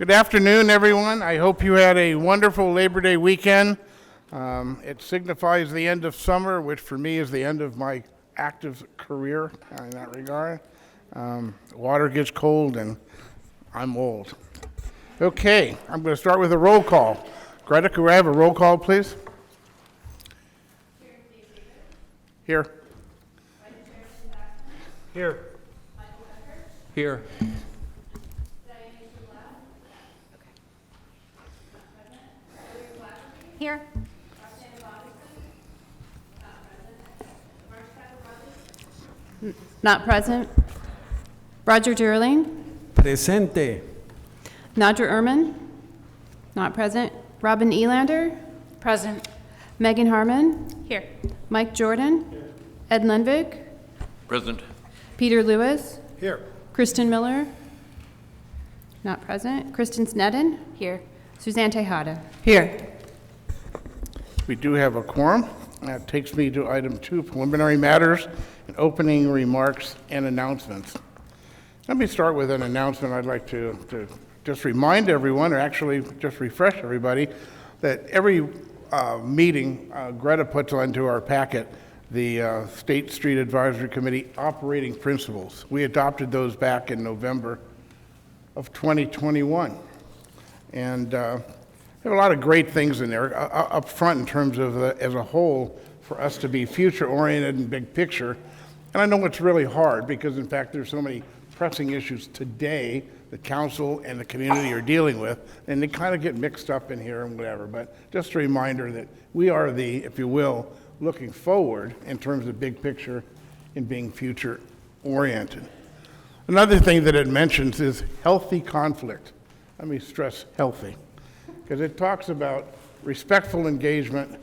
Good afternoon, everyone. I hope you had a wonderful Labor Day weekend. It signifies the end of summer, which for me is the end of my active career in that regard. Water gets cold and I'm old. Okay, I'm going to start with a roll call. Greta, could we have a roll call, please? Here. Here. Here. Here. Not present. Roger Durling. Presente. Nadra Ehrman. Not present. Robin Elander. Present. Megan Harmon. Here. Mike Jordan. Ed Lundvik. Present. Peter Lewis. Here. Kristen Miller. Not present. Kristen Sneddon. Here. Suzanne Tejada. Here. We do have a quorum. That takes me to item 2, preliminary matters and opening remarks and announcements. Let me start with an announcement. I'd like to just remind everyone, or actually just refresh everybody, that every meeting Greta puts onto our packet the State Street Advisory Committee operating principles. We adopted those back in November of 2021. And there are a lot of great things in there up front in terms of, as a whole, for us to be future-oriented and big picture. And I know it's really hard because, in fact, there's so many pressing issues today that council and the community are dealing with, and they kind of get mixed up in here and whatever. But just a reminder that we are the, if you will, looking forward in terms of big picture and being future-oriented. Another thing that it mentions is healthy conflict. Let me stress healthy, because it talks about respectful engagement,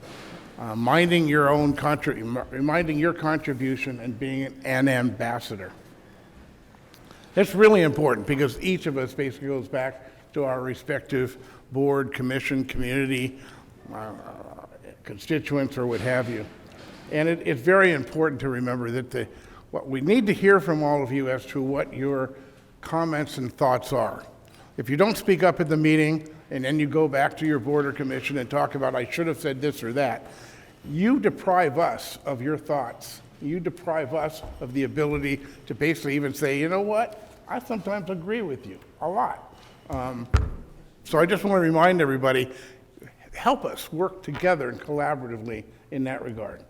reminding your contribution, and being an ambassador. That's really important because each of us basically goes back to our respective board, commission, community, constituents, or what have you. And it's very important to remember that what we need to hear from all of you as to what your comments and thoughts are. If you don't speak up at the meeting and then you go back to your board or commission and talk about, I should have said this or that, you deprive us of your thoughts. You deprive us of the ability to basically even say, you know what? I sometimes agree with you a lot. So I just want to remind everybody, help us work together and collaboratively in that regard.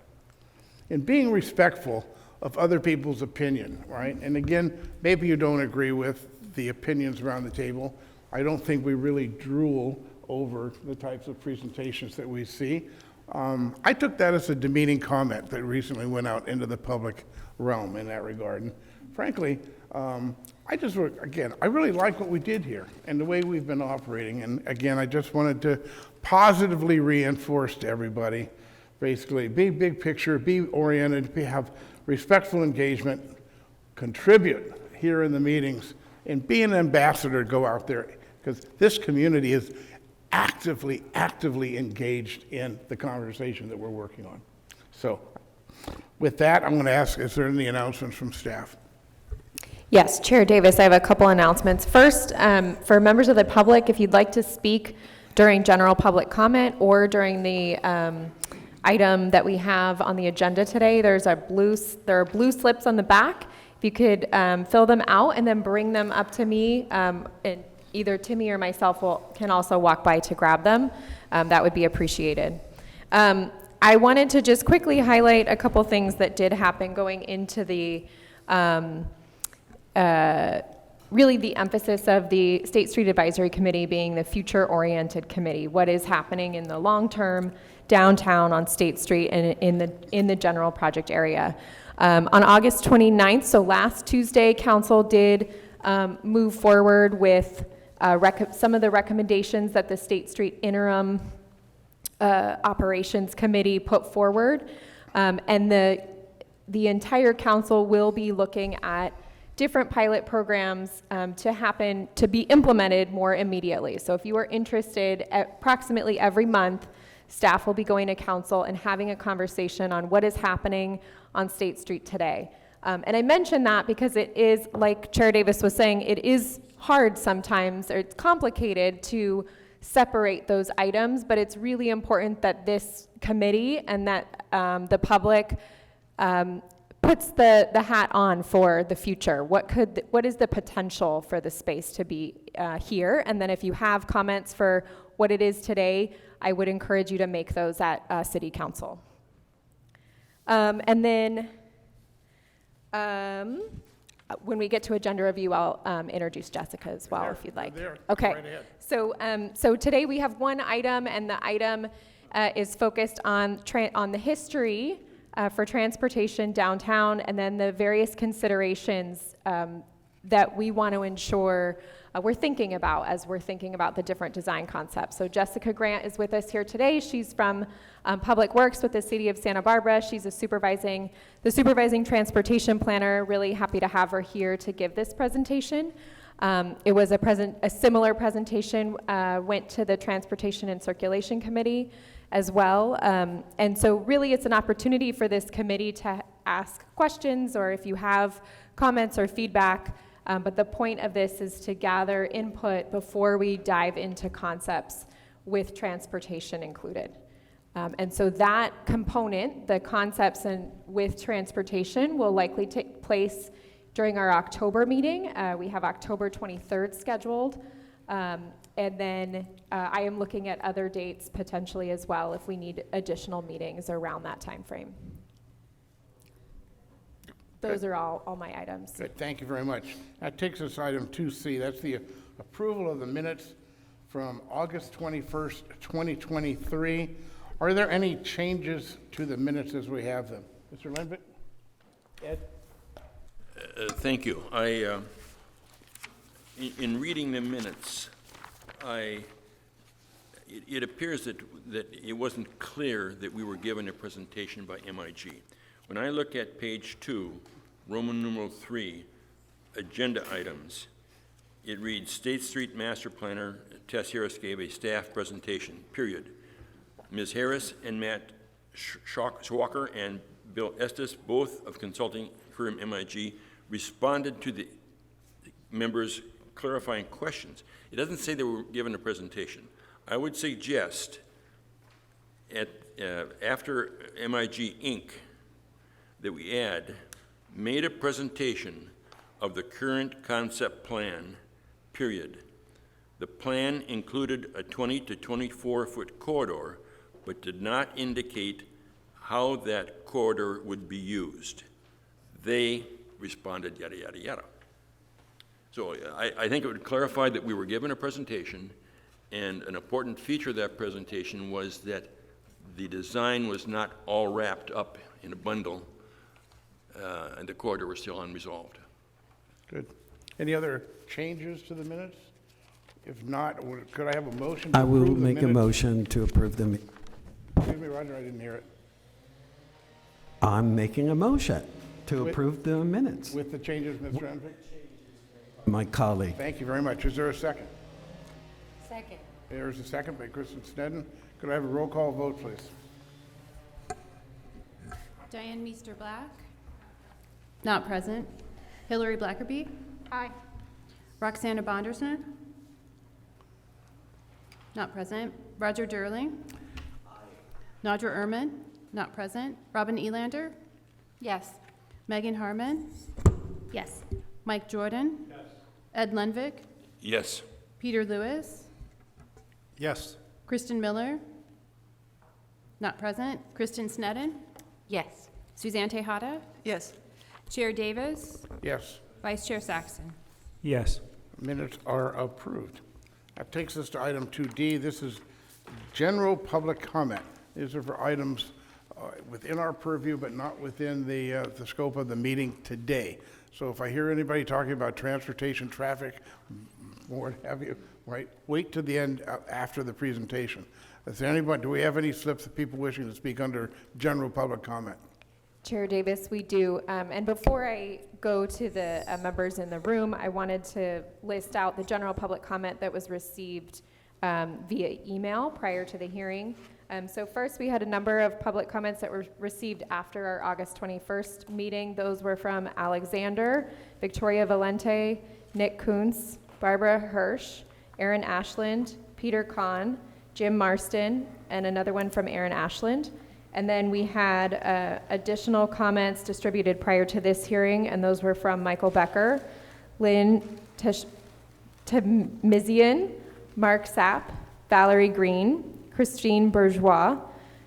And being respectful of other people's opinion, right? And again, maybe you don't agree with the opinions around the table. I don't think we really drool over the types of presentations that we see. I took that as a demeaning comment that recently went out into the public realm in that regard. And frankly, I really like what we did here and the way we've been operating. And again, I just wanted to positively reinforce to everybody, basically, be big picture, be oriented, have respectful engagement, contribute here in the meetings, and be an ambassador to go out there, because this community is actively engaged in the conversation that we're working on. So with that, I'm going to ask, is there any announcements from staff? Yes, Chair Davis, I have a couple announcements. First, for members of the public, if you'd like to speak during general public comment or during the item that we have on the agenda today, there are blue slips on the back. If you could fill them out and then bring them up to me, and either Timmy or myself can also walk by to grab them, that would be appreciated. I wanted to just quickly highlight a couple things that did happen going into the really the emphasis of the State Street Advisory Committee being the future-oriented committee. What is happening in the long term downtown on State Street and in the general project area. On August 29th, so last Tuesday, Council did move forward with some of the recommendations that the State Street Interim Operations Committee put forward, and the entire council will be looking at different pilot programs to be implemented more immediately. So if you are interested, approximately every month, staff will be going to council and having a conversation on what is happening on State Street today. And I mention that because it is, like Chair Davis was saying, it is hard sometimes, or it's complicated to separate those items, but it's really important that this committee and that the public puts the hat on for the future. What is the potential for the space to be here? And then if you have comments for what it is today, I would encourage you to make those at City Council. And then when we get to agenda review, I'll introduce Jessica as well, if you'd like. There. Okay. Right ahead. So today we have one item, and the item is focused on the history for transportation downtown, and then the various considerations that we want to ensure we're thinking about as we're thinking about the different design concepts. So Jessica Grant is with us here today. She's from Public Works with the City of Santa Barbara. She's the supervising transportation planner. Really happy to have her here to give this presentation. It was a similar presentation went to the Transportation and Circulation Committee as well. And so really it's an opportunity for this committee to ask questions, or if you have comments or feedback. But the point of this is to gather input before we dive into concepts with transportation included. And so that component, the concepts and with transportation, will likely take place during our October meeting. We have October 23rd scheduled. And then I am looking at other dates potentially as well if we need additional meetings around that time frame. Those are all my items. Good, thank you very much. That takes us to item 2C. That's the approval of the minutes from August 21st, 2023. Are there any changes to the minutes as we have them? Mr. Lindvik? Ed? Thank you. In reading the minutes, it appears that it wasn't clear that we were given a presentation by MIG. When I look at page 2, Roman numeral 3, agenda items, it reads, State Street Master Planner Tess Harris gave a staff presentation, period. Ms. Harris and Matt Schwacker and Bill Estes, both of consulting firm MIG, responded to the members' clarifying questions. It doesn't say they were given a presentation. I would suggest after MIG Inc. that we add, made a presentation of the current concept plan, period. The plan included a 20 to 24-foot corridor, but did not indicate how that corridor would be used. They responded, yada, yada, yada. So I think it would clarify that we were given a presentation, and an important feature of that presentation was that the design was not all wrapped up in a bundle, and the corridor was still unresolved. Good. Any other changes to the minutes? If not, could I have a motion? I to will approve the make a minutes? motion to approve them. Excuse me, Roger, I didn't hear it. I'm making a motion to With- approve the minutes. With the changes, Mr. Envik? My colleague. Thank you very much. Is there a second? Second. There's a second by Kristen Sneddon. Could I have a roll call vote, please? Diane Meester Black? Not present. Hillary Blackerby? Aye. Roxana Bonderson? Not present. Roger Durling? Nadra Erman? Not present. Robin Elander? Yes. Megan Harmon? Yes. Mike Jordan? Yes. Ed Lundvik? Yes. Peter Lewis? Yes. Kristen Miller? Not present. Kristen Sneddon? Yes. Suzanne Tejada? Yes. Chair Davis? Yes. Vice Chair Saxon? Yes. Minutes are approved. That takes us to item 2D. This is general public comment. These are for items within our purview, but not within the scope of the meeting today. So if I hear anybody talking about transportation, traffic, what have you, right, wait to the end after the presentation. Is there anybody, do we have any slips of people wishing to speak under general public comment? Chair Davis, we do. And before I go to the members in the room, I wanted to list out the general public comment that was received via email prior to the hearing. So first, we had a number of public comments that were received after our August 21st meeting. Those were from Alexander, Victoria Valente, Nick Kuntz, Barbara Hirsch, Aaron Ashland, Peter Kahn, Jim Marston, and another one from Aaron Ashland. And then we had additional comments distributed prior to this hearing, and those were from Michael Becker, Lynn Tamizian, Mark Sapp, Valerie Green, Christine Bourgeois,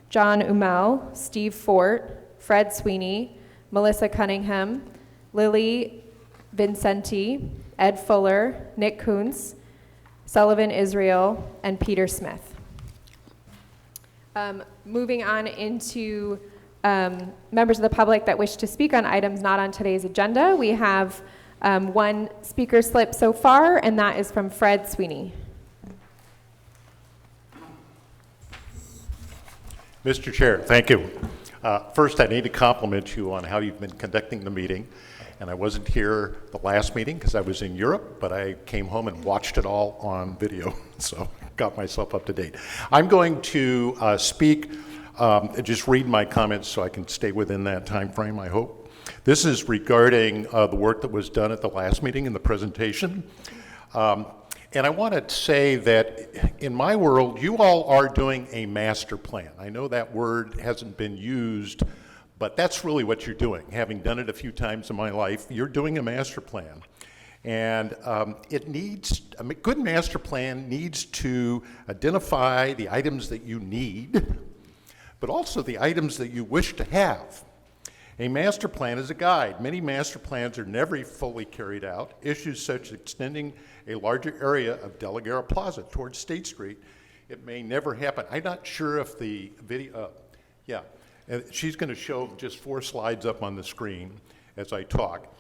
John Umel, Steve Fort, Fred Sweeney, Melissa Cunningham, Lily Vincenti, Ed Fuller, Nick Kuntz, Sullivan Israel, and Peter Smith. Moving on into members of the public that wish to speak on items not on today's agenda, we have one speaker slip so far, and that is from Fred Sweeney. Mr. Chair, thank you. First, I need to compliment you on how you've been conducting the meeting. And I wasn't here the last meeting because I was in Europe, but I came home and watched it all on video, so got myself up to date. I'm going to just read my comments so I can stay within that time frame, I hope. This is regarding the work that was done at the last meeting in the presentation. And I want to say that in my world, you all are doing a master plan. I know that word hasn't been used, but that's really what you're doing. Having done it a few times in my life, you're doing a master plan. And a good master plan needs to identify the items that you need, but also the items that you wish to have. A master plan is a guide. Many master plans are never fully carried out. Issues such as extending a larger area of De La Guerra Plaza towards State Street, it may never happen. I'm not sure if the video, she's going to show just 4 slides up on the screen as I talk.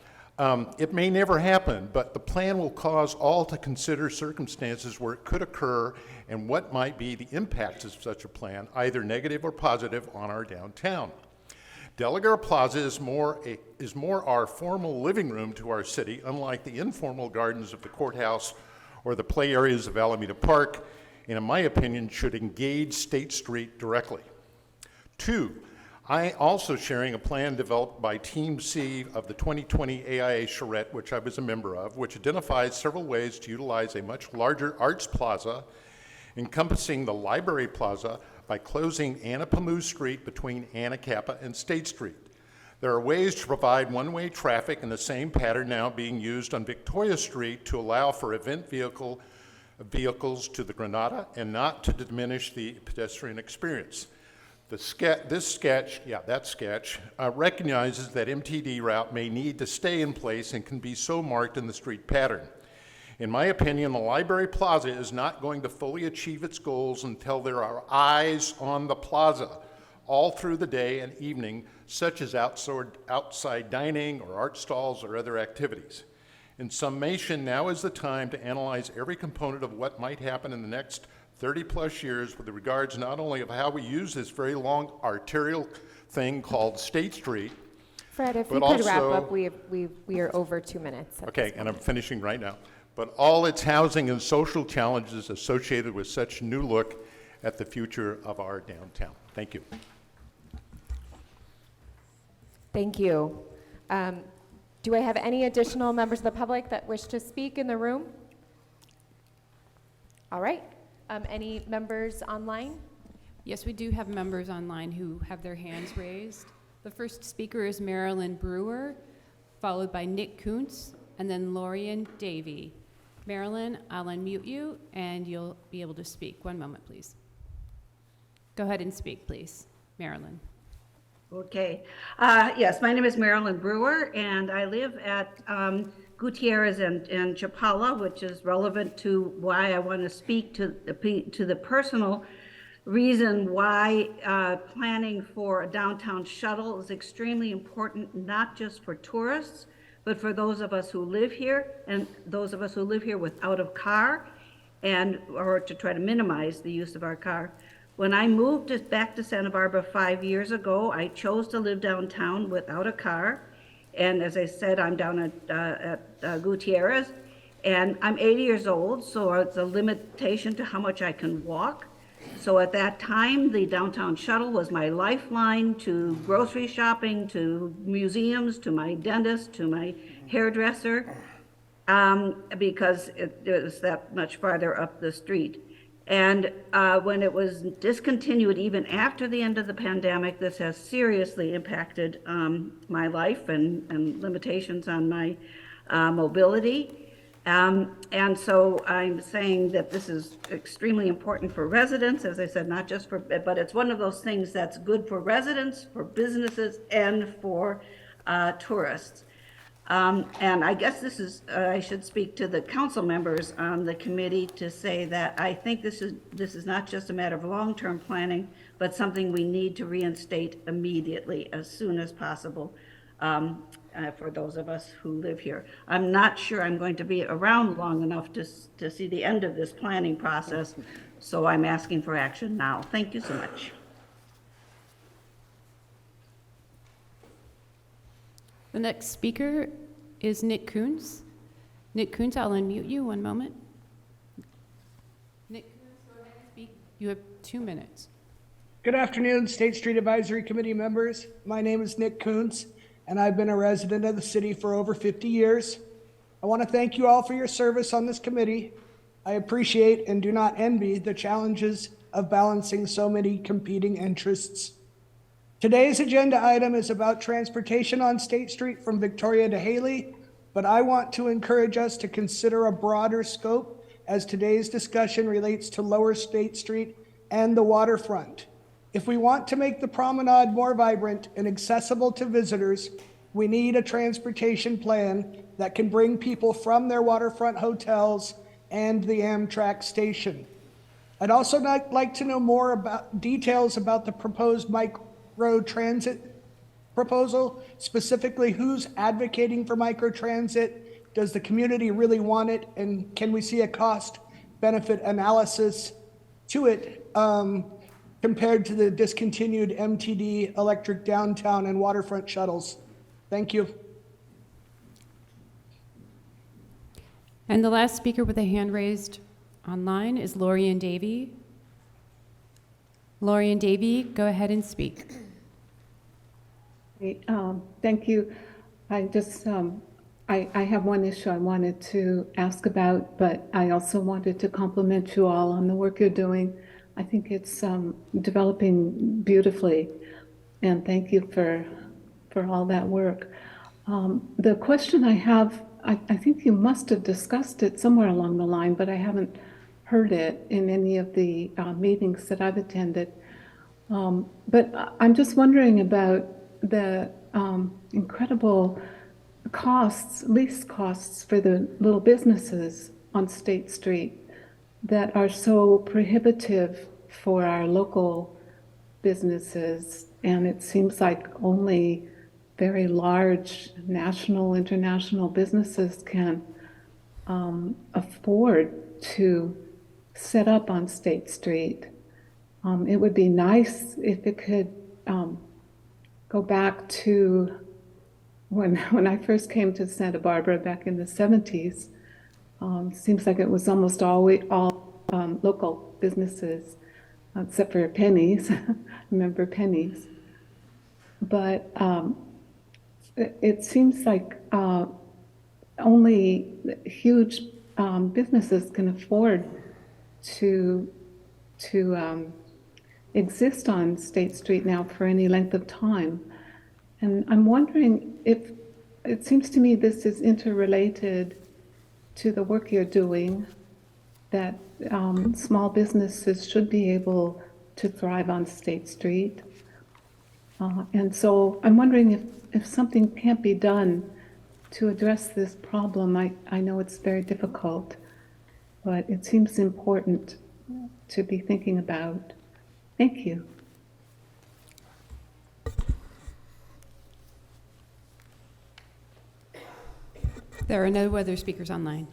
It may never happen, but the plan will cause all to consider circumstances where it could occur and what might be the impacts of such a plan, either negative or positive, on our downtown. De La Guerra Plaza is more our formal living room to our city, unlike the informal gardens of the courthouse or the play areas of Alameda Park, and in my opinion, should engage State Street directly. 2, I also sharing a plan developed by Team C of the 2020 AIA charrette, which I was a member of, which identifies several ways to utilize a much larger arts plaza encompassing the Library Plaza by closing Anapamu Street between Anacapa and State Street. There are ways to provide one-way traffic in the same pattern now being used on Victoria Street to allow for event vehicles to the Granada and not to diminish the pedestrian experience. That sketch recognizes that MTD route may need to stay in place and can be so marked in the street pattern. In my opinion, the Library Plaza is not going to fully achieve its goals until there are eyes on the plaza all through the day and evening, such as outside dining or art stalls or other activities. In summation, now is the time to analyze every component of what might happen in the next 30 plus years with regards not only of how we use this very long arterial thing called State Street, Fred, if but you could wrap also- up, we are over 2 minutes. Okay, and I'm finishing right now. But all its housing and social challenges associated with such new look at the future of our downtown. Thank you. Thank you. Do I have any additional members of the public that wish to speak in the room? All right. Any members online? Yes, we do have members online who have their hands raised. The first speaker is Marilyn Brewer, followed by Nick Kuntz, and then Lorian Davey. Marilyn, I'll unmute you, and you'll be able to speak. 1 moment, please. Go ahead and speak, please. Marilyn. Okay. Yes, my name is Marilyn Brewer, and I live at Gutierrez and Chapala, which is relevant to why I want to speak to the personal reason why planning for a downtown shuttle is extremely important, not just for tourists, but for those of us who live here and those of us who live here without a car, or to try to minimize the use of our car. When I moved back to Santa Barbara 5 years ago, I chose to live downtown without a car. And as I said, I'm down at Gutierrez, and I'm 80 years old, so it's a limitation to how much I can walk. So at that time, the downtown shuttle was my lifeline to grocery shopping, to museums, to my dentist, to my hairdresser, because it was that much farther up the street. And when it was discontinued, even after the end of the pandemic, this has seriously impacted my life and limitations on my mobility. And so I'm saying that this is extremely important for residents, as I said, not just for, but it's one of those things that's good for residents, for businesses, and for tourists. And I guess this is, I should speak to the council members on the committee to say that I think this is not just a matter of long-term planning, but something we need to reinstate immediately, as soon as possible, for those of us who live here. I'm not sure I'm going to be around long enough to see the end of this planning process, so I'm asking for action now. Thank you so much. The next speaker is Nick Kuntz. Nick Kuntz, I'll unmute you, 1 moment. Nick Kuntz, go ahead and speak. You have 2 minutes. Good afternoon, State Street Advisory Committee members. My name is Nick Kuntz, and I've been a resident of the city for over 50 years. I want to thank you all for your service on this committee. I appreciate and do not envy the challenges of balancing so many competing interests. Today's agenda item is about transportation on State Street from Victoria to Haley, but I want to encourage us to consider a broader scope as today's discussion relates to Lower State Street and the waterfront. If we want to make the promenade more vibrant and accessible to visitors, we need a transportation plan that can bring people from their waterfront hotels and the Amtrak station. I'd also like to know more about details about the proposed micro transit proposal, specifically who's advocating for microtransit. Does the community really want it? And can we see a cost benefit analysis to it compared to the discontinued MTD electric downtown and waterfront shuttles? Thank you. And the last speaker with a hand raised online is Lorian Davey. Lorian Davey, go ahead and speak. Thank you. I just, I have one issue I wanted to ask about, but I also wanted to compliment you all on the work you're doing. I think it's developing beautifully, and thank you for all that work. The question I have, I think you must have discussed it somewhere along the line, but I haven't heard it in any of the meetings that I've attended. But I'm just wondering about the incredible costs, lease costs for the little businesses on State Street that are so prohibitive for our local businesses. And it seems like only very large national, international businesses can afford to set up on State Street. It would be nice if it could go back to when I first came to Santa Barbara back in the 70s. Seems like it was almost always all local businesses, except for Penny's. Remember Penny's? But it seems like only huge businesses can afford to exist on State Street now for any length of time. And I'm wondering if, it seems to me this is interrelated to the work you're doing, that small businesses should be able to thrive on State Street. And so I'm wondering if something can't be done to address this problem. I know it's very difficult, but it seems important to be thinking about. Thank you. There are no other speakers online.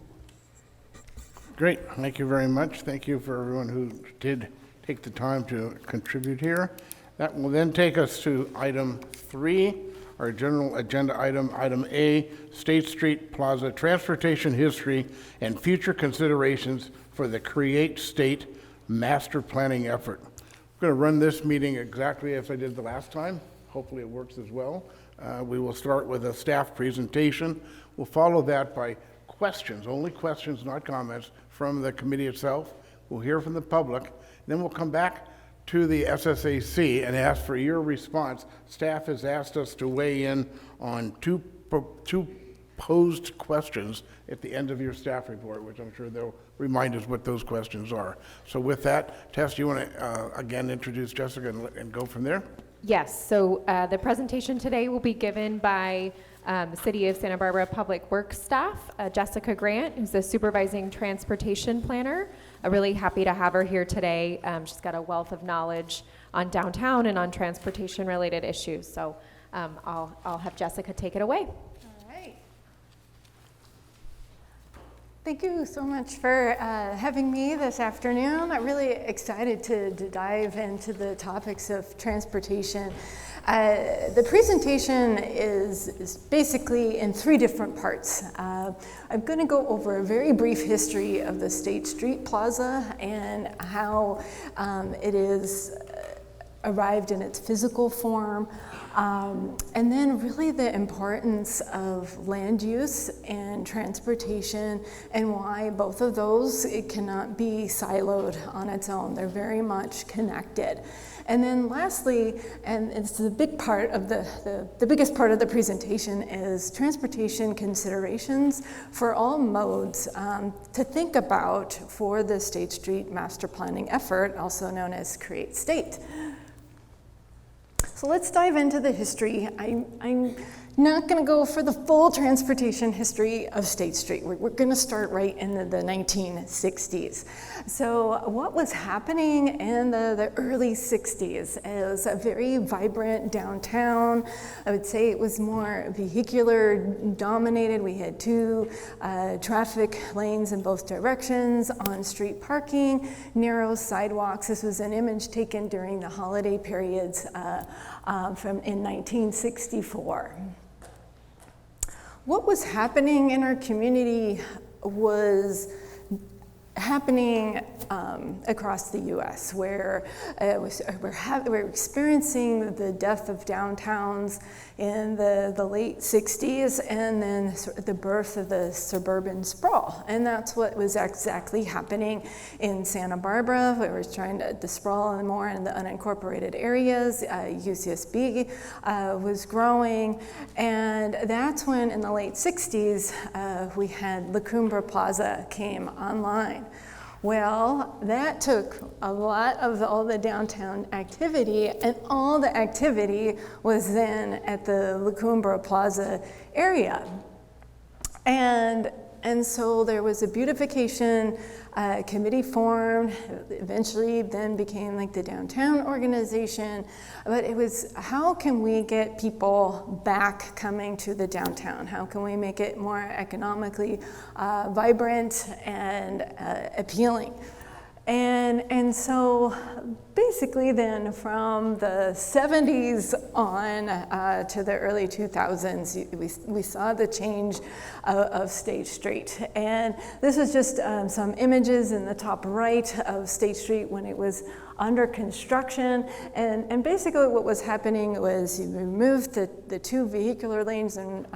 Great, thank you very much. Thank you for everyone who did take the time to contribute here. That will then take us to item 3, our general agenda item, item A, State Street Plaza Transportation History and Future Considerations for the Create State master planning effort. I'm going to run this meeting exactly as I did the last time. Hopefully it works as well. We will start with a staff presentation. We'll follow that by questions, only questions, not comments, from the committee itself. We'll hear from the public. Then we'll come back to the SSAC and ask for your response. Staff has asked us to weigh in on two posed questions at the end of your staff report, which I'm sure they'll remind us what those questions are. So with that, Tess, you want to again introduce Jessica and go from there? Yes, so the presentation today will be given by the City of Santa Barbara Public Works staff, Jessica Grant, who's the supervising transportation planner. I'm really happy to have her here today. She's got a wealth of knowledge on downtown and on transportation-related issues. So I'll have Jessica take it away. All right. Thank you so much for having me this afternoon. I'm really excited to dive into the topics of transportation. The presentation is basically in three different parts. I'm going to go over a very brief history of the State Street Plaza and how it is arrived in its physical form, and then really the importance of land use and transportation and why both of those, it cannot be siloed on its own. They're very much connected. And then lastly, and it's the big part of the biggest part of the presentation, is transportation considerations for all modes to think about for the State Street Master Planning effort, also known as Create State. So let's dive into the history. I'm not going to go for the full transportation history of State Street. We're going to start right in the 1960s. So what was happening in the early 60s is a very vibrant downtown. I would say it was more vehicular dominated. We had two traffic lanes in both directions, on-street parking, narrow sidewalks. This was an image taken during the holiday periods in 1964. What was happening in our community was happening across the U.S., where we're experiencing the death of downtowns in the late 60s, and then the birth of the suburban sprawl. And that's what was exactly happening in Santa Barbara. We were trying to sprawl more in the unincorporated areas. UCSB was growing, and that's when in the late 60s we had La Cumbre Plaza came online. Well, that took a lot of all the downtown activity, and all the activity was then at the La Cumbre Plaza area. And so there was a beautification committee formed, eventually then became like the downtown organization. But it was, how can we get people back coming to the downtown? How can we make it more economically vibrant and appealing? And so basically then from the 70s on to the early 2000s, we saw the change of State Street. And this is just some images in the top right of State Street when it was under construction. And basically what was happening was you removed the two vehicular lanes in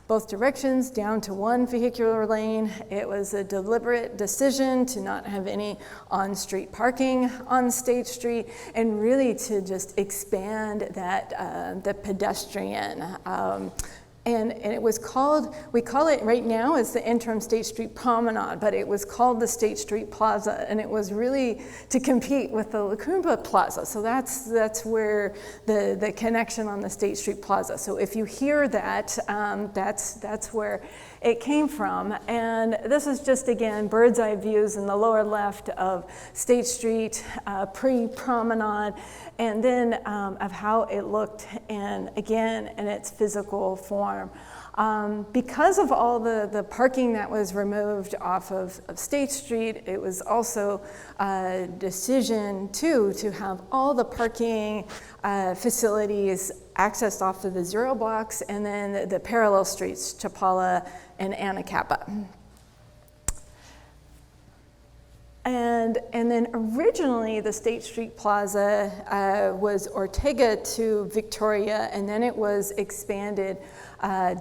both directions down to one vehicular lane. It was a deliberate decision to not have any on-street parking on State Street, and really to just expand that the pedestrian. And it was called, we call it right now as the interim State Street Promenade, but it was called the State Street Plaza, and it was really to compete with the La Cumbre Plaza. So that's where the connection on the State Street Plaza. So if you hear that, that's where it came from. And this is just, again, bird's eye views in the lower left of State Street pre-promenade, and then of how it looked, and again, in its physical form. Because of all the parking that was removed off of State Street, it was also a decision to have all the parking facilities accessed off of the zero blocks, and then the parallel streets, Chapala and Anacapa. And then originally the State Street Plaza was Ortega to Victoria, and then it was expanded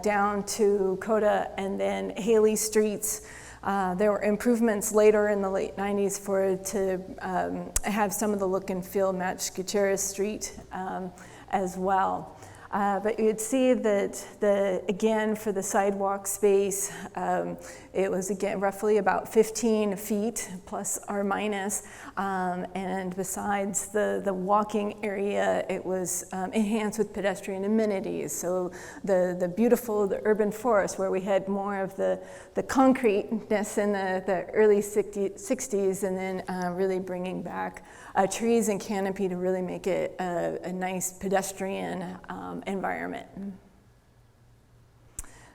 down to Coda and then Haley Streets. There were improvements later in the late 90s for it to have some of the look and feel match Gutierrez Street as well. But you'd see that again, for the sidewalk space, it was again roughly about 15 feet plus or minus. And besides the walking area, it was enhanced with pedestrian amenities. So the beautiful, the urban forest where we had more of the concreteness in the early 60s, and then really bringing back trees and canopy to really make it a nice pedestrian environment.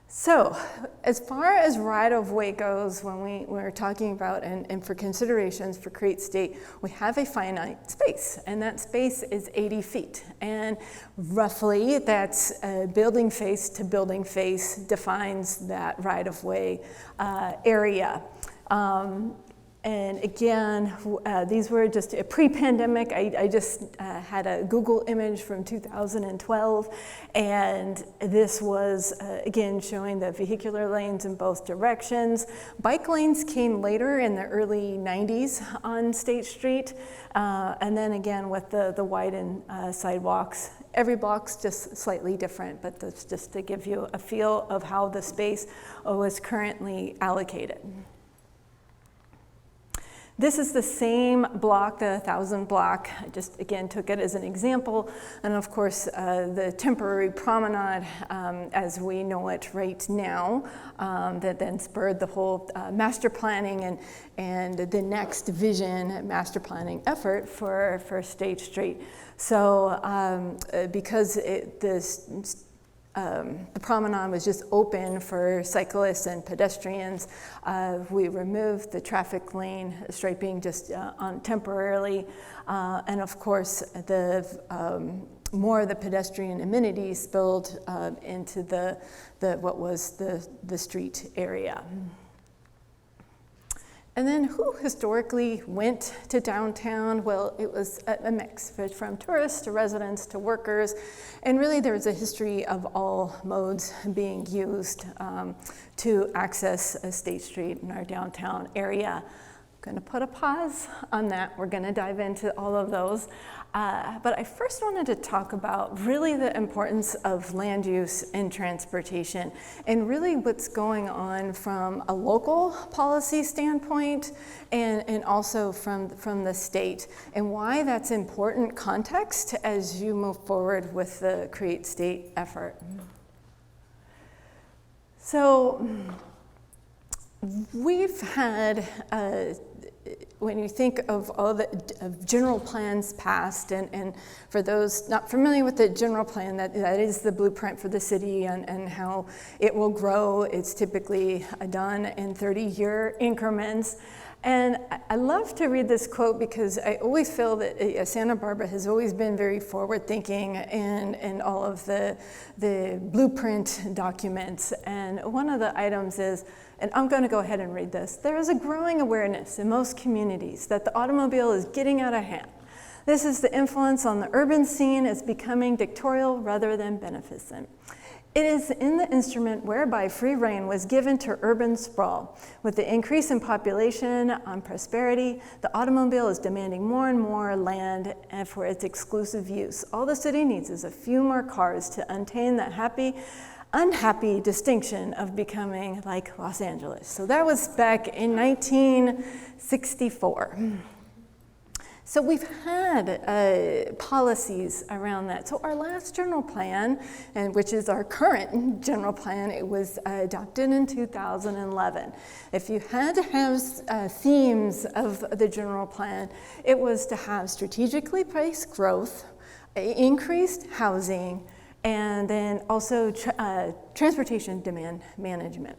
So, as far as right-of-way goes, when we're talking about and for considerations for Create State, we have a finite space, and that space is 80 feet. And roughly, that's building face to building face defines that right-of-way area. And again, these were just pre-pandemic. I just had a Google image from 2012, and this was, again, showing the vehicular lanes in both directions. Bike lanes came later in the early 90s on State Street, and then again with the widened sidewalks. Every block's just slightly different, but that's just to give you a feel of how the space was currently allocated. This is the same block, the 1,000 block. I just, again, took it as an example. And of course, the temporary promenade, as we know it right now, that then spurred the whole master planning and the next vision master planning effort for State Street. So because the promenade was just open for cyclists and pedestrians, we removed the traffic lane striping just temporarily, and of course more of the pedestrian amenities spilled into what was the street area. And then who historically went to downtown? Well, it was a mix, from tourists to residents to workers. And really there was a history of all modes being used to access State Street in our downtown area. I'm gonna put a pause on that. We're gonna dive into all of those. But I first wanted to talk about really the importance of land use and transportation, and really what's going on from a local policy standpoint and also from the state, and why that's important context as you move forward with the Create State effort. So we've had when you think of all the general plans passed, and for those not familiar with the general plan, that is the blueprint for the city and how it will grow. It's typically done in 30-year increments. And I love to read this quote because I always feel that Santa Barbara has always been very forward-thinking in all of the blueprint documents. And one of the items is, and I'm going to go ahead and read this, there is a growing awareness in most communities that the automobile is getting out of hand. This is the influence on the urban scene is becoming dictatorial rather than beneficent. It is in the instrument whereby free rein was given to urban sprawl. With the increase in population on prosperity, the automobile is demanding more and more land for its exclusive use. All the city needs is a few more cars to attain the unhappy distinction of becoming like Los Angeles. So that was back in 1964. So we've had policies around that. So our last general plan, and which is our current general plan, it was adopted in 2011. If you had to have themes of the general plan, it was to have strategically placed growth, increased housing, and then also transportation demand management.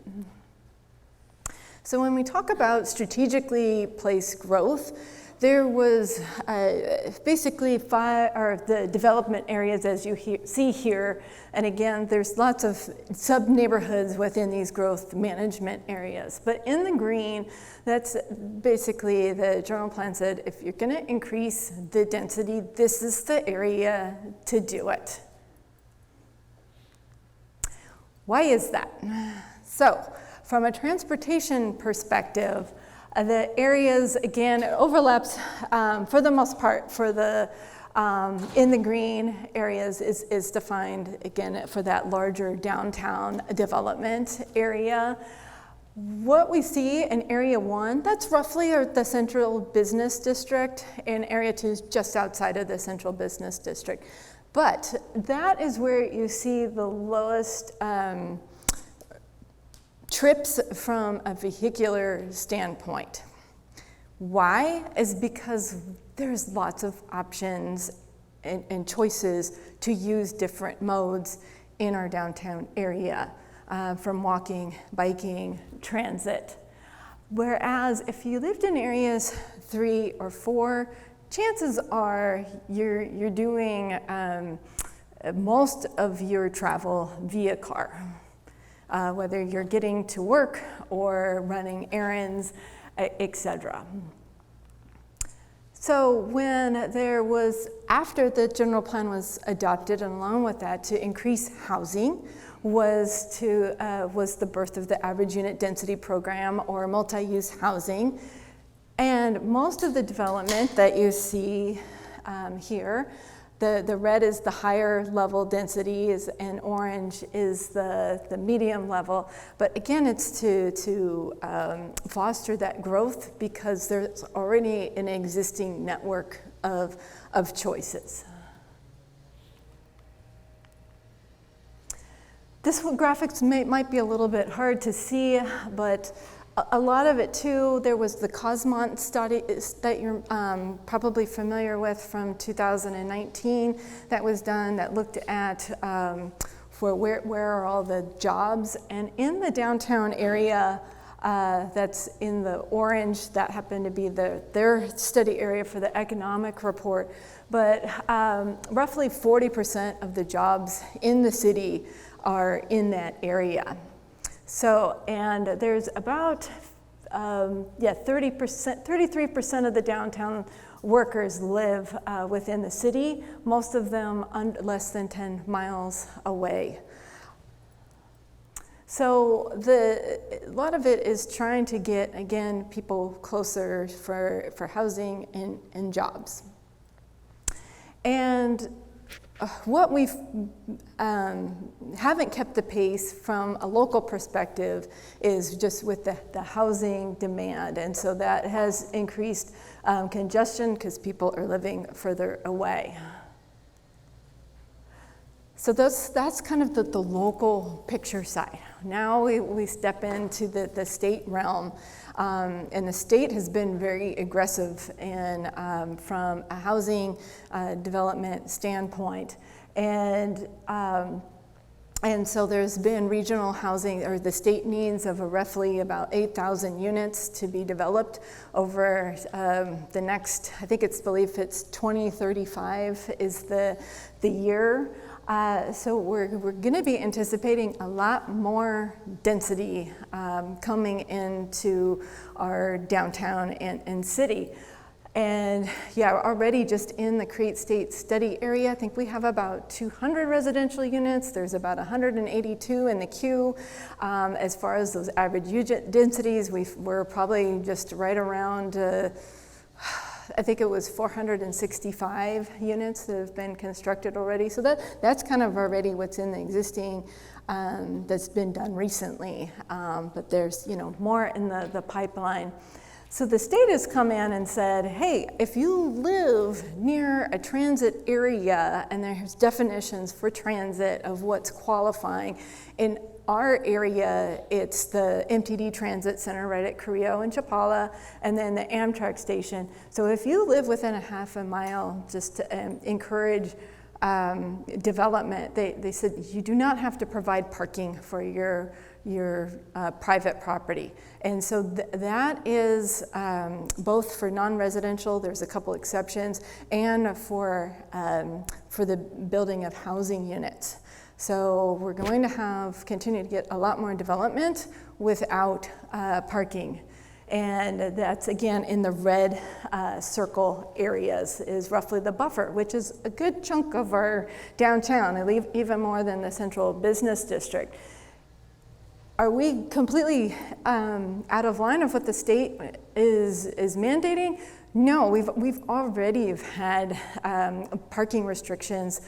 So when we talk about strategically placed growth, there was basically the development areas as you see here. And again, there's lots of sub-neighborhoods within these growth management areas. But in the green, that's basically the general plan said, if you're gonna increase the density, this is the area to do it. Why is that? So, from a transportation perspective, the areas, again, it overlaps for the most part for the in the green areas is defined, again, for that larger downtown development area. What we see in Area 1, that's roughly the central business district, and Area 2 is just outside of the central business district. But that is where you see the lowest trips from a vehicular standpoint. Why? Is because there's lots of options and choices to use different modes in our downtown area, from walking, biking, transit. Whereas if you lived in areas 3 or 4, chances are you're doing most of your travel via car, whether you're getting to work or running errands, etc. So when there was, after the general plan was adopted, and along with that, to increase housing, was the birth of the average unit density program, or multi-use housing. And most of the development that you see here, the red is the higher level densities, and orange is the medium level. But again, it's to foster that growth, because there's already an existing network of choices. This graphics might be a little bit hard to see, but a lot of it too, there was the Cosmont study that you're probably familiar with from 2019 that was done, that looked at for where are all the jobs. And in the downtown area, that's in the orange, that happened to be their study area for the economic report. But roughly 40% of the jobs in the city are in that area. So, and there's about 33% of the downtown workers live within the city, most of them less than 10 miles away. So a lot of it is trying to get, again, people closer for housing and jobs. And what we haven't kept the pace from a local perspective is just with the housing demand. And so that has increased congestion because people are living further away. So that's kind of the local picture side. Now we step into the state realm. And the state has been very aggressive in, from a housing development standpoint. And so there's been regional housing, or the state needs of roughly about 8,000 units to be developed over the next, I think it's believed it's 2035 is the year. So we're going to be anticipating a lot more density coming into our downtown and city. And yeah, already just in the Create State Study area, I think we have about 200 residential units. There's about 182 in the queue. As far as those average unit densities, we're probably just right around I think it was 465 units that have been constructed already. So that's kind of already what's in the existing that's been done recently. But there's more in the pipeline. So the state has come in and said, hey, if you live near a transit area, and there's definitions for transit of what's qualifying, in our area, it's the MTD Transit Center right at Carrillo and Chapala, and then the Amtrak station. So if you live within a half a mile, just to encourage development, they said you do not have to provide parking for your private property. And so that is both for non-residential, there's a couple exceptions, and for the building of housing units. So we're going to continue to get a lot more development without parking. And that's, again, in the red circle areas is roughly the buffer, which is a good chunk of our downtown, even more than the central business district. Are we completely out of line of what the state is mandating? No, we've already had parking restrictions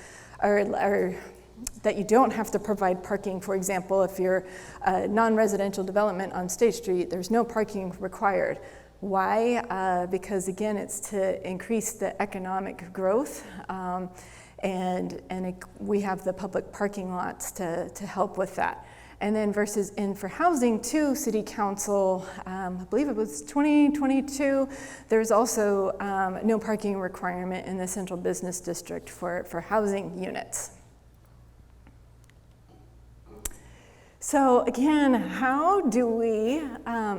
or that you don't have to provide parking. For example, if you're a non-residential development on State Street, there's no parking required. Why? Because again, it's to increase the economic growth, we have the public parking lots to help with that. And then versus for housing too, City Council, I believe it was 2022, there's also no parking requirement in the Central Business District for housing units. So again, how do we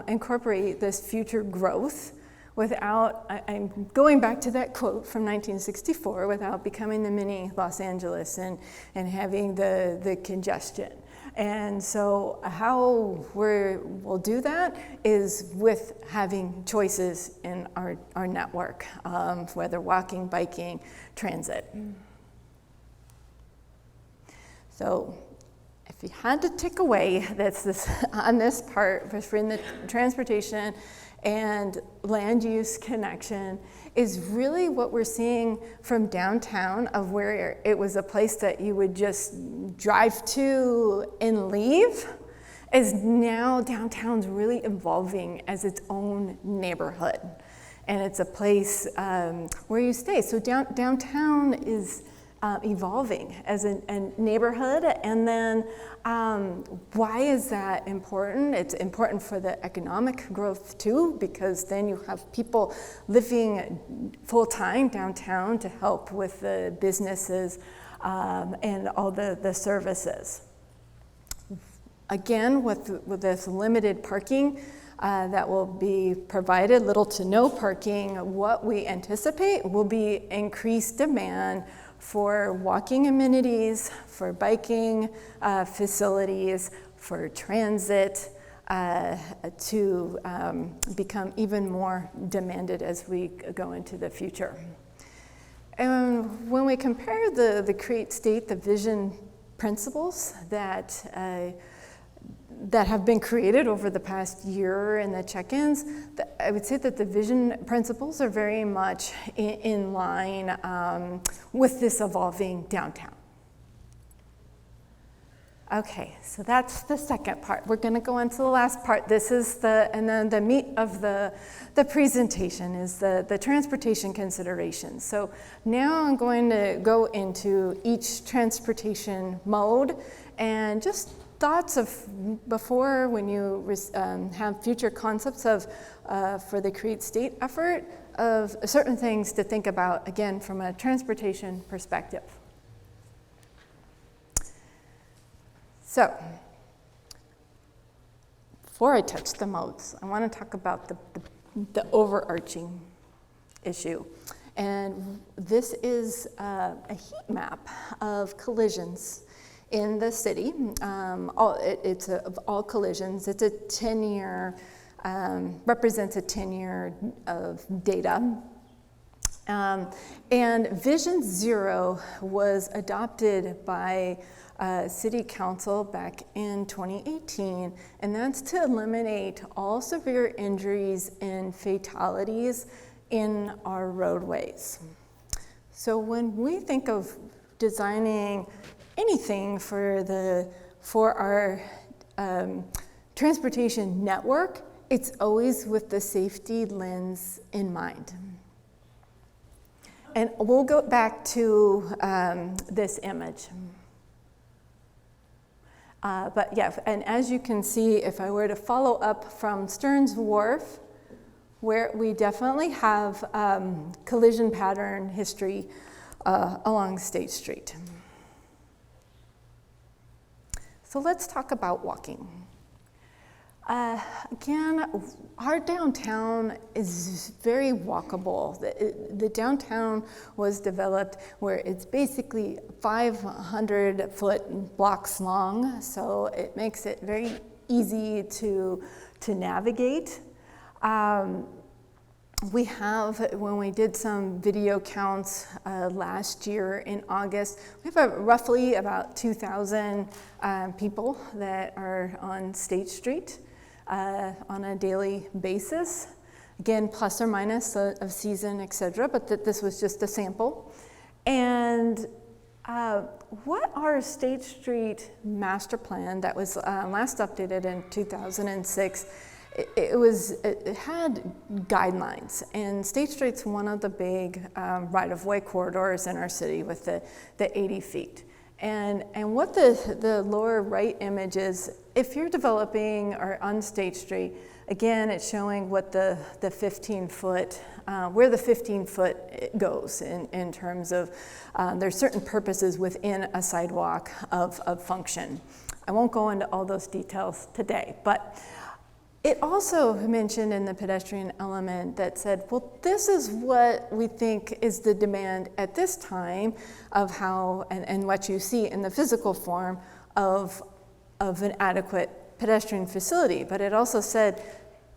incorporate this future growth without, I'm going back to that quote from 1964, without becoming the mini Los Angeles and having the congestion. And so how we'll do that is with having choices in our network, whether walking, biking, transit. So if you had to take away on this part between the transportation and land use connection, is really what we're seeing from downtown, of where it was a place that you would just drive to and leave, is now downtown's really evolving as its own neighborhood. And it's a place where you stay. So downtown is evolving as a neighborhood. And then why is that important? It's important for the economic growth too, because then you have people living full-time downtown to help with the businesses and all the services. Again, with this limited parking that will be provided, little to no parking, what we anticipate will be increased demand for walking amenities, for biking facilities, for transit, to become even more demanded as we go into the future. And when we compare the Create State, the vision principles that have been created over the past year in the check-ins, I would say that the vision principles are very much in line with this evolving downtown. Okay, so that's the second part. We're going to go into the last part. This is and then the meat of the presentation is the transportation considerations. So now I'm going to go into each transportation mode and just thoughts of before, when you have future concepts of for the Create State effort, of certain things to think about, again, from a transportation perspective. So, before I touch the modes, I want to talk about the overarching issue. And this is a heat map of collisions in the city. It's of all collisions. It's a 10-year, represents a 10-year of data. And Vision Zero was adopted by City Council back in 2018, and that's to eliminate all severe injuries and fatalities in our roadways. So when we think of designing anything for our transportation network, it's always with the safety lens in mind. And we'll go back to this image. But yeah, and as you can see, if I were to follow up from Stearns Wharf, where we definitely have collision pattern history along State Street. So let's talk about walking. Again, our downtown is very walkable. The downtown was developed where it's basically 500-foot blocks long, so it makes it very easy to navigate. We have, when we did some video counts last year in August, we have roughly about 2,000 people that are on State Street on a daily basis. Again, plus or minus of season, et cetera, but this was just a sample. And what our State Street master plan that was last updated in 2006, it had guidelines, and State Street's one of the big right-of-way corridors in our city with the 80 feet. And what the lower right image is, if you're developing or on State Street, again, it's showing what the 15-foot, where the 15-foot goes in terms of, there's certain purposes within a sidewalk of function. I won't go into all those details today, but it also mentioned in the pedestrian element that said, well, this is what we think is the demand at this time of how, and what you see in the physical form of an adequate pedestrian facility. But it also said,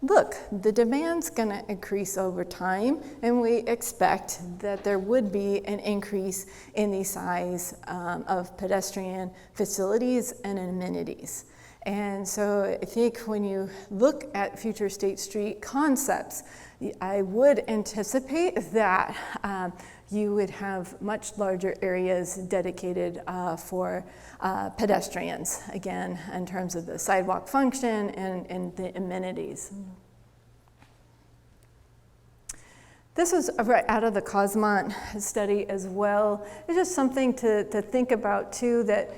look, the demand's gonna increase over time, and we expect that there would be an increase in the size of pedestrian facilities and amenities. And so I think when you look at future State Street concepts, I would anticipate that you would have much larger areas dedicated for pedestrians, again, in terms of the sidewalk function and the amenities. This was right out of the Cosmont study as well. It's just something to think about too, that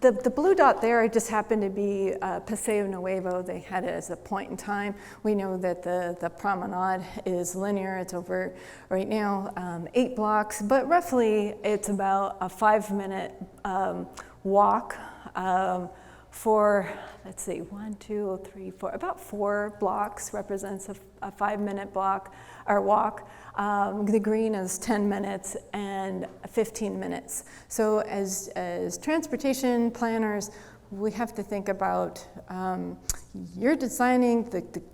the blue dot there just happened to be Paseo Nuevo. They had it as a point in time. We know that the promenade is linear. It's over right now 8 blocks, but roughly it's about a 5-minute walk for, let's see, 1, 2, 3, 4, about 4 blocks represents a 5-minute block or walk. The green is 10 minutes and 15 minutes. So as transportation planners, we have to think about, you're designing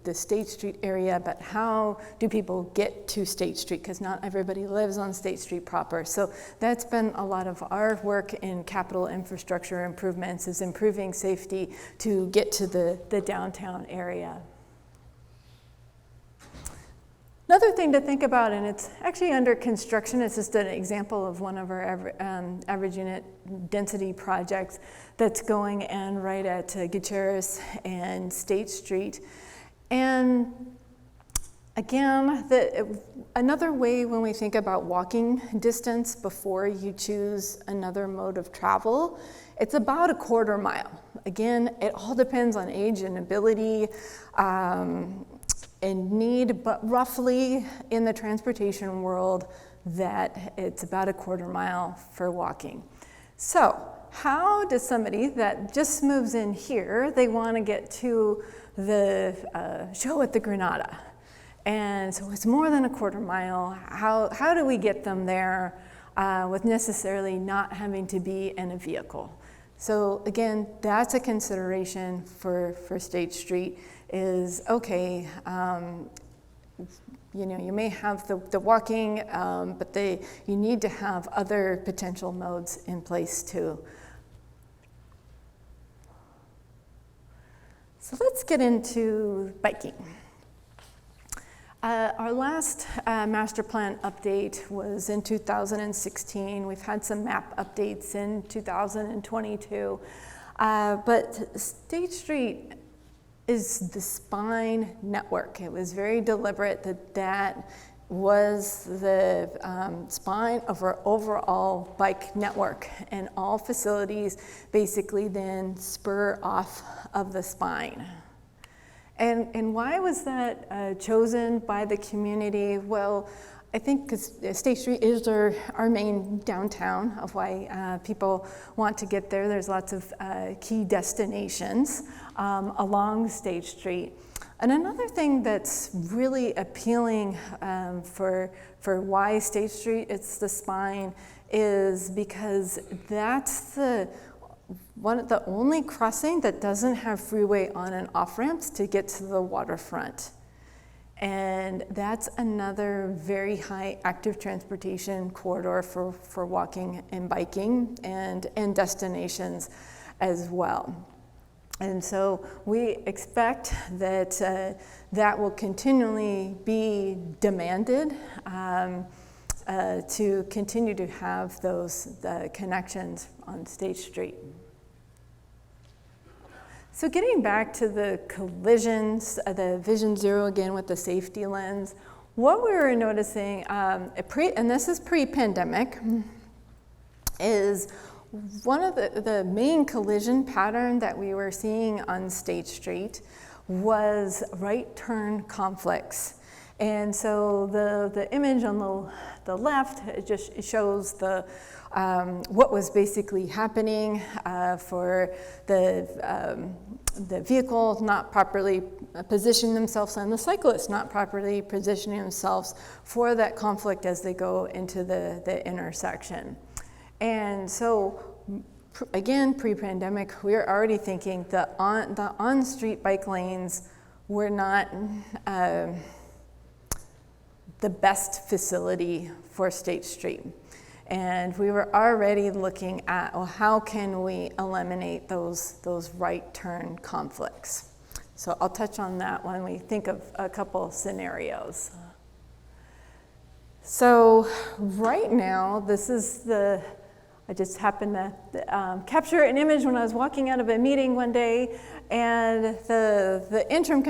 the State Street area, but how do people get to State Street? Because not everybody lives on State Street proper. So that's been a lot of our work in capital infrastructure improvements, is improving safety to get to the downtown area. Another thing to think about, and it's actually under construction, it's just an example of one of our average unit density projects that's going in right at Gutierrez and State Street. And again, another way when we think about walking distance before you choose another mode of travel, it's about a 1/4 mile. Again, it all depends on age and ability, and need, but roughly in the transportation world that it's about a 1/4 mile for walking. So how does somebody that just moves in here, they want to get to the show at the Granada? And so it's more than a 1/4 mile. How do we get them there with necessarily not having to be in a vehicle? So again, that's a consideration for State Street. Is okay, you know, you may have the walking, but you need to have other potential modes in place too. So let's get into biking. Our last master plan update was in 2016. We've had some map updates in 2022, but State Street is the spine network. It was very deliberate that was the spine of our overall bike network, and all facilities basically then spur off of the spine. And why was that chosen by the community? Well, I think because State Street is our main downtown of why people want to get there. There's lots of key destinations along State Street. And another thing that's really appealing for why State Street, it's the spine, is because that's the only crossing that doesn't have freeway on and off ramps to get to the waterfront. And that's another very high active transportation corridor for walking and biking and destinations as well. And so we expect that that will continually be demanded to continue to have those connections on State Street. So getting back to the collisions, the Vision Zero again with the safety lens, what we were noticing, and this is pre-pandemic, is one of the main collision pattern that we were seeing on State Street was right turn conflicts. And so the image on the left, it just shows what was basically happening for the vehicle not properly positioning themselves and the cyclists not properly positioning themselves for that conflict as they go into the intersection. And so, again, pre-pandemic, we were already thinking the on-street bike lanes were not the best facility for State Street. And we were already looking at, well, how can we eliminate those right turn conflicts? So I'll touch on that when we think of a couple scenarios. So right now, this is I just happened to capture an image when I was walking out of a meeting one day, and the interim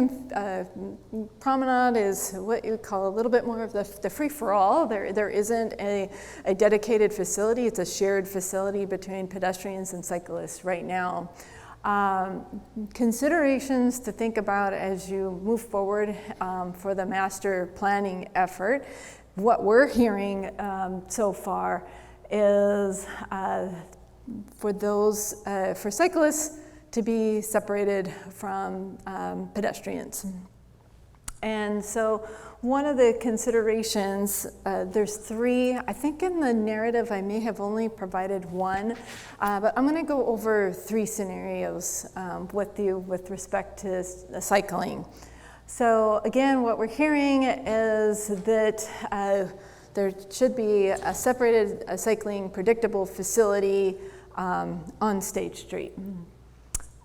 promenade is what you call a little bit more of the free-for-all. There isn't a dedicated facility. It's a shared facility between pedestrians and cyclists right now. Considerations to think about as you move forward for the master planning effort. What we're hearing so far is for cyclists to be separated from pedestrians. And so one of the considerations, there's three, I think in the narrative I may have only provided one, but I'm gonna go over three scenarios with you with respect to cycling. So again, what we're hearing is that there should be a separated cycling predictable facility on State Street.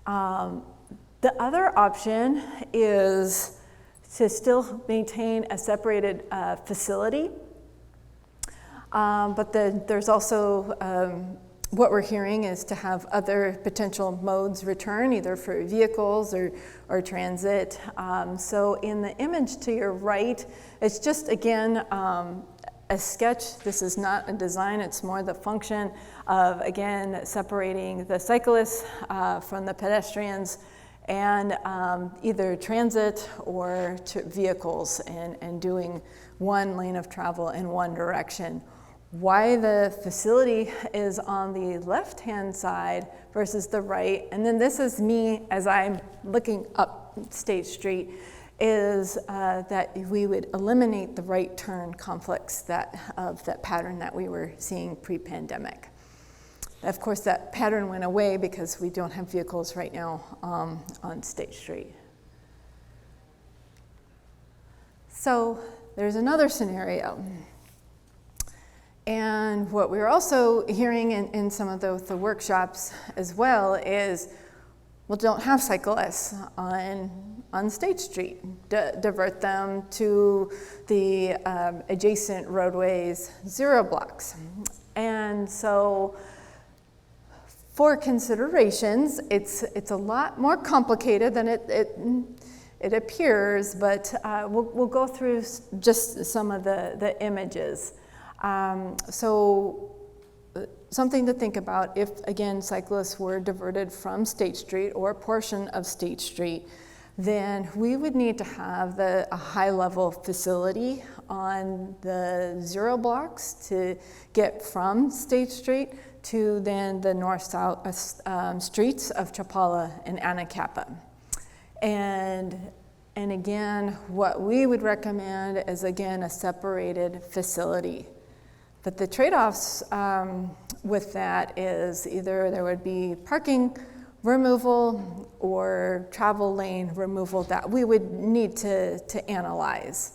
The other option is to still maintain a separated facility, but there's also what we're hearing is to have other potential modes return, either for vehicles or transit. So in the image to your right, it's just again a sketch. This is not a design, it's more the function of, again, separating the cyclists from the pedestrians and either transit or vehicles and doing one lane of travel in one direction. Why the facility is on the left-hand side versus the right, and then this is me as I'm looking up State Street, is that we would eliminate the right turn conflicts of that pattern that we were seeing pre-pandemic. Of course, that pattern went away because we don't have vehicles right now on State Street. So there's another scenario. And what we're also hearing in some of the workshops as well is, well, don't have cyclists on State Street. Divert them to the adjacent roadways, zero blocks. And so for considerations, it's a lot more complicated than it appears, but we'll go through just some of the images. So something to think about if, again, cyclists were diverted from State Street or a portion of State Street. then we would need to have a high-level facility on the zero blocks to get from State Street to then the north-south streets of Chapala and Anacapa. And again, what we would recommend is, again, a separated facility. But the trade-offs with that is either there would be parking removal or travel lane removal that we would need to analyze.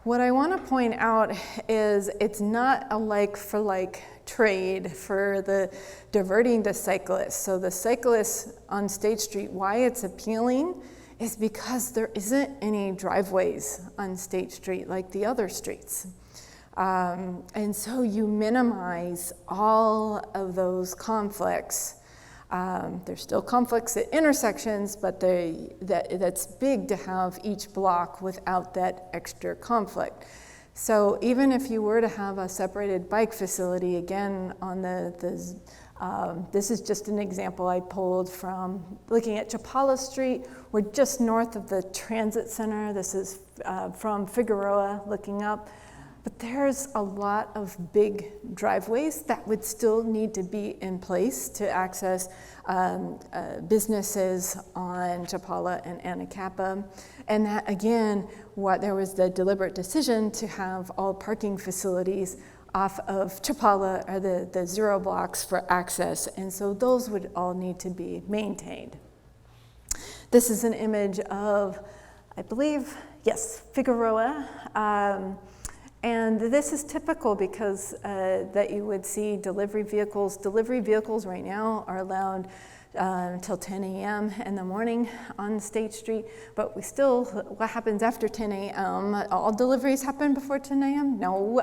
What I want to point out is it's not a like-for-like trade for the diverting the cyclists. So the cyclists on State Street, why it's appealing is because there isn't any driveways on State Street like the other streets. And so you minimize all of those conflicts. There's still conflicts at intersections, but that's big to have each block without that extra conflict. So even if you were to have a separated bike facility, again, on this is just an example I pulled from looking at Chapala Street. We're just north of the transit center. This is from Figueroa looking up. But there's a lot of big driveways that would still need to be in place to access businesses on Chapala and Anacapa. And that, again, there was the deliberate decision to have all parking facilities off of Chapala, or the zero blocks for access. And so those would all need to be maintained. This is an image of, I believe, yes, Figueroa. And this is typical because that you would see delivery vehicles. Delivery vehicles right now are allowed until 10 a.m. in the morning on State Street, but what happens after 10 a.m.? All deliveries happen before 10 a.m.? No.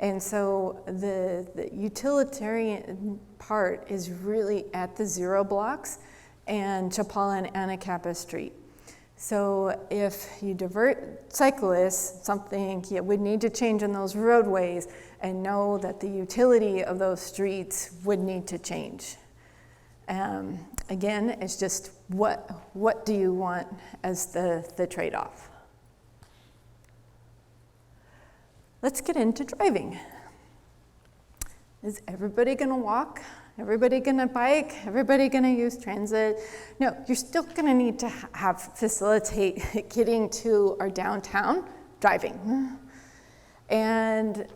And so the utilitarian part is really at the zero blocks and Chapala and Anacapa Street. So if you divert cyclists, something you would need to change in those roadways and know that the utility of those streets would need to change. Again, it's just what do you want as the trade-off? Let's get into driving. Is everybody gonna walk? Everybody gonna bike? Everybody gonna use transit? No, you're still gonna need to facilitate getting to our downtown driving. And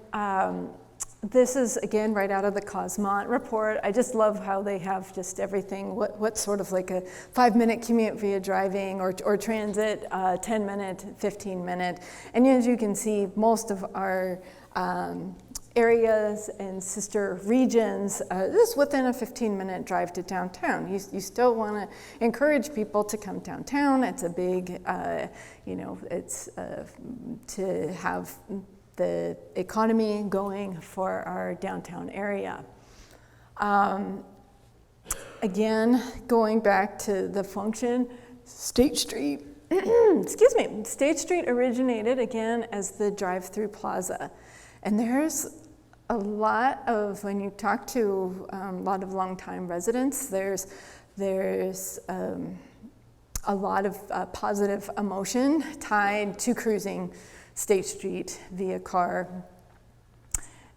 this is, again, right out of the Cosmont report. I just love how they have just everything, what's sort of like a 5-minute commute via driving or transit, 10-minute, 15-minute. And as you can see, most of our areas and sister regions, this is within a 15-minute drive to downtown. You still want to encourage people to come downtown. It's a big, it's to have the economy going for our downtown area. Again, going back to the function, State Street, excuse me, State Street originated again as the drive-through plaza. And there's a lot of, when you talk to a lot of longtime residents, there's a lot of positive emotion tied to cruising State Street via car.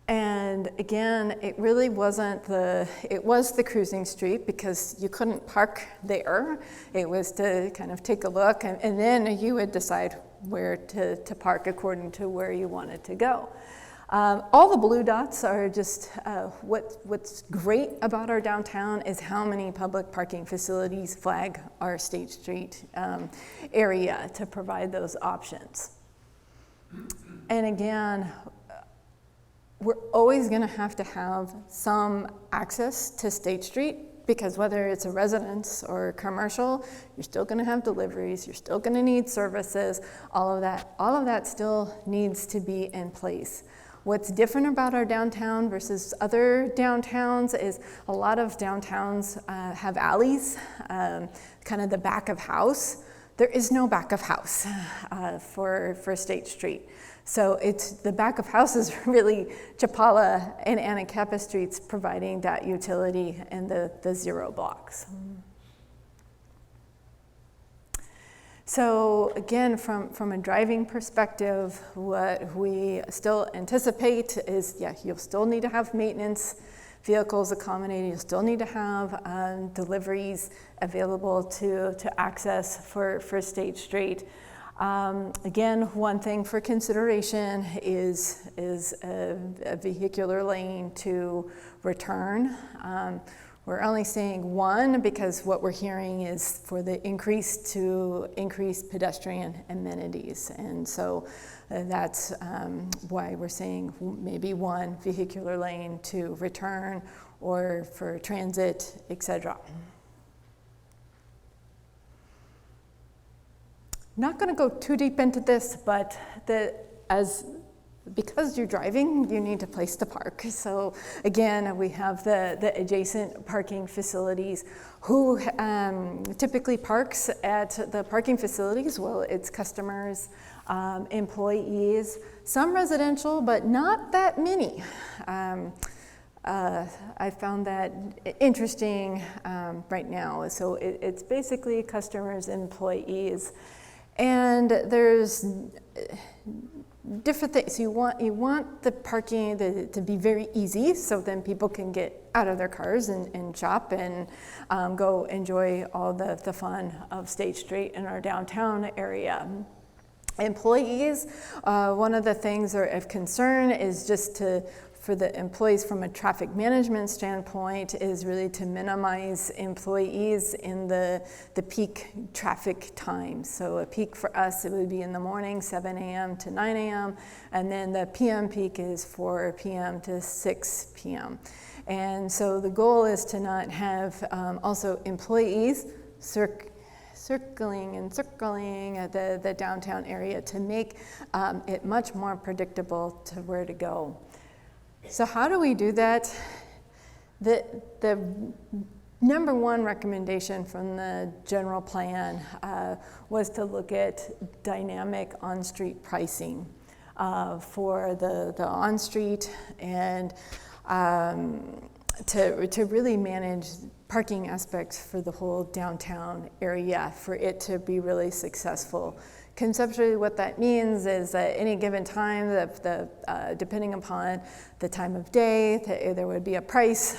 And again, it really wasn't it was the cruising street because you couldn't park there. It was to kind of take a look and then you would decide where to park according to where you wanted to go. All the blue dots are just what's great about our downtown is how many public parking facilities flag our State Street area to provide those options. And again, we're always going to have some access to State Street because whether it's a residence or commercial, you're still going to have deliveries, you're still going to need services, all of that still needs to be in place. What's different about our downtown versus other downtowns is a lot of downtowns have alleys, kind of the back of house. There is no back of house for State Street. So it's the back of house is really Chapala and Anacapa Streets providing that utility and the zero blocks. So again, from a driving perspective, what we still anticipate is, yeah, you'll still need to have maintenance vehicles accommodated. You'll still need to have deliveries available to access for State Street. Again, one thing for consideration is a vehicular lane to return. We're only saying one because what we're hearing is for the increased pedestrian amenities. And so that's why we're saying maybe one vehicular lane to return or for transit, etc. Not going to go too deep into this, but because you're driving, you need a place to park. So again, we have the adjacent parking facilities. Who typically parks at the parking facilities? Well, it's customers, employees, some residential, but not that many. I found that interesting right now. So it's basically customers, employees, and there's different things. You want the parking to be very easy, so then people can get out of their cars and shop and go enjoy all the fun of State Street in our downtown area. Employees, one of the things of concern is just for the employees from a traffic management standpoint is really to minimize employees in the peak traffic times. So a peak for us, it would be in the morning, 7 a.m. to 9 a.m. And then the PM peak is 4 p.m. to 6 p.m. And so the goal is to not have also employees circling at the downtown area to make it much more predictable to where to go. So how do we do that? The number one recommendation from the general plan was to look at dynamic on-street pricing for the on-street and to really manage parking aspects for the whole downtown area for it to be really successful. Conceptually, what that means is at any given time, depending upon the time of day, there would be a price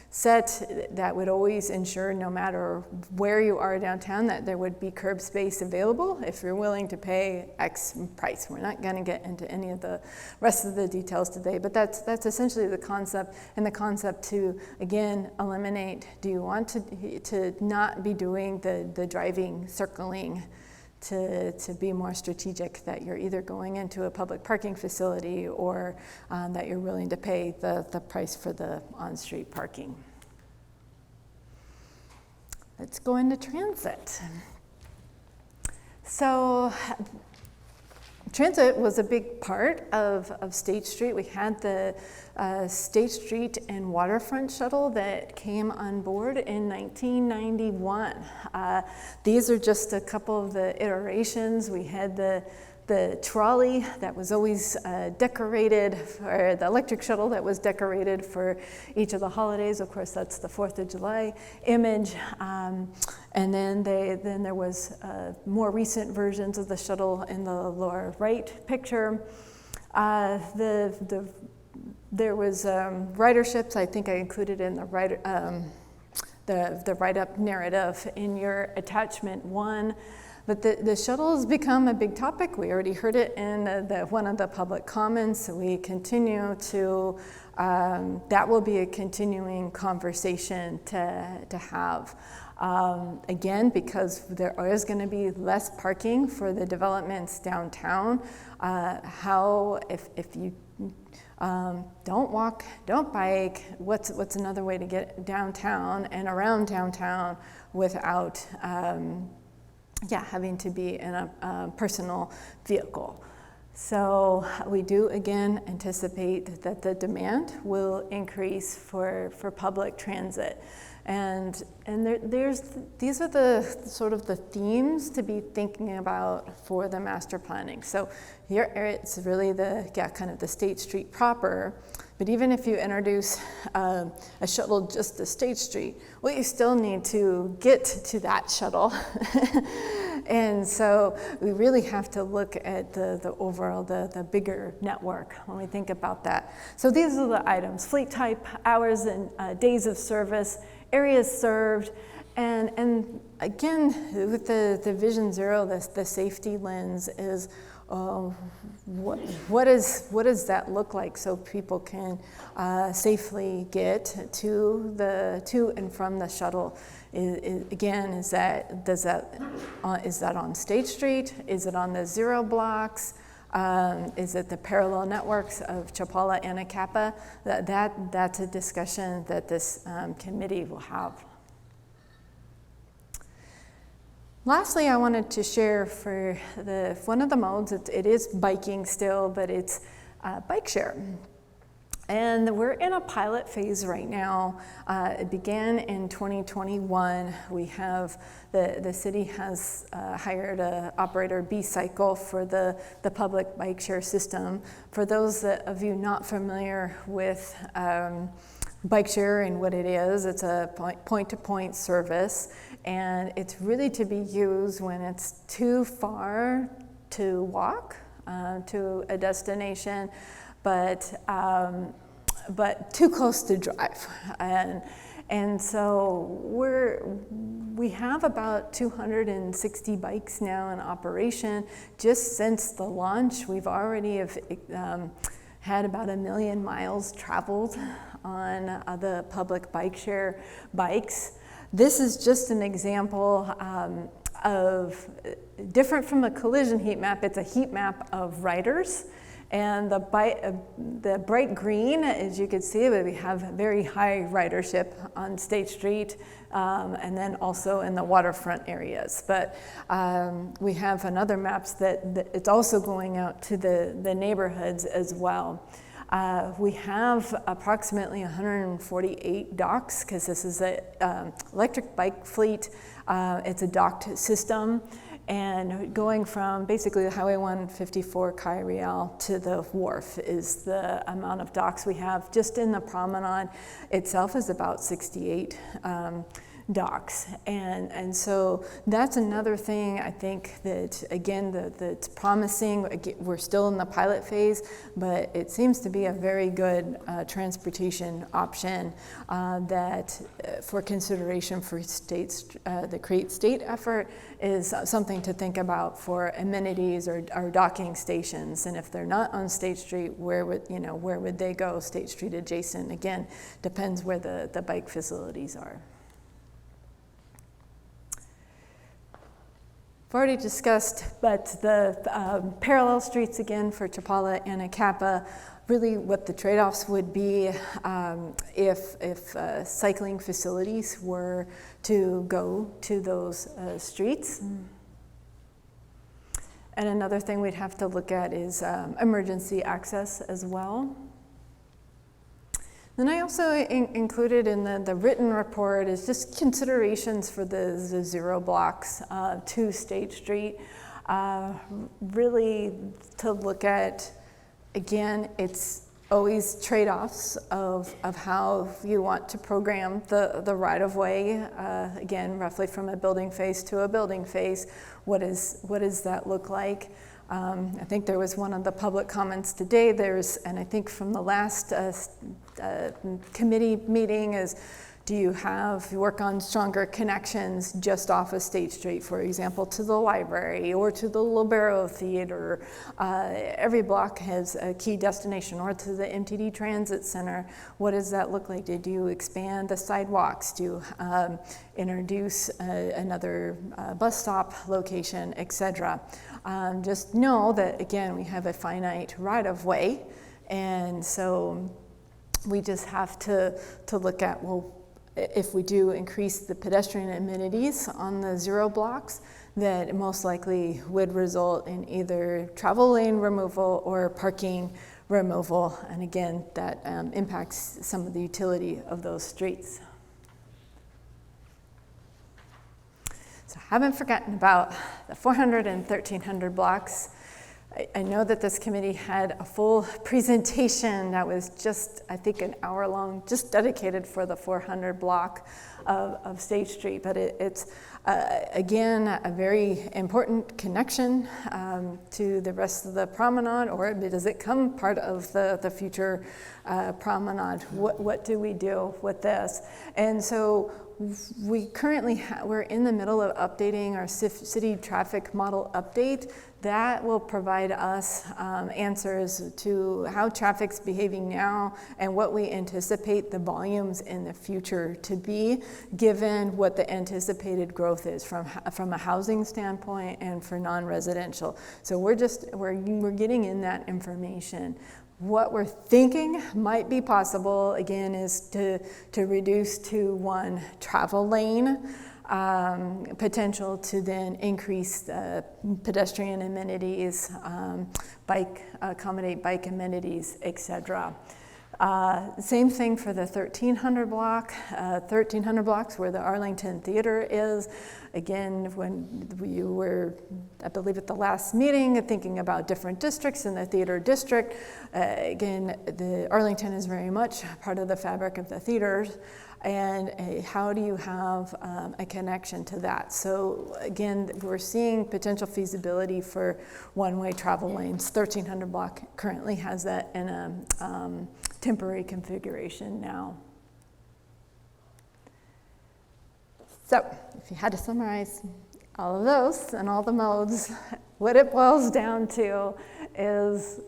set that would always ensure, no matter where you are downtown, that there would be curb space available if you're willing to pay X price. We're not going to get into any of the rest of the details today, but that's essentially the concept, and the concept to, again, eliminate, do you want to not be doing the driving, circling, to be more strategic, that you're either going into a public parking facility or that you're willing to pay the price for the on-street parking. Let's go into transit. So transit was a big part of State Street. We had the State Street and Waterfront shuttle that came on board in 1991. These are just a couple of the iterations. We had the trolley that was always decorated, or the electric shuttle that was decorated for each of the holidays. Of course, that's the 4th of July image. And then there was more recent versions of the shuttle in the lower right picture. There was riderships. I think I included in the write-up narrative in your attachment 1. But the shuttle has become a big topic. We already heard it in one of the public comments. We continue to, that will be a continuing conversation to have. Again, because there is going to be less parking for the developments downtown, if you don't walk, don't bike, what's another way to get downtown and around downtown without having to be in a personal vehicle. So we do again anticipate that the demand will increase for public transit. These are the sort of the themes to be thinking about for the master planning. So here it's really kind of the State Street proper, but even if you introduce a shuttle just to State Street, well, you still need to get to that shuttle. And so we really have to look at the overall, the bigger network when we think about that. So these are the items: fleet type, hours and days of service, areas served, and again, with the Vision Zero, the safety lens is what does that look like so people can safely get to and from the shuttle? Again, is that on State Street? Is it on the zero blocks? Is it the parallel networks of Chapala and Anacapa? That's a discussion that this committee will have. Lastly, I wanted to share for one of the modes, it is biking still, but it's bike share. And we're in a pilot phase right now. It began in 2021. We have, the city has hired an operator, B-Cycle, for the public bike share system. For those of you not familiar with bike share and what it is, it's a point-to-point service, and it's really to be used when it's too far to walk to a destination, but too close to drive. And so we have about 260 bikes now in operation. Just since the launch, we've already had about 1 million miles traveled on the public bike share bikes. This is just an example of, different from a collision heat map, it's a heat map of riders. And the bright green, as you can see, we have very high ridership on State Street, and then also in the waterfront areas. But we have another maps that it's also going out to the neighborhoods as well. We have approximately 148 docks, because this is an electric bike fleet. It's a docked system. And going from basically the Highway 154 Calle Real to the wharf is the amount of docks we have. Just in the promenade itself is about 68 docks. And so that's another thing I think that, again, that's promising. We're still in the pilot phase, but it seems to be a very good transportation option that for consideration for states, the Create State effort is something to think about for amenities or docking stations. And if they're not on State Street, where would they go? State Street adjacent, again, depends where the bike facilities are. I've already discussed, but the parallel streets again for Chapala and Anacapa, really what the trade-offs would be if cycling facilities were to go to those streets. And another thing we'd have to look at is emergency access as well. Then I also included in the written report is just considerations for the zero blocks to State Street. Really to look at, again, it's always trade-offs of how you want to program the right-of-way. Again, roughly from a building face to a building face, what does that look like? I think there was one of the public comments today, and I think from the last committee meeting is, do you work on stronger connections just off of State Street, for example, to the library or to the Libero Theater? Every block has a key destination, or to the MTD Transit Center. What does that look like? Did you expand the sidewalks? Do you introduce another bus stop location, etc.? Just know that, again, we have a finite right-of-way, and so we just have to look at, well, if we do increase the pedestrian amenities on the zero blocks, that most likely would result in either travel lane removal or parking removal, and again, that impacts some of the utility of those streets. haven't forgotten about the 400 and 1300 blocks. I know that this committee had a full presentation that was just, I think, an hour long, just dedicated for the 400 block of State Street. But it's, again, a very important connection to the rest of the promenade, or does it come part of the future promenade? What do we do with this? And so we currently, we're in the middle of updating our city traffic model update. That will provide us answers to how traffic's behaving now and what we anticipate the volumes in the future to be, given what the anticipated growth is from a housing standpoint and for non-residential. So we're getting in that information. What we're thinking might be possible, again, is to reduce to one travel lane, potential to then increase pedestrian amenities, accommodate bike amenities, etc. Same thing for the 1300 block. 1300 blocks where the Arlington Theater is. Again, when you were, I believe at the last meeting, thinking about different districts in the theater district, again, the Arlington is very much part of the fabric of the theaters. And how do you have a connection to that? So again, we're seeing potential feasibility for one-way travel lanes. 1300 block currently has that in a temporary configuration now. So if you had to summarize all of those and all the modes, what it boils down to is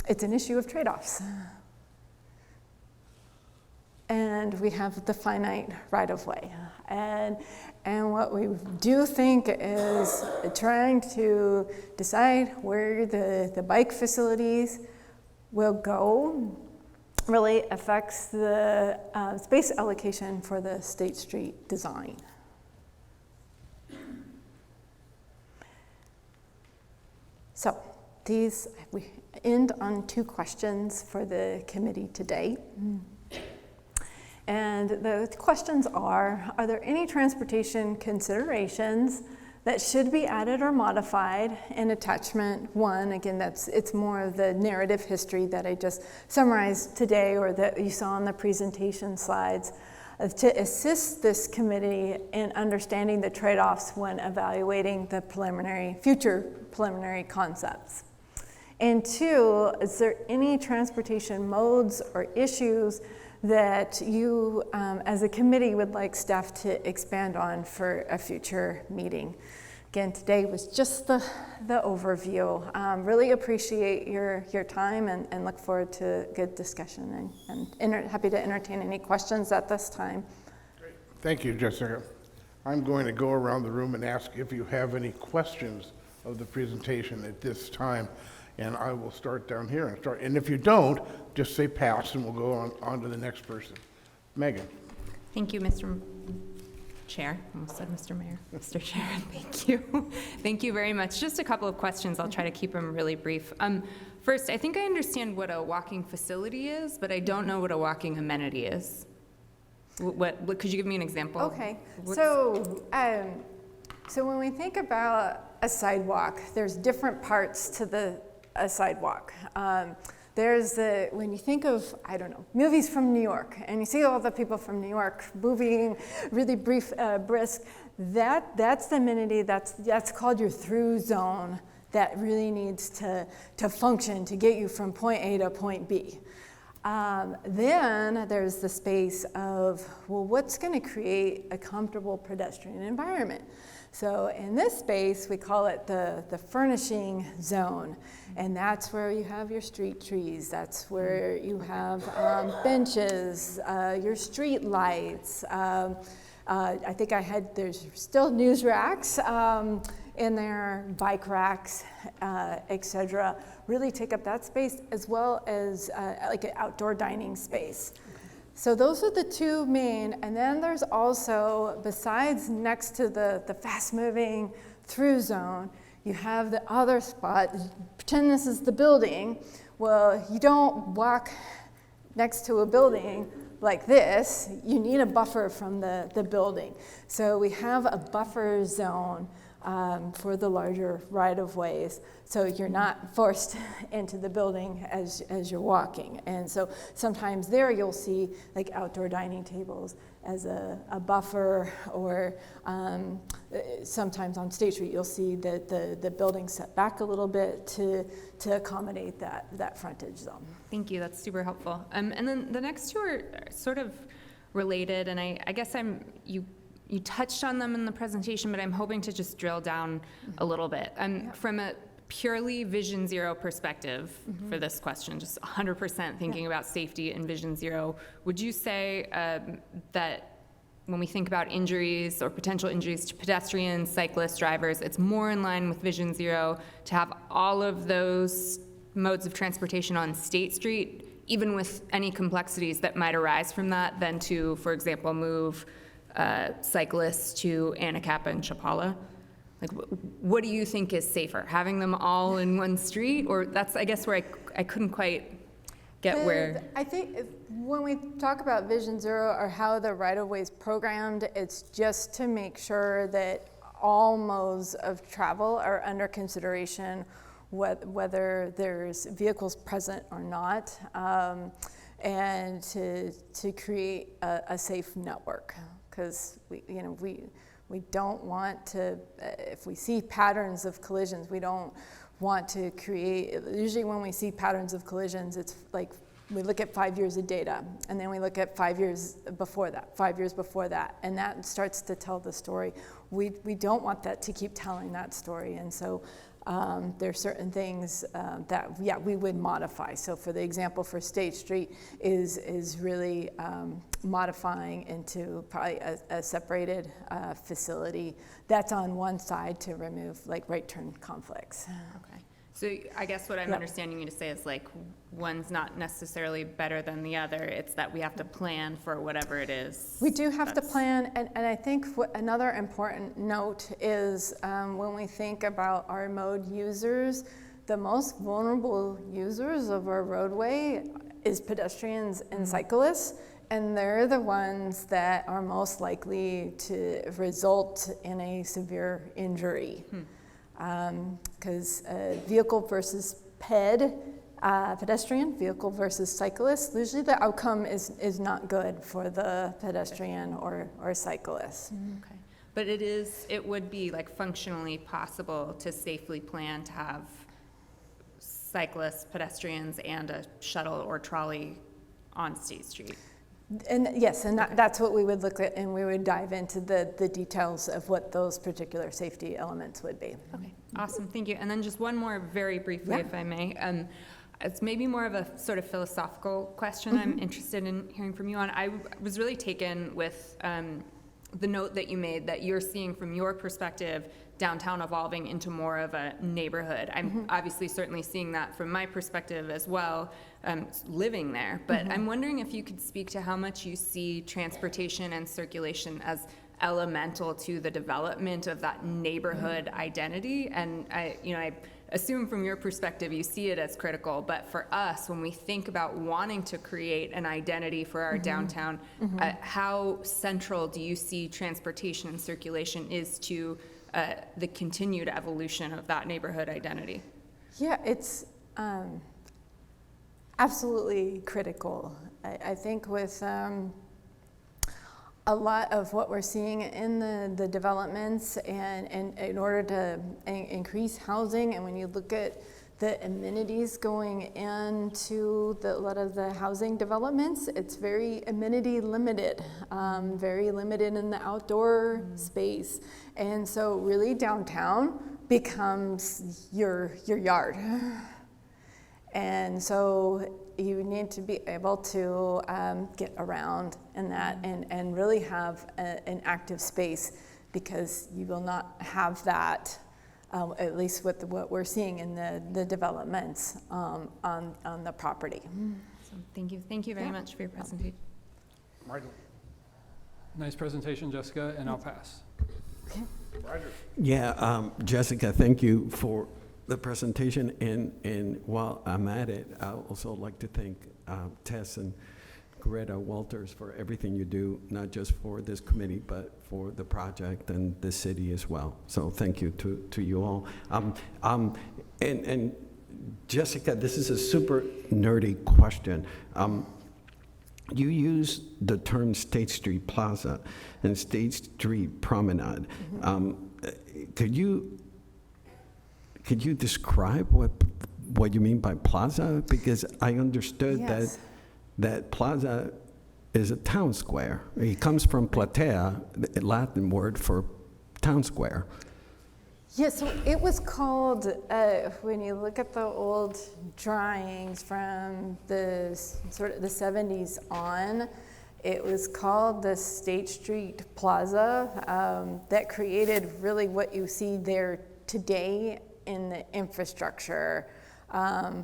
it's an issue of trade-offs. And we have the finite right-of-way. And what we do think is trying to decide where the bike facilities will go really affects the space allocation for the State Street design. So we end on 2 questions for the committee today. And the questions are there any transportation considerations that should be added or modified in attachment 1? Again, it's more of the narrative history that I just summarized today or that you saw on the presentation slides to assist this committee in understanding the trade-offs when evaluating the future preliminary concepts. And 2, is there any transportation modes or issues that you, as a committee, would like staff to expand on for a future meeting? Again, today was just the overview. Really appreciate your time and look forward to a good discussion and happy to entertain any questions at this time. Great. Thank you, Jessica. I'm going to go around the room and ask if you have any questions of the presentation at this time. And I will start down here and if you don't, just say pass and we'll go on to the next person. Megan. Thank you, Mr. Chair. I almost said Mr. Mayor. Mr. Chair, thank you. Thank you very much. Just a couple of questions. I'll try to keep them really brief. First, I think I understand what a walking facility is, but I don't know what a walking amenity is. What could you give me an example? Okay. So when we think about a sidewalk, there's different parts to a sidewalk. There's when you think of, I don't know, movies from New York, and you see all the people from New York moving really brisk, that's the amenity, that's called your through zone that really needs to function to get you from point A to point B. Then there's the space of, well, what's going to create a comfortable pedestrian environment? So in this space, we call it the furnishing zone. And that's where you have your street trees. That's where you have benches, your street lights. I think there's still news racks in there, bike racks, etc. Really take up that space, as well as like an outdoor dining space. So those are the 2 main, and then there's also, besides next to the fast-moving through zone, you have the other spot. Pretend this is the building. Well, you don't walk next to a building, like this, you need a buffer from the building. So we have a buffer zone for the larger right-of-ways, so you're not forced into the building as you're walking. And so sometimes there you'll see like outdoor dining tables as a buffer, or sometimes on State Street you'll see that the building set back a little bit to accommodate that frontage zone. Thank you, that's super helpful. And then the next two are sort of related, and I guess you touched on them in the presentation, but I'm hoping to just drill down a little bit. From a purely Vision Zero perspective for this question, just 100% thinking about safety and Vision Zero, would you say that when we think about injuries or potential injuries to pedestrians, cyclists, drivers, it's more in line with Vision Zero to have all of those modes of transportation on State Street, even with any complexities that might arise from that, than to, for example, move cyclists to Anacapa and Chapala? Like, what do you think is safer, having them all in one street? Or that's, I guess, where I couldn't quite get where. I think when we talk about Vision Zero or how the right-of-way is programmed, it's just to make sure that all modes of travel are under consideration, whether there's vehicles present or not, and to create a safe network. Because we don't want to, if we see patterns of collisions, we don't want to create, usually when we see patterns of collisions, it's like we look at 5 years of data, and then we look at 5 years before that, 5 years before that, and that starts to tell the story. We don't want that to keep telling that story, and so there are certain things that, we would modify. So for the example for State Street is really modifying into probably a separated facility that's on one side to remove like right turn conflicts. Okay. So I guess what I'm understanding you to say is like one's not necessarily better than the other. It's that we have to plan for whatever it is. We do have to plan, and I think another important note is when we think about our mode users, the most vulnerable users of our roadway is pedestrians and cyclists, and they're the ones that are most likely to result in a severe injury. Because vehicle versus pedestrian, vehicle versus cyclist, usually the outcome is not good for the pedestrian or cyclist. Okay. But it would be like functionally possible to safely plan to have cyclists, pedestrians, and a shuttle or trolley on State Street. And yes, and that's what we would look at, and we would dive into the details of what those particular safety elements would be. Okay, awesome, thank you. And then just one more very briefly, if I may. It's maybe more of a sort of philosophical question I'm interested in hearing from you on. I was really taken with the note that you made that you're seeing from your perspective downtown evolving into more of a neighborhood. I'm obviously certainly seeing that from my perspective as well, living there. But I'm wondering if you could speak to how much you see transportation and circulation as elemental to the development of that neighborhood identity. And I assume from your perspective you see it as critical, but for us, when we think about wanting to create an identity for our downtown, how central do you see transportation and circulation is to the continued evolution of that neighborhood identity? Yeah, it's absolutely critical. I think with a lot of what we're seeing in the developments, and in order to increase housing, and when you look at the amenities going into a lot of the housing developments, it's very amenity limited, very limited in the outdoor space. And so really downtown becomes your yard. And so you need to be able to get around in that and really have an active space, because you will not have that, at least with what we're seeing in the developments on the property. So thank you very much for your presentation. Michael. Nice presentation, Jessica, and I'll pass. Roger. Yeah, Jessica, thank you for the presentation, and while I'm at it, I also like to thank Tess and Greta Walters for everything you do, not just for this committee, but for the project and the city as well. So thank you to you all. And Jessica, this is a super nerdy question. You use the term State Street Plaza and State Street Promenade. Could you describe what you mean by plaza? Because I understood Yes. that plaza is a town square. It comes from platea, the Latin word for town square. Yeah, so it was called, when you look at the old drawings from the sort of the 70s on, it was called the State Street Plaza. That created really what you see there today in the infrastructure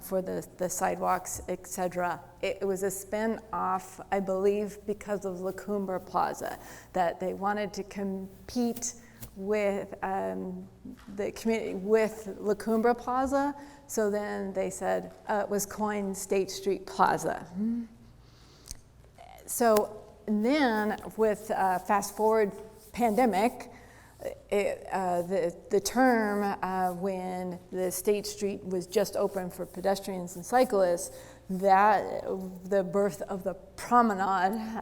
for the sidewalks, et cetera. It was a spin-off, I believe, because of La Cumbre Plaza, that they wanted to compete with the community with La Cumbre Plaza, so then they said it was coined State Street Plaza. So then with fast forward pandemic, the term when the State Street was just open for pedestrians and cyclists, that the birth of the promenade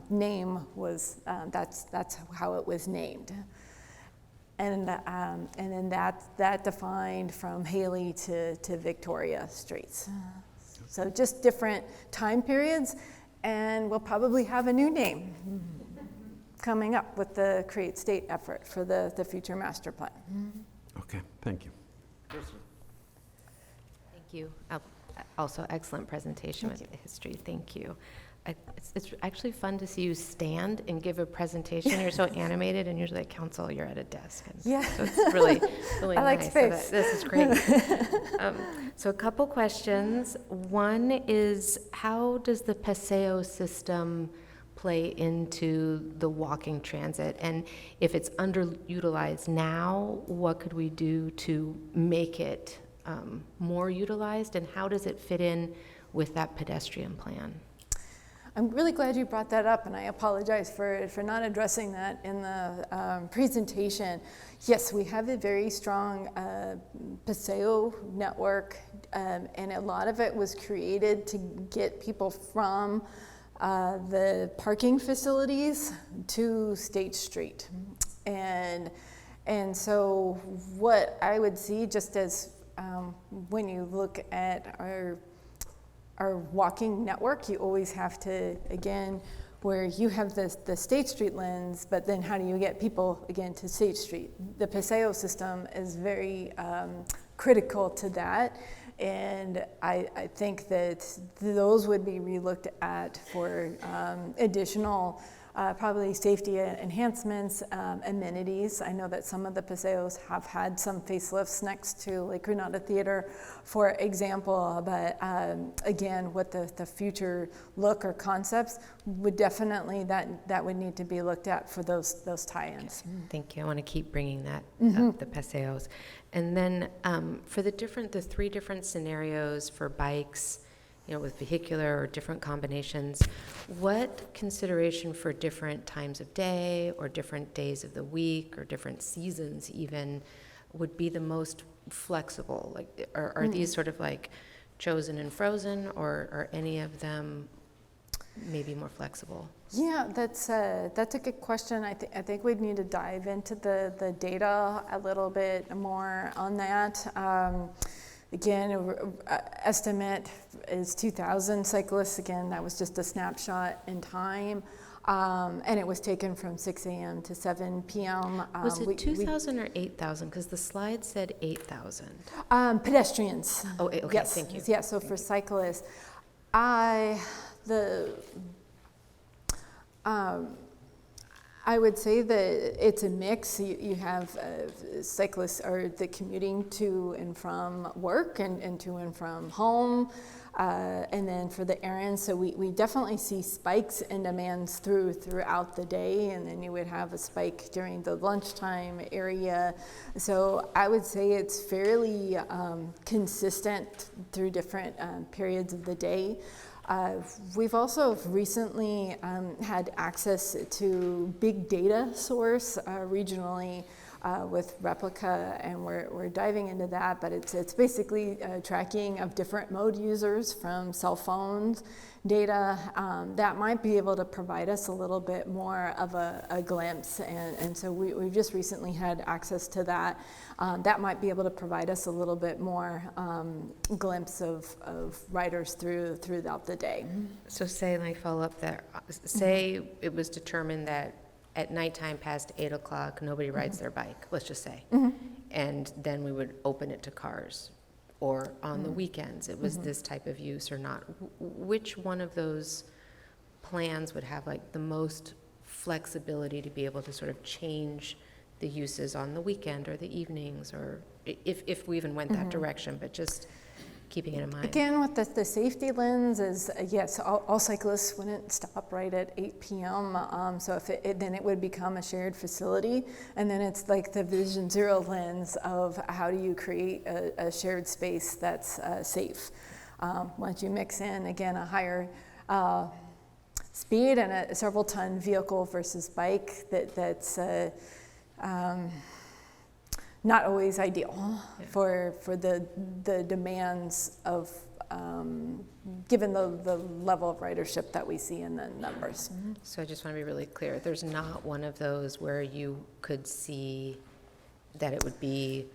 name was that's how it was named. And then that defined from Haley to Victoria Streets. So just different time periods, and we'll probably have a new name coming up with the Create State effort for the future master plan. Okay, thank you. Thank you. Also, excellent presentation with the history. Thank you. It's actually fun to see you stand and give a presentation. You're so animated, and usually at council, you're at a desk. And Yeah. So it's really, really I like nice. space. So this is great. So a couple questions. One is, how does the Paseo system play into the walking transit? And if it's underutilized now, what could we do to make it more utilized? And how does it fit in with that pedestrian plan? I'm really glad you brought that up, and I apologize for not addressing that in the presentation. Yes, we have a very strong Paseo network, and a lot of it was created to get people from the parking facilities to State Street. And so what I would see, just as when you look at our walking network, you always have to, again, where you have the State Street lens, but then how do you get people, again, to State Street? The Paseo system is very critical to that, and I think that those would be relooked at for additional probably safety enhancements, amenities. I know that some of the Paseos have had some facelifts next to Lake Granada Theater, for example, but again, what the future look or concepts would definitely, that would need to be looked at for those tie-ins. Okay. Thank you. I want to keep bringing that up, the Paseos. And then for the three different scenarios for bikes, with vehicular or different combinations, what consideration for different times of day or different days of the week or different seasons even would be the most flexible? Like, are these sort of like chosen and frozen, or are any of them maybe more flexible? Yeah, that's a good question. I think we'd need to dive into the data a little bit more on that. Again, estimate is 2,000 cyclists. Again, that was just a snapshot in time. And it was taken from 6 a.m. to 7 p.m. Was it 2,000 or 8,000? Because the slide said 8,000. Pedestrians. Oh, okay, yes. Thank you. Yeah, so for cyclists, I would say that it's a mix. You have cyclists or the commuting to and from work and to and from home. And then for the errands, so we definitely see spikes in demands throughout the day, and then you would have a spike during the lunchtime area. So I would say it's fairly consistent through different periods of the day. We've also recently had access to big data source regionally with Replica, and we're diving into that, but it's basically tracking of different mode users from cell phones data that might be able to provide us a little bit more of a glimpse, and so we've just recently had access to that. That might be able to provide us a little bit more glimpse of riders throughout the day. So say, like follow up there, say it was determined that at nighttime past 8 o'clock, nobody rides their bike, let's just say. And then we would open it to cars. Or on the weekends, it was this type of use or not. Which one of those plans would have like the most flexibility to be able to sort of change the uses on the weekend or the evenings, or if we even went that direction, but just keeping it in mind? Again, with the safety lens is, yes, all cyclists wouldn't stop right at 8 p.m. So if then it would become a shared facility. And then it's like the Vision Zero lens of how do you create a shared space that's safe. Once you mix in, again, a higher speed and a several ton vehicle versus bike, that's not always ideal for the demands of, given the level of ridership that we see in the numbers. So I just want to be really clear. There's not one of those where you could see that it would be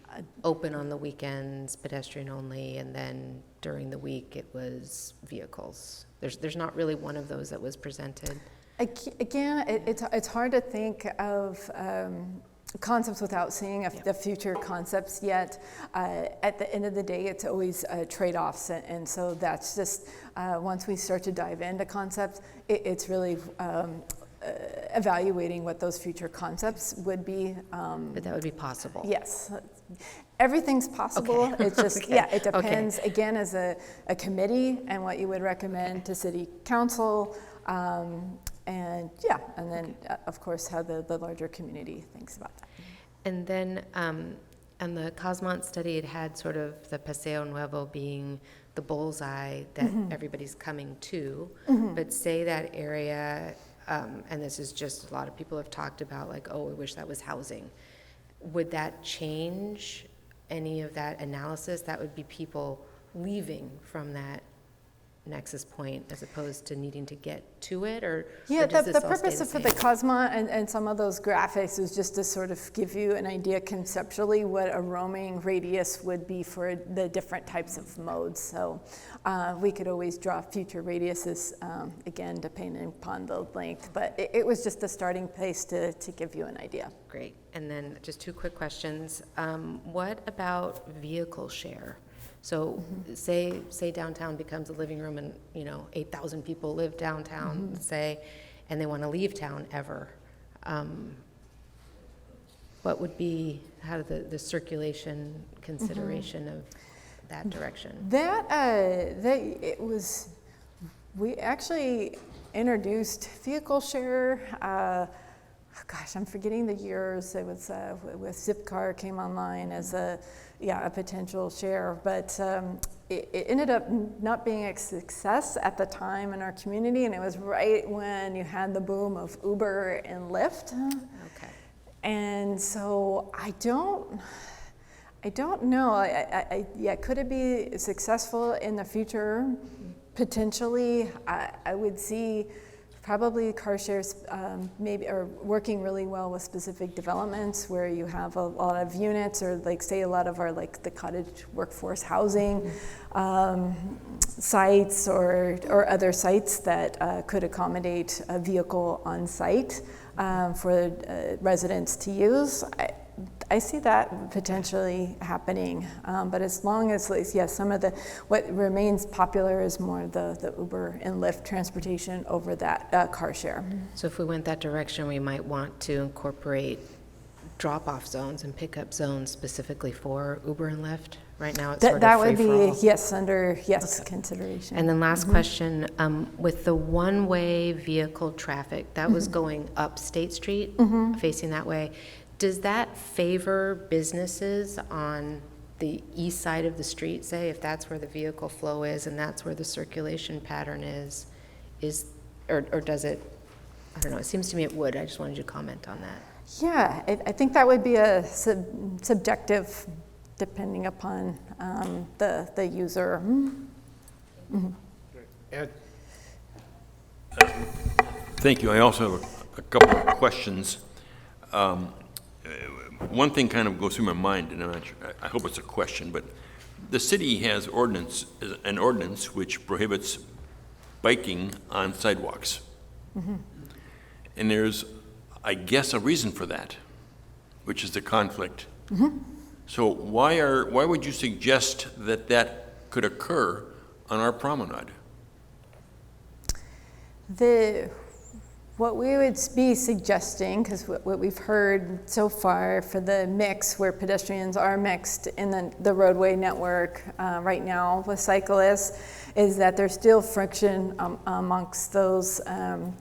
open on the weekends, pedestrian only, and then during the week it was vehicles. There's not really one of those that was presented. Again, it's hard to think of concepts without seeing the future concepts yet. At the end of the day, it's always trade-offs, and so that's just, once we start to dive into concepts, it's really evaluating what those future concepts would be. But that would be possible. Yes. Everything's possible. Okay. It's just, Okay. it depends, again, as a committee and what you would recommend to City Council. And then of course how the larger community thinks about that. And then on the Cosmont study, it had sort of the Paseo Nuevo being the bullseye that everybody's coming to. But say that area, and this is just a lot of people have talked about, like, oh, I wish that was housing. Would that change any of that analysis? That would be people leaving from that nexus point as opposed to needing to get to it, or does this the all stay purpose the for same? the Cosmont and some of those graphics is just to sort of give you an idea conceptually what a roaming radius would be for the different types of modes. So we could always draw future radiuses, again, depending upon the length, but it was just a starting place to give you an idea. Great. And then just two quick questions. What about vehicle share? So say downtown becomes a living room and 8,000 people live downtown, say, and they want to leave town ever. What would be the circulation consideration of that direction? We actually introduced vehicle share. I'm forgetting the years. It was with Zipcar came online as a potential share, but it ended up not being a success at the time in our community, and it was right when you had the boom of Uber and Lyft. Okay. And so I don't know. Could it be successful in the future? Potentially. I would see probably car shares maybe are working really well with specific developments where you have a lot of units, or like say a lot of our the cottage workforce housing sites or other sites that could accommodate a vehicle on site for residents to use. I see that potentially happening, but as long as, some of what remains popular is more the Uber and Lyft transportation over that car share. So if we went that direction, we might want to incorporate drop-off zones and pickup zones specifically for Uber and Lyft. Right now, it's sort of that would free-for-all. be under consideration. And then last question, with the one-way vehicle traffic that was going up State Street, facing that way, does that favor businesses on the east side of the street, say, if that's where the vehicle flow is and that's where the circulation pattern is, or does it, I don't know, it seems to me it would. I just wanted you to comment on that. Yeah, I think that would be a subjective, depending upon the user. Ed? Thank you. I also have a couple of questions. One thing kind of goes through my mind, and I'm not sure, I hope it's a question, but the city has an ordinance which prohibits biking on sidewalks. Mm-hmm. And there's, I guess, a reason for that, which is the conflict. Mm-hmm. So why would you suggest that that could occur on our promenade? What we would be suggesting, because what we've heard so far for the mix where pedestrians are mixed in the roadway network right now with cyclists, is that there's still friction amongst those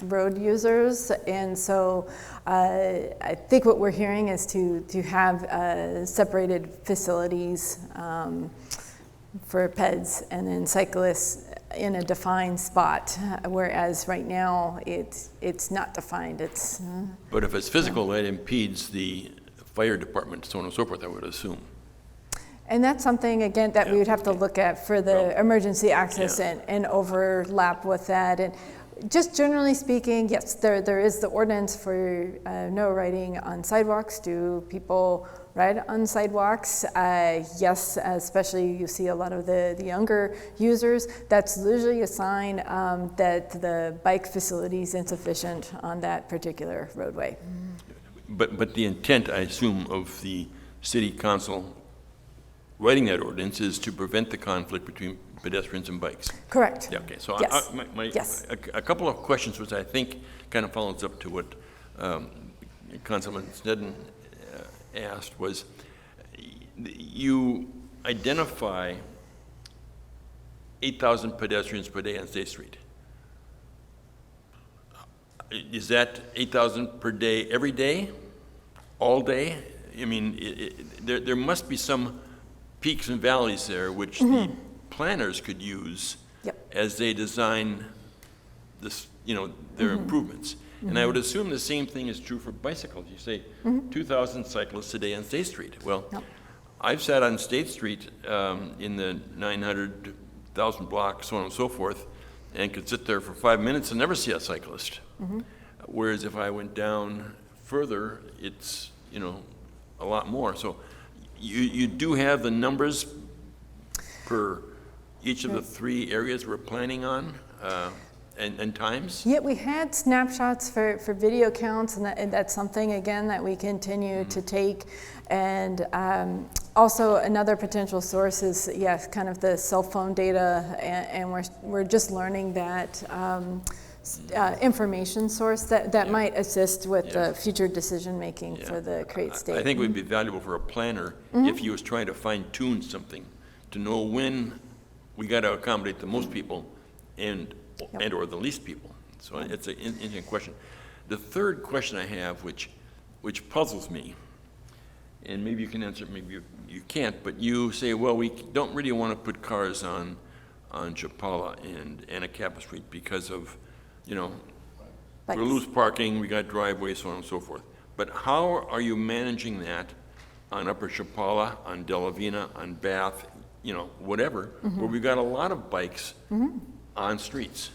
road users. And so I think what we're hearing is to have separated facilities for peds and then cyclists in a defined spot, whereas right now it's not defined. But if it's physical, that impedes the fire department, so on and so forth, I would assume. And that's something, again, that we would have to look at for the emergency access and overlap with that. And just generally speaking, yes, there is the ordinance for no riding on sidewalks. Do people ride on sidewalks? Yes, especially you see a lot of the younger users. That's usually a sign that the bike facility is insufficient on that particular roadway. But the intent, I assume, of the city council writing that ordinance is to prevent the conflict between pedestrians and bikes. Correct. Yeah, okay, so Yes. Yes. A couple of questions, which I think kind of follows up to what Councilman Sneddon asked, was you identify 8,000 pedestrians per day on State Street. Is that 8,000 per day every day, all day? I mean, there must be some peaks and valleys there which the planners could use as they design this, their improvements. And I would assume the same thing is true for bicycles. You say 2,000 cyclists a day on State Street. Well, I've sat on State Street in the 900,000 block, so on and so forth, and could sit there for 5 minutes and never see a cyclist. Whereas if I went down further, it's, a lot more. So you do have the numbers per each of the three areas we're planning on, and times? Yeah, we had snapshots for video counts, and that's something, again, that we continue to take. And also another potential source is, yes, kind of the cell phone data, and we're just learning that information source that might assist with the future decision-making for the Create State. I think it would be valuable for a planner if he was trying to fine-tune something, to know when we got to accommodate the most people and or the least people. So it's an interesting question. The third question I have, which puzzles me, and maybe you can answer it, maybe you can't, but you say, well, we don't really want to put cars on Chapala and Anacapa Street because of, we're loose parking, we got driveways, so on and so forth. But how are you managing that on Upper Chapala, on Delavina, on Bath, whatever, where we've got a lot of bikes on streets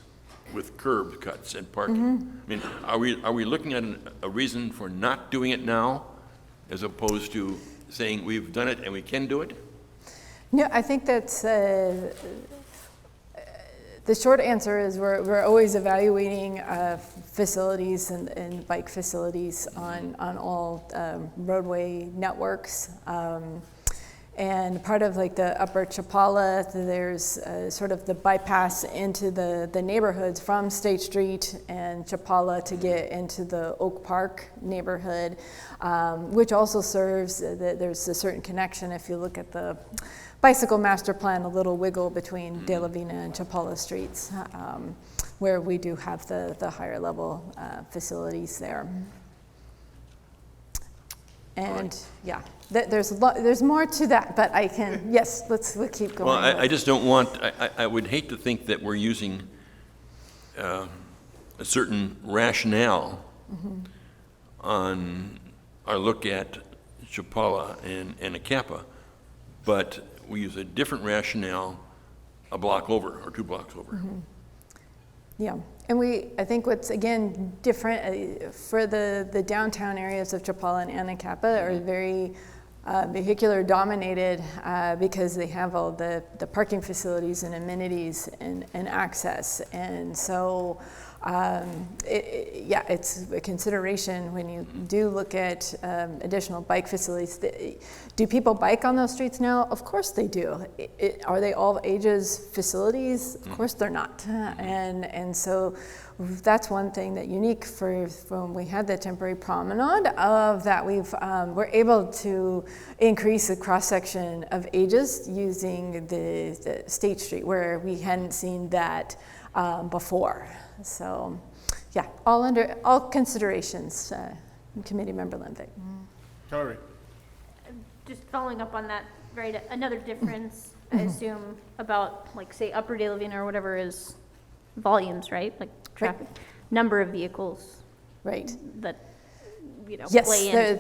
with curb cuts and parking? I mean, are we looking at a reason for not doing it now, as opposed to saying we've done it and we can do it? No, I think that's the short answer is we're always evaluating facilities and bike facilities on all roadway networks. And part of like the Upper Chapala, there's sort of the bypass into the neighborhoods from State Street and Chapala to get into the Oak Park neighborhood, which also serves, there's a certain connection if you look at the bicycle master plan, a little wiggle between Delavina and Chapala streets, where we do have the higher level facilities there. And yeah, there's more to that, but I can, yes, we'll keep going. Well, I just don't want, I would hate to think that we're using a certain rationale on our look at Chapala and Acapa, but we use a different rationale a block over or 2 blocks over. Yeah, and I think what's, again, different for the downtown areas of Chapala and Anacapa are very vehicular dominated because they have all the parking facilities and amenities and access. And so, it's a consideration when you do look at additional bike facilities. Do people bike on those streets now? Of course they do. Are they all ages facilities? Of course they're not. And so that's one thing that unique for when we had the temporary promenade of that we're able to increase the cross section of ages using the State Street where we hadn't seen that before. So, yeah, all considerations, Committee Member Lindvik. Hillary. Just following up on that, right, another difference, I assume, about, like, say, Upper De La Vina or whatever is volumes, right? Like traffic, number of vehicles. Right. That, you know, yes, play in.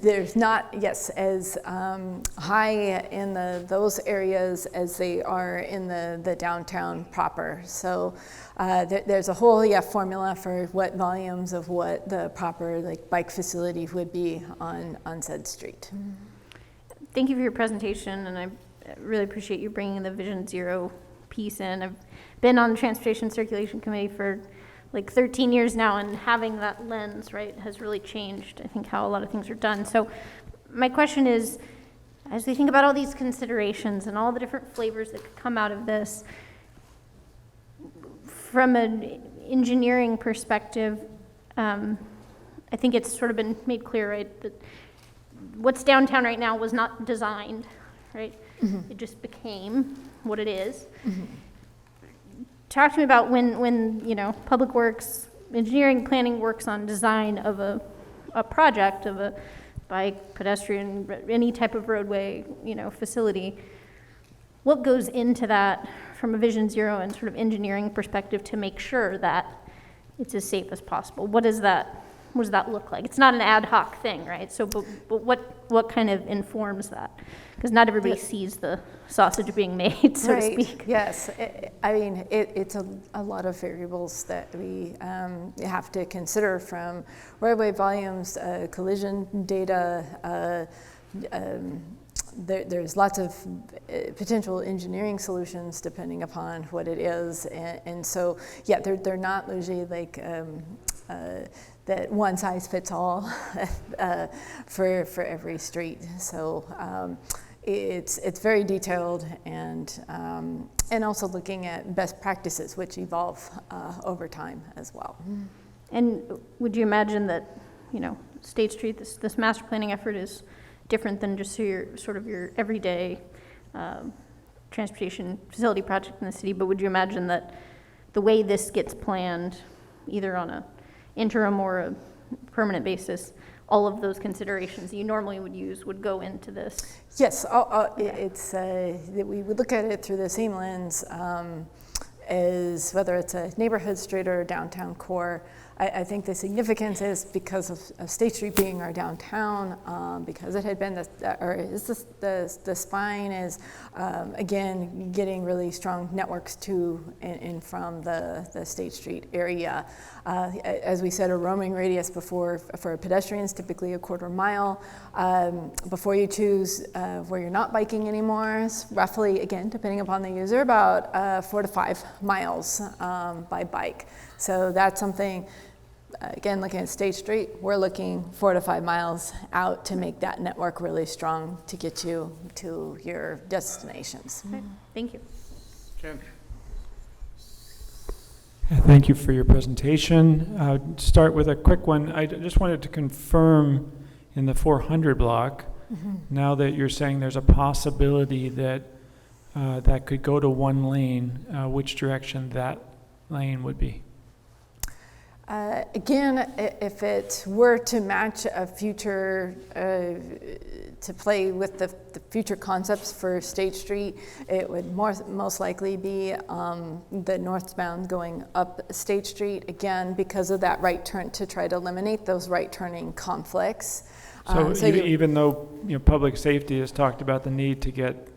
there's not, yes, as high in those areas as they are in the downtown proper. So there's a whole formula for what volumes of what the proper bike facility would be on said street. Thank you for your presentation, and I really appreciate you bringing the Vision Zero piece in. I've been on the Transportation Circulation Committee for like 13 years now, and having that lens, right, has really changed, I think, how a lot of things are done. So my question is, as we think about all these considerations and all the different flavors that could come out of this, from an engineering perspective, I think it's sort of been made clear, right, that what's downtown right now was not designed, right? It just became what it is. Talk to me about when you know, Public Works, engineering planning works on design of a project, of a bike, pedestrian, any type of roadway, you know, facility. What goes into that from a Vision Zero and sort of engineering perspective to make sure that it's as safe as possible? What does that look like? It's not an ad hoc thing, right? So, but what kind of informs that? Because not everybody sees the sausage being made, so to speak. Yes, I mean, it's a lot of variables that we have to consider, from roadway volumes, collision data. There's lots of potential engineering solutions depending upon what it is, and so yeah, they're not usually like that one size fits all for every street. So it's very detailed, and also looking at best practices which evolve over time as well. And would you imagine that, you know, State Street, this master planning effort is different than just your everyday transportation facility project in the city, but would you imagine that the way this gets planned, either on a interim or a permanent basis, all of those considerations you normally would use would go into this? Yes, it's we would look at it through the same lens as whether it's a neighborhood street or a downtown core. I think the significance is because of State Street being our downtown, because it had been the spine is, again, getting really strong networks to and from the State Street area. As we said, a roaming radius before for pedestrians, typically a quarter mile. Before you choose where you're not biking anymore, it's roughly, again, depending upon the user, about 4 to 5 miles by bike. So that's something, again, looking at State Street, we're looking 4 to 5 miles out to make that network really strong to get you to your destinations. Okay. Thank you. Ken. Thank you for your presentation. Start with a quick one. I just wanted to confirm in the 400 block, now that you're saying there's a possibility that that could go to one lane, which direction that lane would be? Again, if it were to match a future, to play with the future concepts for State Street, it would most likely be the northbound going up State Street, again, because of that right turn, to try to eliminate those right turning conflicts. So even though, public safety has talked about the need to get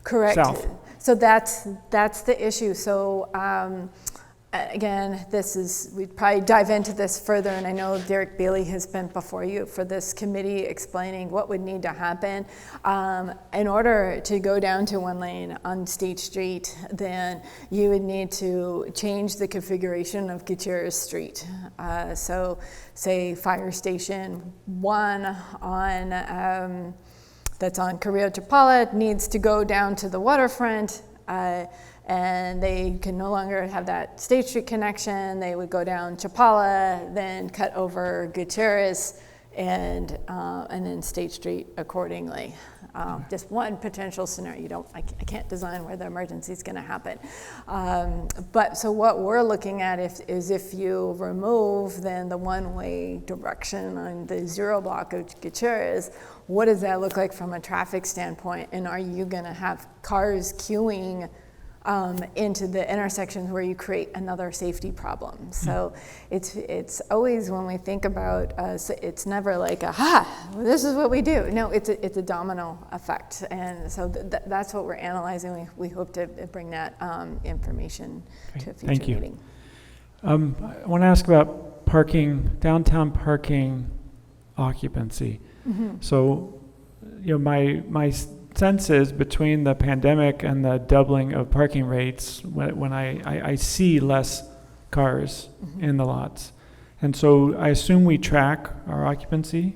correct. south. So that's the issue. So again, we'd probably dive into this further, and I know Derek Bailey has been before you for this committee explaining what would need to happen. In order to go down to one lane on State Street, then you would need to change the configuration of Gutierrez Street. So say Fire Station 1 on that's on Carrillo Chapala needs to go down to the waterfront, and they can no longer have that State Street connection. They would go down Chapala, then cut over Gutierrez, and then State Street accordingly. Just one potential scenario. I can't design where the emergency is going to happen. But so what we're looking at is if you remove then the one-way direction on the 0 block of Gutierrez, what does that look like from a traffic standpoint? And are you going to have cars queuing into the intersections where you create another safety problem? So it's always, when we think about it's never like this is what we do. No, it's a domino effect, and so that's what we're analyzing. We hope to bring that information to a future meeting. I want to ask about downtown parking occupancy. Mm-hmm. So, my sense is between the pandemic and the doubling of parking rates, when I see less cars in the lots. And so I assume we track our occupancy.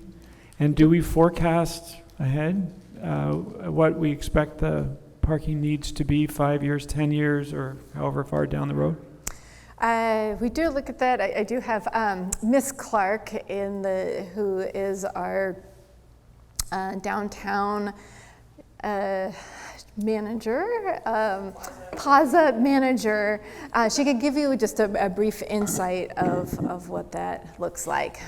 And do we forecast ahead what we expect the parking needs to be 5 years, 10 years, or however far down the road? We do look at that. I do have Miss Clark who is our downtown manager, plaza manager. She could give you just a brief insight of what that looks like.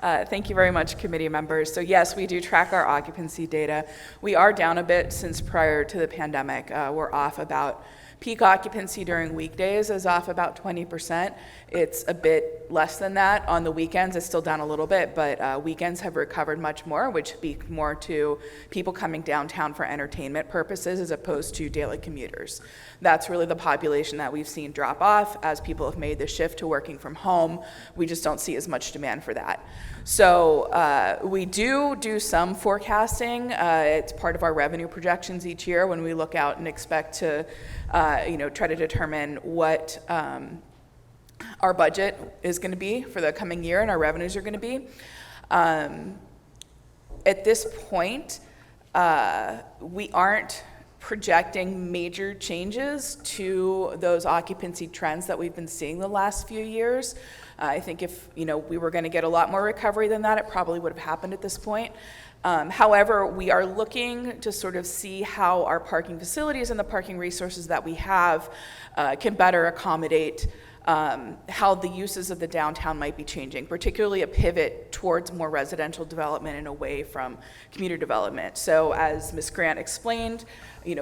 Thank you very much, committee members. So yes, we do track our occupancy data. We are down a bit since prior to the pandemic. We're off about peak occupancy during weekdays is off about 20%. It's a bit less than that on the weekends. It's still down a little bit, but weekends have recovered much more, which speak more to people coming downtown for entertainment purposes as opposed to daily commuters. That's really the population that we've seen drop off as people have made the shift to working from home. We just don't see as much demand for that. So we do some forecasting. It's part of our revenue projections each year when we look out and expect to try to determine what our budget is going to be for the coming year and our revenues are going to be. At this point, we aren't projecting major changes to those occupancy trends that we've been seeing the last few years. I think if we were going to get a lot more recovery than that, it probably would have happened at this point. However, we are looking to sort of see how our parking facilities and the parking resources that we have can better accommodate how the uses of the downtown might be changing, particularly a pivot towards more residential development and away from commuter development. So as Ms. Grant explained,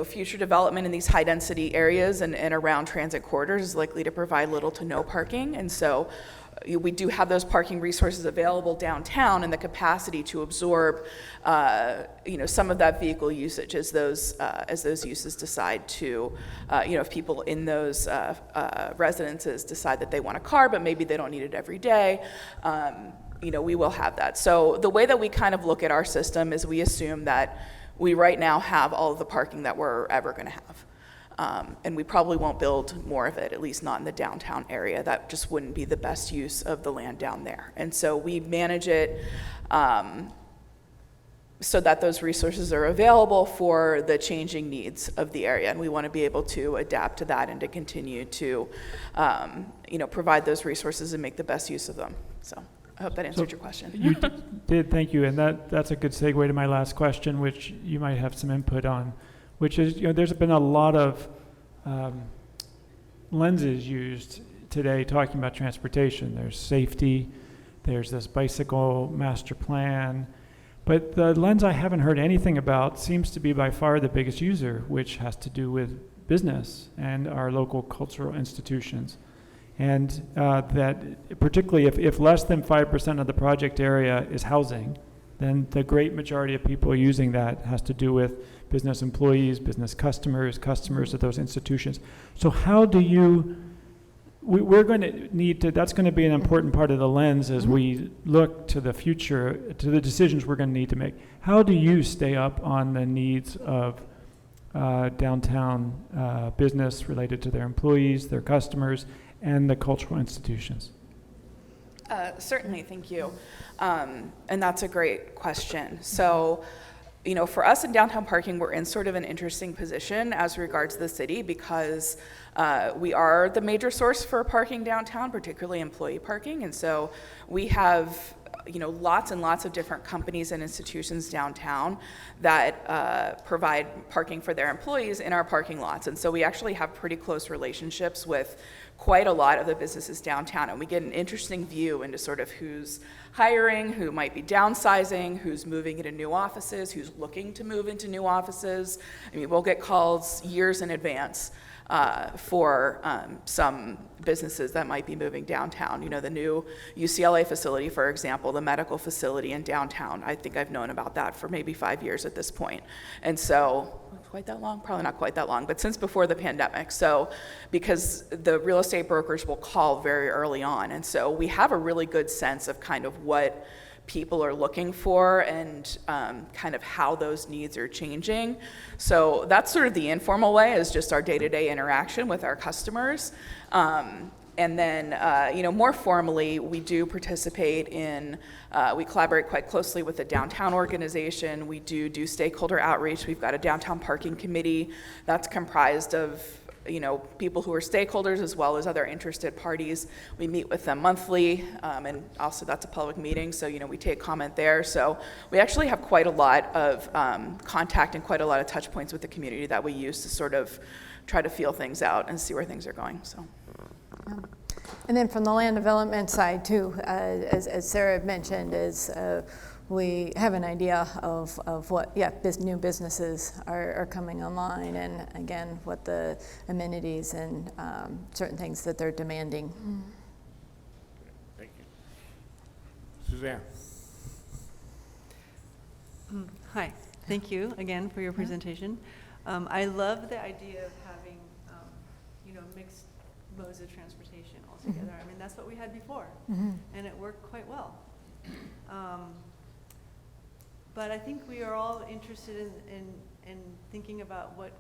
future development in these high density areas and around transit corridors is likely to provide little to no parking. And so we do have those parking resources available downtown and the capacity to absorb, some of that vehicle usage as those uses decide to, if people in those residences decide that they want a car, but maybe they don't need it every day, we will have that. So the way that we kind of look at our system is we assume that we right now have all of the parking that we're ever going to have. And we probably won't build more of it, at least not in the downtown area. That just wouldn't be the best use of the land down there. And so we manage it so that those resources are available for the changing needs of the area. And we want to be able to adapt to that and to continue to, provide those resources and make the best use of them. So I hope that answered your question. You did, thank you. And that's a good segue to my last question, which you might have some input on, which is, there's been a lot of lenses used today talking about transportation. There's safety, there's this bicycle master plan, but the lens I haven't heard anything about seems to be by far the biggest user, which has to do with business and our local cultural institutions. And that particularly if less than 5% of the project area is housing, then the great majority of people using that has to do with business employees, business customers, customers of those institutions. So how do you, we're going to need to, that's going to be an important part of the lens as we look to the future, to the decisions we're going to need to make. How do you stay up on the needs of downtown business related to their employees, their customers, and the cultural institutions? Certainly, thank you. And that's a great question. So, you know, for us in downtown parking, we're in sort of an interesting position as regards the city because we are the major source for parking downtown, particularly employee parking. And so we have, you know, lots and lots of different companies and institutions downtown that provide parking for their employees in our parking lots. And so we actually have pretty close relationships with quite a lot of the businesses downtown, and we get an interesting view into sort of who's hiring, who might be downsizing, who's moving into new offices, who's looking to move into new offices. I mean, we'll get calls years in advance for some businesses that might be moving downtown. You know, the new UCLA facility, for example, the medical facility in downtown. I think I've known about that for maybe 5 years at this point. And so, quite that long? Probably not quite that long, but since before the pandemic. So, because the real estate brokers will call very early on. And so we have a really good sense of kind of what people are looking for and kind of how those needs are changing. So that's sort of the informal way, is just our day-to-day interaction with our customers. And then, you know, more formally, we do participate in, we collaborate quite closely with the downtown organization. We do stakeholder outreach. We've got a downtown parking committee that's comprised of, you know, people who are stakeholders as well as other interested parties. We meet with them monthly, and also that's a public meeting, so, you know, we take comment there. So we actually have quite a lot of contact and quite a lot of touch points with the community that we use to sort of try to feel things out and see where things are going, so. And then from the land development side too, as Sarah mentioned, is we have an idea of what, new businesses are coming online, and again, what the amenities and certain things that they're demanding. Thank you. Suzanne. Hi, thank you again for your presentation. I love the idea of having, you know, mixed modes of transportation altogether. I mean, that's what we had before, and it worked quite well. But I think we are all interested in thinking about what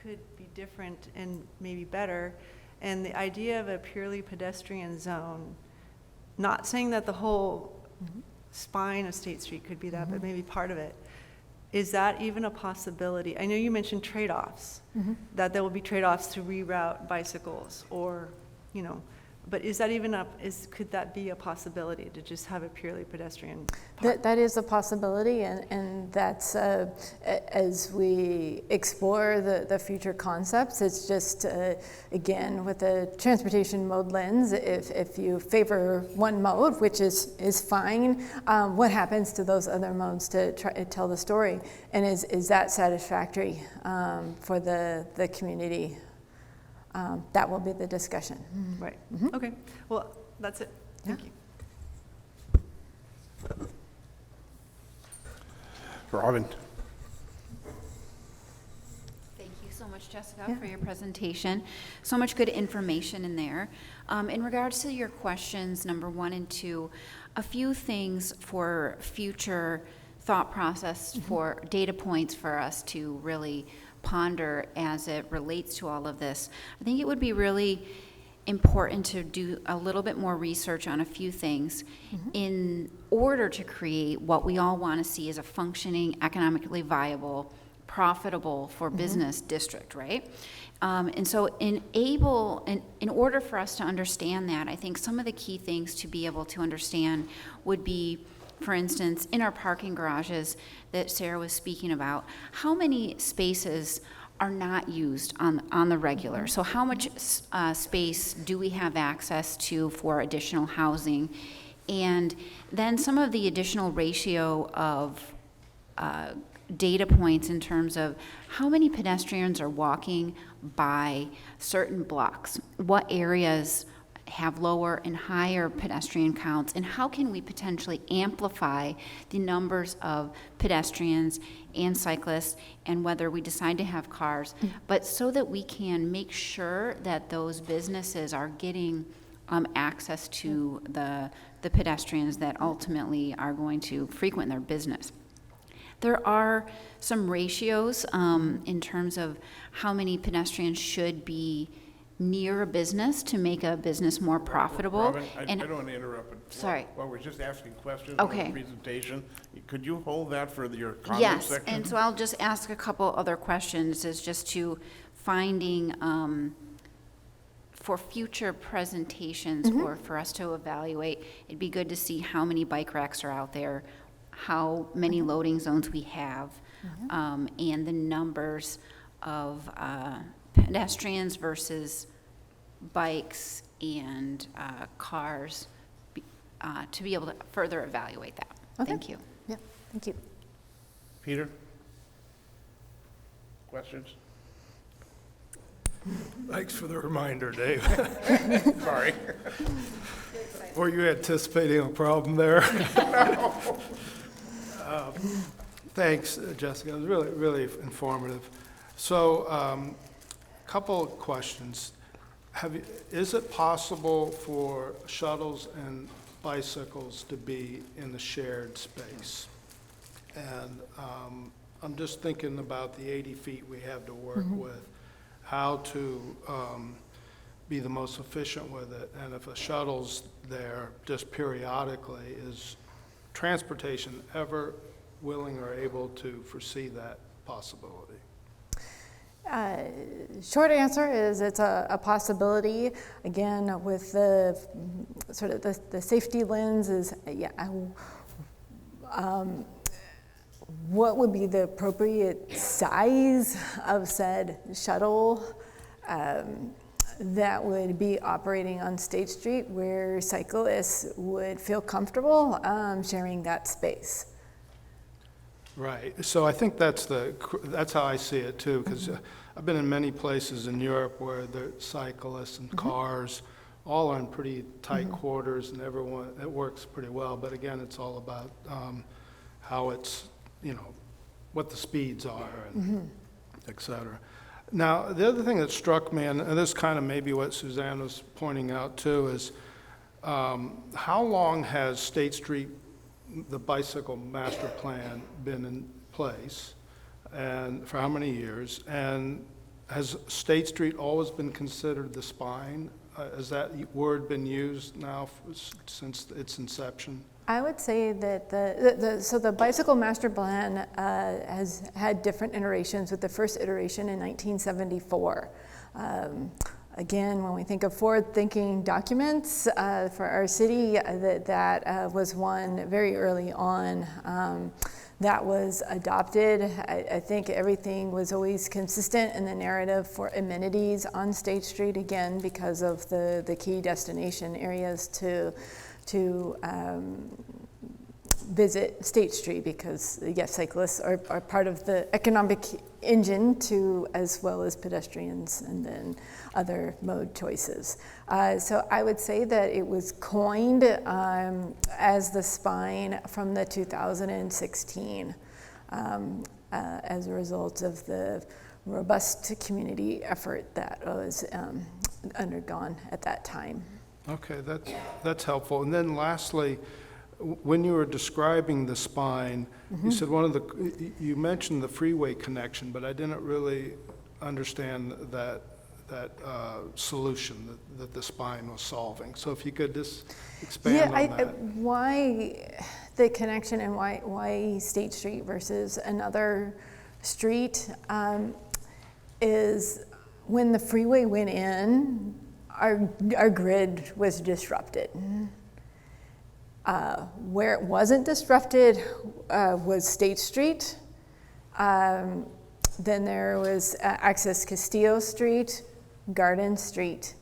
could be different and maybe better. And the idea of a purely pedestrian zone, not saying that the whole spine of State Street could be that, but maybe part of it. Is that even a possibility? I know you mentioned trade-offs, that there will be trade-offs to reroute bicycles or, you know, but is that even could that be a possibility to just have a purely pedestrian park? That is a possibility, and that's, as we explore the future concepts, it's just, again, with the transportation mode lens, if you favor one mode, which is fine, what happens to those other modes to try to tell the story? And is that satisfactory for the community? That will be the discussion. Right. Okay. Well, that's it. Thank you. Robin. Thank you so much, Jessica, for your presentation. So much good information in there. In regards to your questions, number 1 and 2, a few things for future thought process, for data points for us to really ponder as it relates to all of this. I think it would be really important to do a little bit more research on a few things in order to create what we all want to see as a functioning, economically viable, profitable for business district, right? And so in order for us to understand that, I think some of the key things to be able to understand would be, for instance, in our parking garages that Sarah was speaking about, how many spaces are not used on the regular. So how much space do we have access to for additional housing? And then some of the additional ratio of data points in terms of how many pedestrians are walking by certain blocks, what areas have lower and higher pedestrian counts, and how can we potentially amplify the numbers of pedestrians and cyclists, and whether we decide to have cars, but so that we can make sure that those businesses are getting access to the pedestrians that ultimately are going to frequent their business. There are some ratios in terms of how many pedestrians should be near a business to make a business more profitable. Robin, I don't want to interrupt, but sorry. while we're just asking questions Okay. on the presentation, could you hold that for your comment Yes, section? and so I'll just ask a couple other questions, is just to finding, for future presentations or for us to evaluate, it'd be good to see how many bike racks are out there, how many loading zones we have, and the numbers of pedestrians versus bikes and cars, to be able to further evaluate that. Okay. Thank you. Yeah, thank you. Peter? Questions? Thanks for the reminder, Dave. Sorry. Were you anticipating a problem there? Thanks, Jessica. It was really, really informative. So, couple of questions. Is it possible for shuttles and bicycles to be in the shared space? And I'm just thinking about the 80 feet we have to work with, how to be the most efficient with it. And if a shuttle's there just periodically, is transportation ever willing or able to foresee that possibility? Short answer is it's a possibility. Again, with the sort of the safety lens is, what would be the appropriate size of said shuttle that would be operating on State Street where cyclists would feel comfortable sharing that space? Right. So I think that's how I see it too, because I've been in many places in Europe where the cyclists and cars all are in pretty tight quarters, and it works pretty well. But again, it's all about how it's, what the speeds are, and et cetera. Now, the other thing that struck me, and this kind of maybe what Suzanne was pointing out too, is how long has State Street, the bicycle master plan, been in place, and for how many years? And has State Street always been considered the spine? Has that word been used now since its inception? I would say that so the bicycle master plan has had different iterations, with the first iteration in 1974. Again, when we think of forward-thinking documents for our city, that was one very early on that was adopted. I think everything was always consistent in the narrative for amenities on State Street, again, because of the key destination areas to visit State Street, because yes, cyclists are part of the economic engine too, as well as pedestrians and then other mode choices. So I would say that it was coined as the spine from the 2016 as a result of the robust community effort that was undergone at that time. Okay, that's helpful. And then lastly, when you were describing the spine, you said you mentioned the freeway connection, but I didn't really understand that solution that the spine was solving. So if you could just expand on that. Why the connection and why State Street versus another street is when the freeway went in, our grid was disrupted. Where it wasn't disrupted was State Street. Then there was access Castillo Street, Garden Street.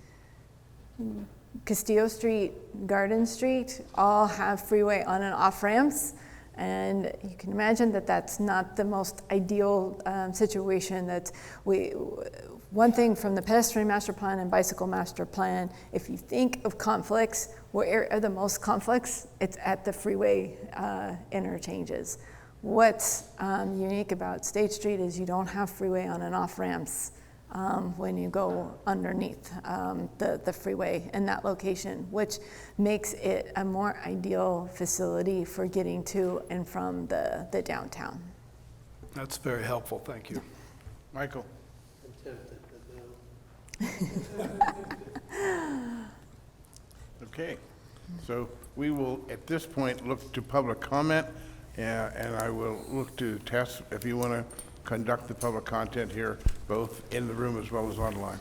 Castillo Street, Garden Street all have freeway on and off ramps. And you can imagine that that's not the most ideal situation. One thing from the pedestrian master plan and bicycle master plan, if you think of conflicts, where are the most conflicts? It's at the freeway interchanges. What's unique about State Street is you don't have freeway on and off ramps when you go underneath the freeway in that location, which makes it a more ideal facility for getting to and from the downtown. That's very helpful, thank you. Michael? Okay, so we will, at this point, look to public comment, and I will look to Tess, if you want to conduct the public content here, both in the room as well as online.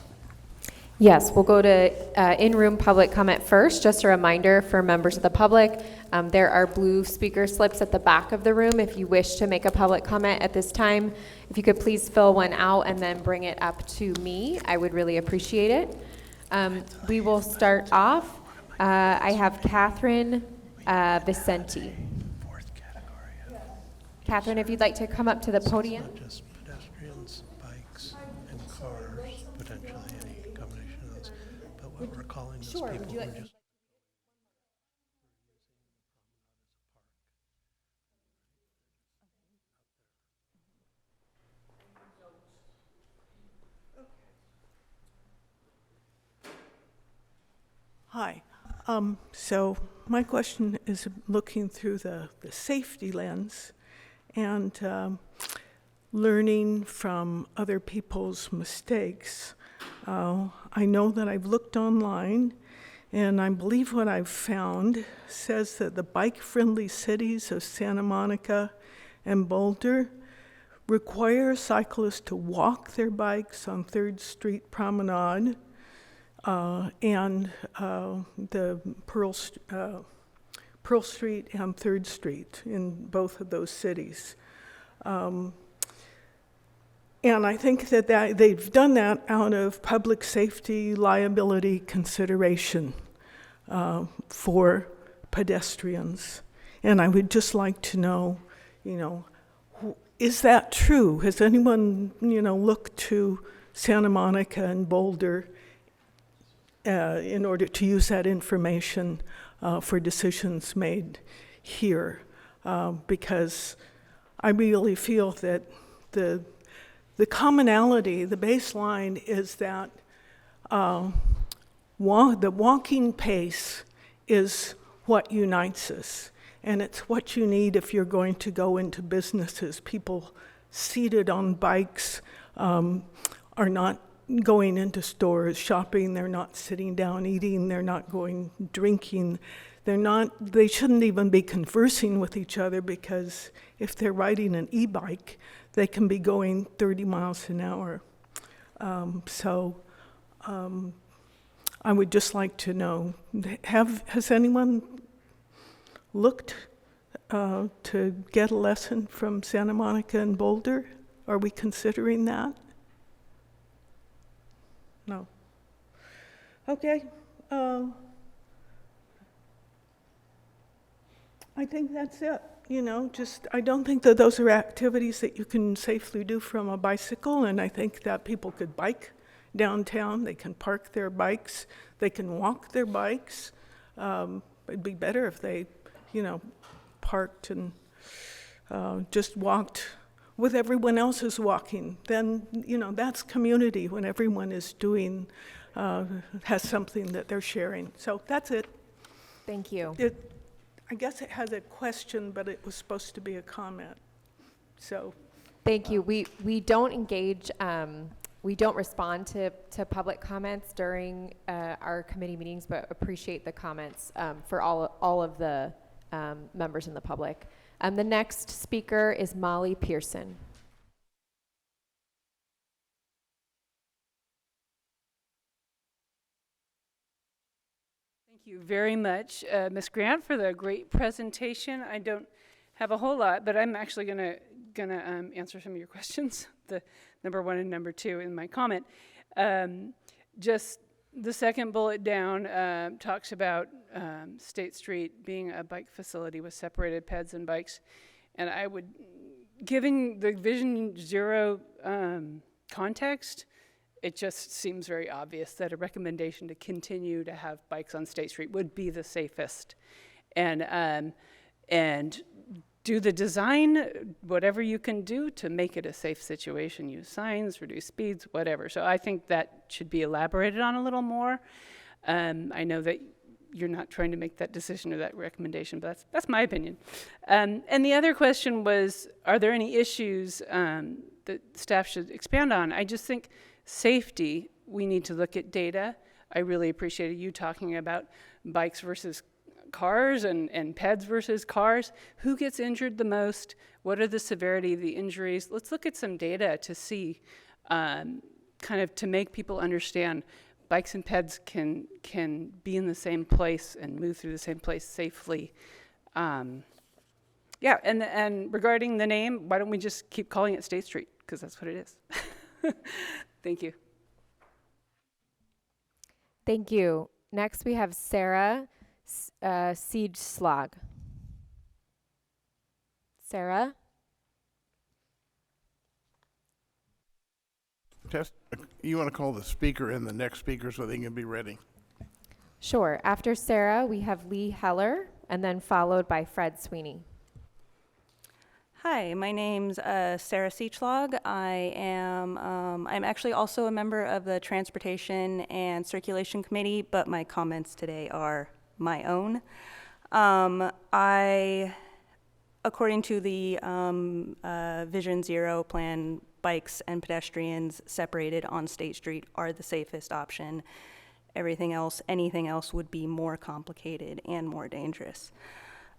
Yes, we'll go to in-room public comment first. Just a reminder for members of the public, there are blue speaker slips at the back of the room if you wish to make a public comment at this time. If you could please fill one out and then bring it up to me, I would really appreciate it. We will start off. I have Catherine Vicenti. Catherine, if you'd like to come up to the podium. Not just pedestrians, bikes, and cars, potentially any combination of those, but what we're calling those people who are just. Hi. So my question is looking through the safety lens and learning from other people's mistakes. I know that I've looked online, and I believe what I've found says that the bike-friendly cities of Santa Monica and Boulder require cyclists to walk their bikes on 3rd Street Promenade and the Pearl Street and 3rd Street in both of those cities. And I think that they've done that out of public safety liability consideration for pedestrians. And I would just like to know, is that true? Has anyone, looked to Santa Monica and Boulder in order to use that information for decisions made here? Because I really feel that the commonality, the baseline is that the walking pace is what unites us. And it's what you need if you're going to go into businesses. People seated on bikes are not going into stores, shopping, they're not sitting down eating, they're not going drinking. They shouldn't even be conversing with each other, because if they're riding an e-bike, they can be going 30 miles an hour. I would just like to know, has anyone looked to get a lesson from Santa Monica and Boulder? Are we considering that? No. Okay. I think that's it. I don't think that those are activities that you can safely do from a bicycle, and I think that people could bike downtown, they can park their bikes, they can walk their bikes. It'd be better if they, parked and just walked with everyone else is walking. Then, that's community when everyone is doing, has something that they're sharing. So that's it. Thank you. I guess it has a question, but it was supposed to be a comment. So. Thank you. We don't engage, we don't respond to public comments during our committee meetings, but appreciate the comments for all of the members in the public. The next speaker is Molly Pearson. Thank you very much, Ms. Grant, for the great presentation. I don't have a whole lot, but I'm actually going to gonna answer some of your questions, the number 1 and number 2 in my comment. Just the second bullet down talks about State Street being a bike facility with separated peds and bikes. And I would, given the Vision Zero context, it just seems very obvious that a recommendation to continue to have bikes on State Street would be the safest. And do the design, whatever you can do to make it a safe situation. Use signs, reduce speeds, whatever. So I think that should be elaborated on a little more. I know that you're not trying to make that decision or that recommendation, but that's my opinion. And the other question was, are there any issues that staff should expand on? I just think safety, we need to look at data. I really appreciated you talking about bikes versus cars and peds versus cars. Who gets injured the most? What are the severity of the injuries? Let's look at some data to see, kind of to make people understand bikes and peds can be in the same place and move through the same place safely. Yeah, and regarding the name, why don't we just keep calling it State Street? Because that's what it is. Thank you. Thank you. Next, we have Sarah Siege-Slag. Sarah? You want to call the speaker in the next speaker so they can be ready? Sure. After Sarah, we have Lee Heller, and then followed by Fred Sweeney. Hi, my name's Sarah Siege-Slag. I'm actually also a member of the Transportation and Circulation Committee, but my comments today are my own. According to the Vision Zero plan, bikes and pedestrians separated on State Street are the safest option. Everything else, anything else would be more complicated and more dangerous.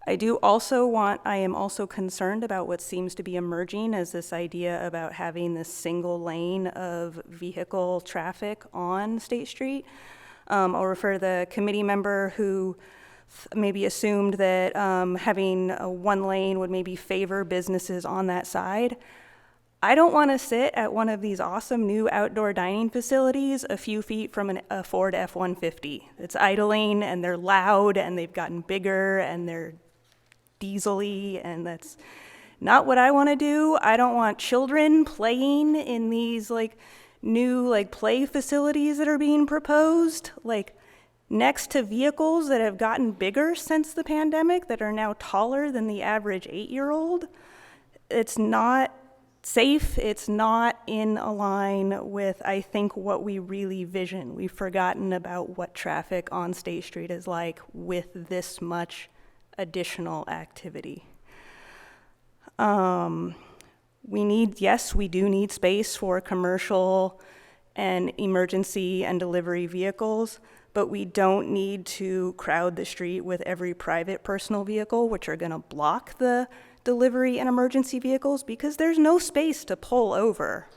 I am also concerned about what seems to be emerging as this idea about having this single lane of vehicle traffic on State Street. I'll refer to the committee member who maybe assumed that having one lane would maybe favor businesses on that side. I don't want to sit at one of these awesome new outdoor dining facilities a few feet from a Ford F-150. It's idling and they're loud and they've gotten bigger and they're diesel-y, and that's not what I want to do. I don't want children playing in these new play facilities that are being proposed, next to vehicles that have gotten bigger since the pandemic that are now taller than the average 8-year-old. It's not safe. It's not in line with, I think, what we really vision. We've forgotten about what traffic on State Street is like with this much additional activity. We do need space for commercial and emergency and delivery vehicles, but we don't need to crowd the street with every private personal vehicle, which are going to block the delivery and emergency vehicles because there's no space to pull over.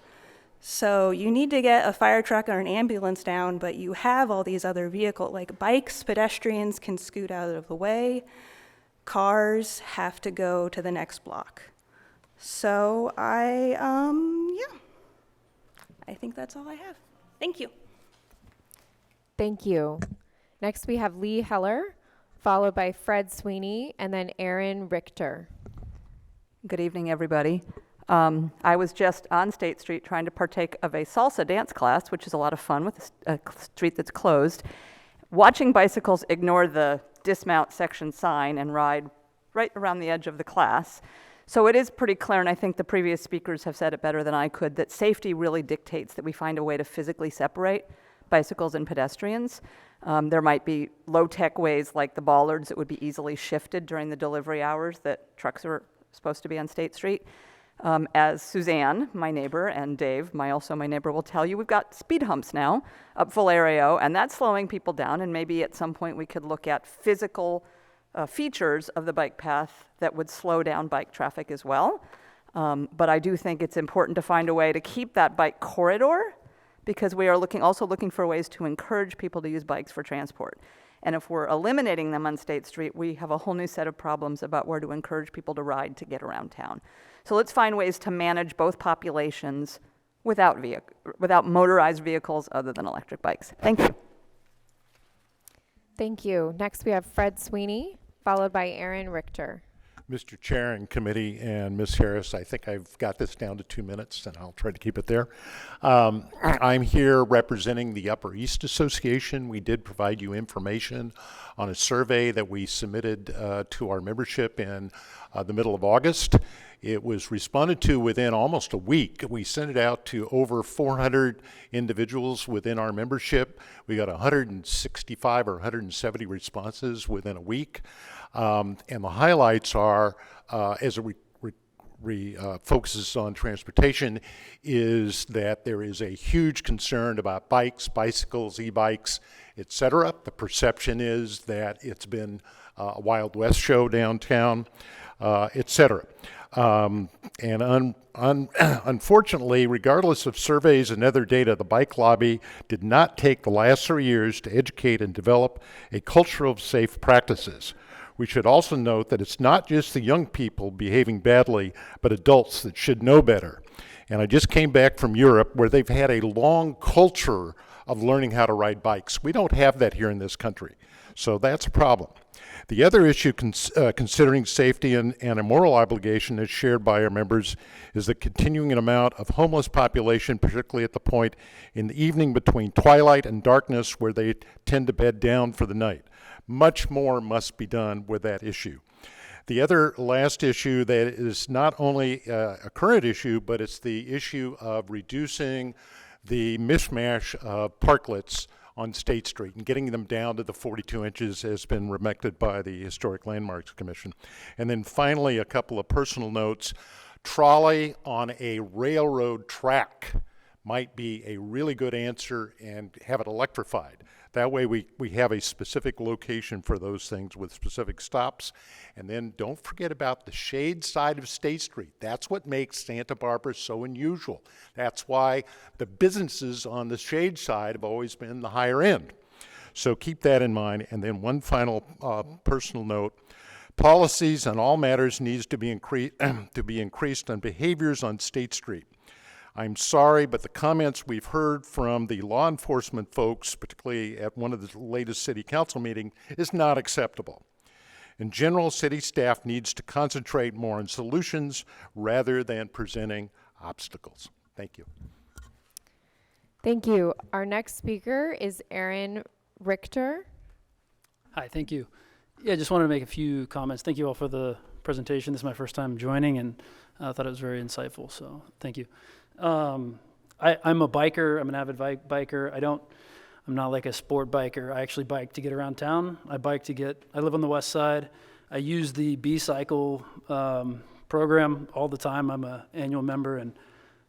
So you need to get a fire truck or an ambulance down, but you have all these other vehicles, like bikes, pedestrians can scoot out of the way. Cars have to go to the next block. So I think that's all I have. Thank you. Thank you. Next, we have Lee Heller, followed by Fred Sweeney, and then Aaron Richter. Good evening, everybody. I was just on State Street trying to partake of a salsa dance class, which is a lot of fun with a street that's closed. Watching bicycles ignore the dismount section sign and ride right around the edge of the class. So it is pretty clear, and I think the previous speakers have said it better than I could, that safety really dictates that we find a way to physically separate bicycles and pedestrians. There might be low-tech ways like the bollards that would be easily shifted during the delivery hours that trucks are supposed to be on State Street. As Suzanne, my neighbor, and Dave, my neighbor, will tell you, we've got speed humps now up Valerio, and that's slowing people down, and maybe at some point we could look at physical features of the bike path that would slow down bike traffic as well. But I do think it's important to find a way to keep that bike corridor, because we are also looking for ways to encourage people to use bikes for transport. And if we're eliminating them on State Street, we have a whole new set of problems about where to encourage people to ride to get around town. So let's find ways to manage both populations without motorized vehicles other than electric bikes. Thank you. Thank you. Next, we have Fred Sweeney, followed by Aaron Richter. Mr. Chair and committee and Ms. Harris, I think I've got this down to 2 minutes, and I'll try to keep it there. I'm here representing the Upper East Association. We did provide you information on a survey that we submitted to our membership in the middle of August. It was responded to within almost a week. We sent it out to over 400 individuals within our membership. We got 165 or 170 responses within a week. And the highlights are, as it focuses on transportation, is that there is a huge concern about bikes, bicycles, e-bikes, etc. The perception is that it's been a Wild West show downtown, etc. Unfortunately, regardless of surveys and other data, the bike lobby did not take the last 3 years to educate and develop a culture of safe practices. We should also note that it's not just the young people behaving badly, but adults that should know better. And I just came back from Europe, where they've had a long culture of learning how to ride bikes. We don't have that here in this country, so that's a problem. The other issue considering safety and a moral obligation is shared by our members is the continuing amount of homeless population, particularly at the point in the evening between twilight and darkness, where they tend to bed down for the night. Much more must be done with that issue. The other last issue that is not only a current issue, but it's the issue of reducing the mishmash of parklets on State Street and getting them down to the 42 inches has been recommended by the Historic Landmarks Commission. And then finally, a couple of personal notes. Trolley on a railroad track might be a really good answer, and have it electrified. That way we have a specific location for those things with specific stops. And then don't forget about the shade side of State Street. That's what makes Santa Barbara so unusual. That's why the businesses on the shade side have always been the higher end. So keep that in mind. And then one final personal note. Policies on all matters needs to be increased on behaviors on State Street. I'm sorry, but the comments we've heard from the law enforcement folks, particularly at one of the latest city council meetings, is not acceptable. In general, city staff needs to concentrate more on solutions rather than presenting obstacles. Thank you. Thank you. Our next speaker is Aaron Richter. Hi, thank you. Yeah, I just wanted to make a few comments. Thank you all for the presentation. This is my first time joining, and I thought it was very insightful, so thank you. I'm a biker. I'm an avid biker. I'm not like a sport biker. I actually bike to get around town. I live on the west side. I use the B-Cycle program all the time. I'm an annual member, and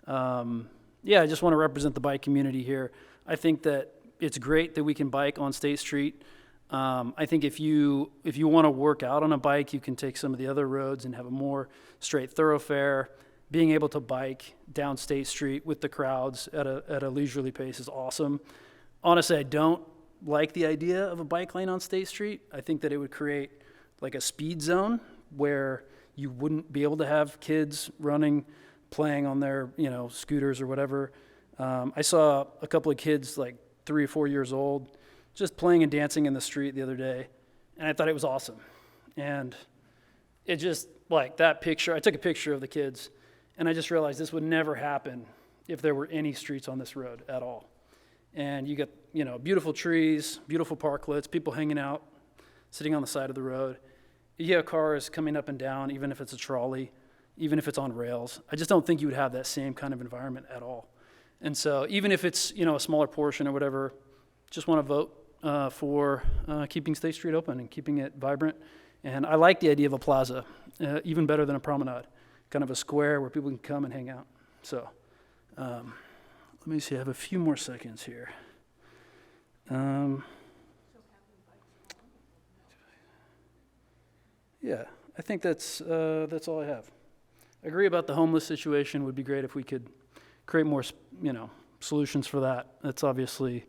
I just want to represent the bike community here. I think that it's great that we can bike on State Street. I think if you want to work out on a bike, you can take some of the other roads and have a more straight thoroughfare. Being able to bike down State Street with the crowds at a leisurely pace is awesome. Honestly, I don't like the idea of a bike lane on State Street. I think that it would create like a speed zone where you wouldn't be able to have kids running, playing on their scooters or whatever. I saw a couple of kids like 3 or 4 years old just playing and dancing in the street the other day, and I thought it was awesome. And it just, like that picture, I took a picture of the kids, and I just realized this would never happen if there were any streets on this road at all. And you got, beautiful trees, beautiful parklets, people hanging out, sitting on the side of the road. You have cars coming up and down, even if it's a trolley, even if it's on rails. I just don't think you would have that same kind of environment at all. And so even if it's, a smaller portion or whatever, just want to vote for keeping State Street open and keeping it vibrant. And I like the idea of a plaza, even better than a promenade. Kind of a square where people can come and hang out. So let me see, I have a few more seconds here. Yeah, I think that's all I have. I agree about the homeless situation. Would be great if we could create more, solutions for that. That's obviously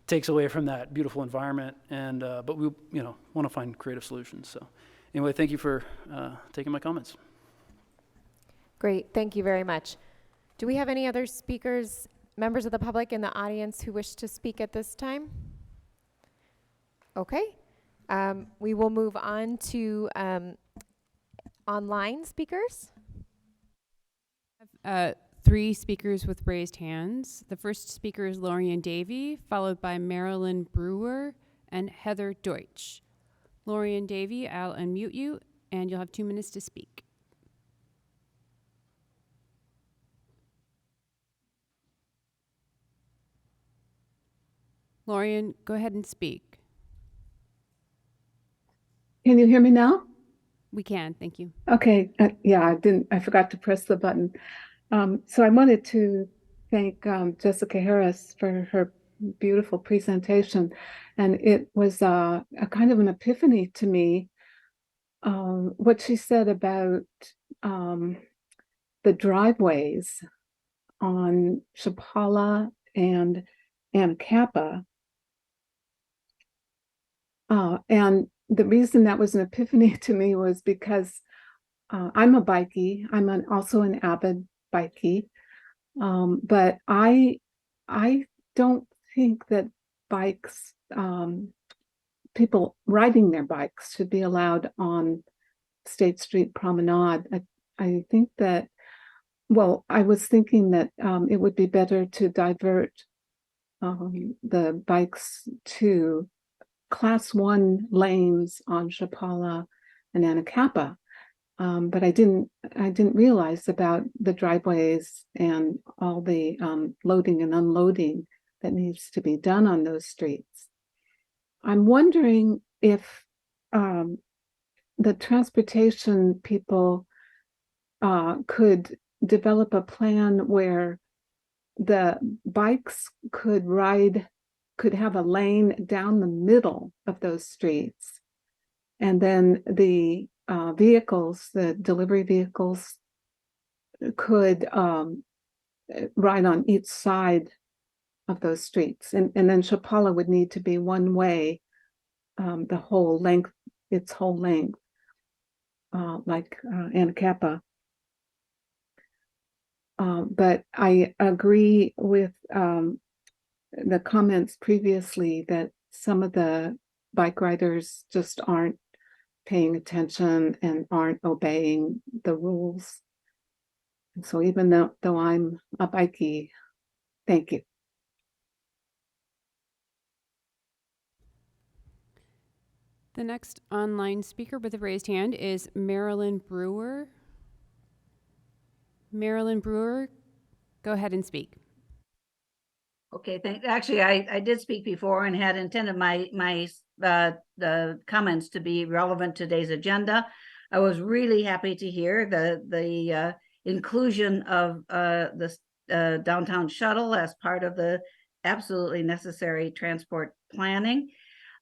takes away from that beautiful environment. And but we want to find creative solutions. So anyway, thank you for taking my comments. Great, thank you very much. Do we have any other speakers, members of the public in the audience who wish to speak at this time? Okay, we will move on to online speakers. 3 speakers with raised hands. The first speaker is Lorian Davey, followed by Marilyn Brewer and Heather Deutsch. Lorian Davey, I'll unmute you, and you'll have 2 minutes to speak. Lorian, go ahead and speak. Can you hear me now? We can, thank you. Okay, yeah, I forgot to press the button. So I wanted to thank Jessica Harris for her beautiful presentation. And it was a kind of an epiphany to me, what she said about the driveways on Chapala and Anacapa. And the reason that was an epiphany to me was because I'm a bikie. I'm also an avid bikie, but I don't think that bikes, people riding their bikes, should be allowed on State Street Promenade. I think that, well, I was thinking that it would be better to divert the bikes to Class 1 lanes on Chapala and Anacapa. But I didn't realize about the driveways and all the loading and unloading that needs to be done on those streets. I'm wondering if the transportation people could develop a plan where the bikes could have a lane down the middle of those streets, and then the vehicles, the delivery vehicles, could ride on each side of those streets. And then Chapala would need to be one way, the whole length, its whole length, like Anacapa. But I agree with the comments previously that some of the bike riders just aren't paying attention and aren't obeying the rules. And so even though I'm a bikie, thank you. The next online speaker with a raised hand is Marilyn Brewer. Marilyn Brewer, go ahead and speak. Okay, actually, I did speak before and had intended my the comments to be relevant to today's agenda. I was really happy to hear the inclusion of the downtown shuttle as part of the absolutely necessary transport planning.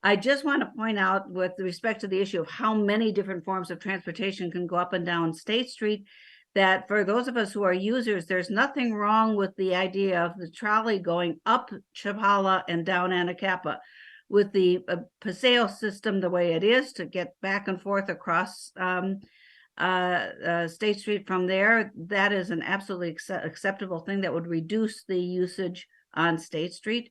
I just want to point out, with respect to the issue of how many different forms of transportation can go up and down State Street, that for those of us who are users, there's nothing wrong with the idea of the trolley going up Chapala and down Anacapa. With the Paseo system the way it is, to get back and forth across State Street from there, that is an absolutely acceptable thing that would reduce the usage on State Street.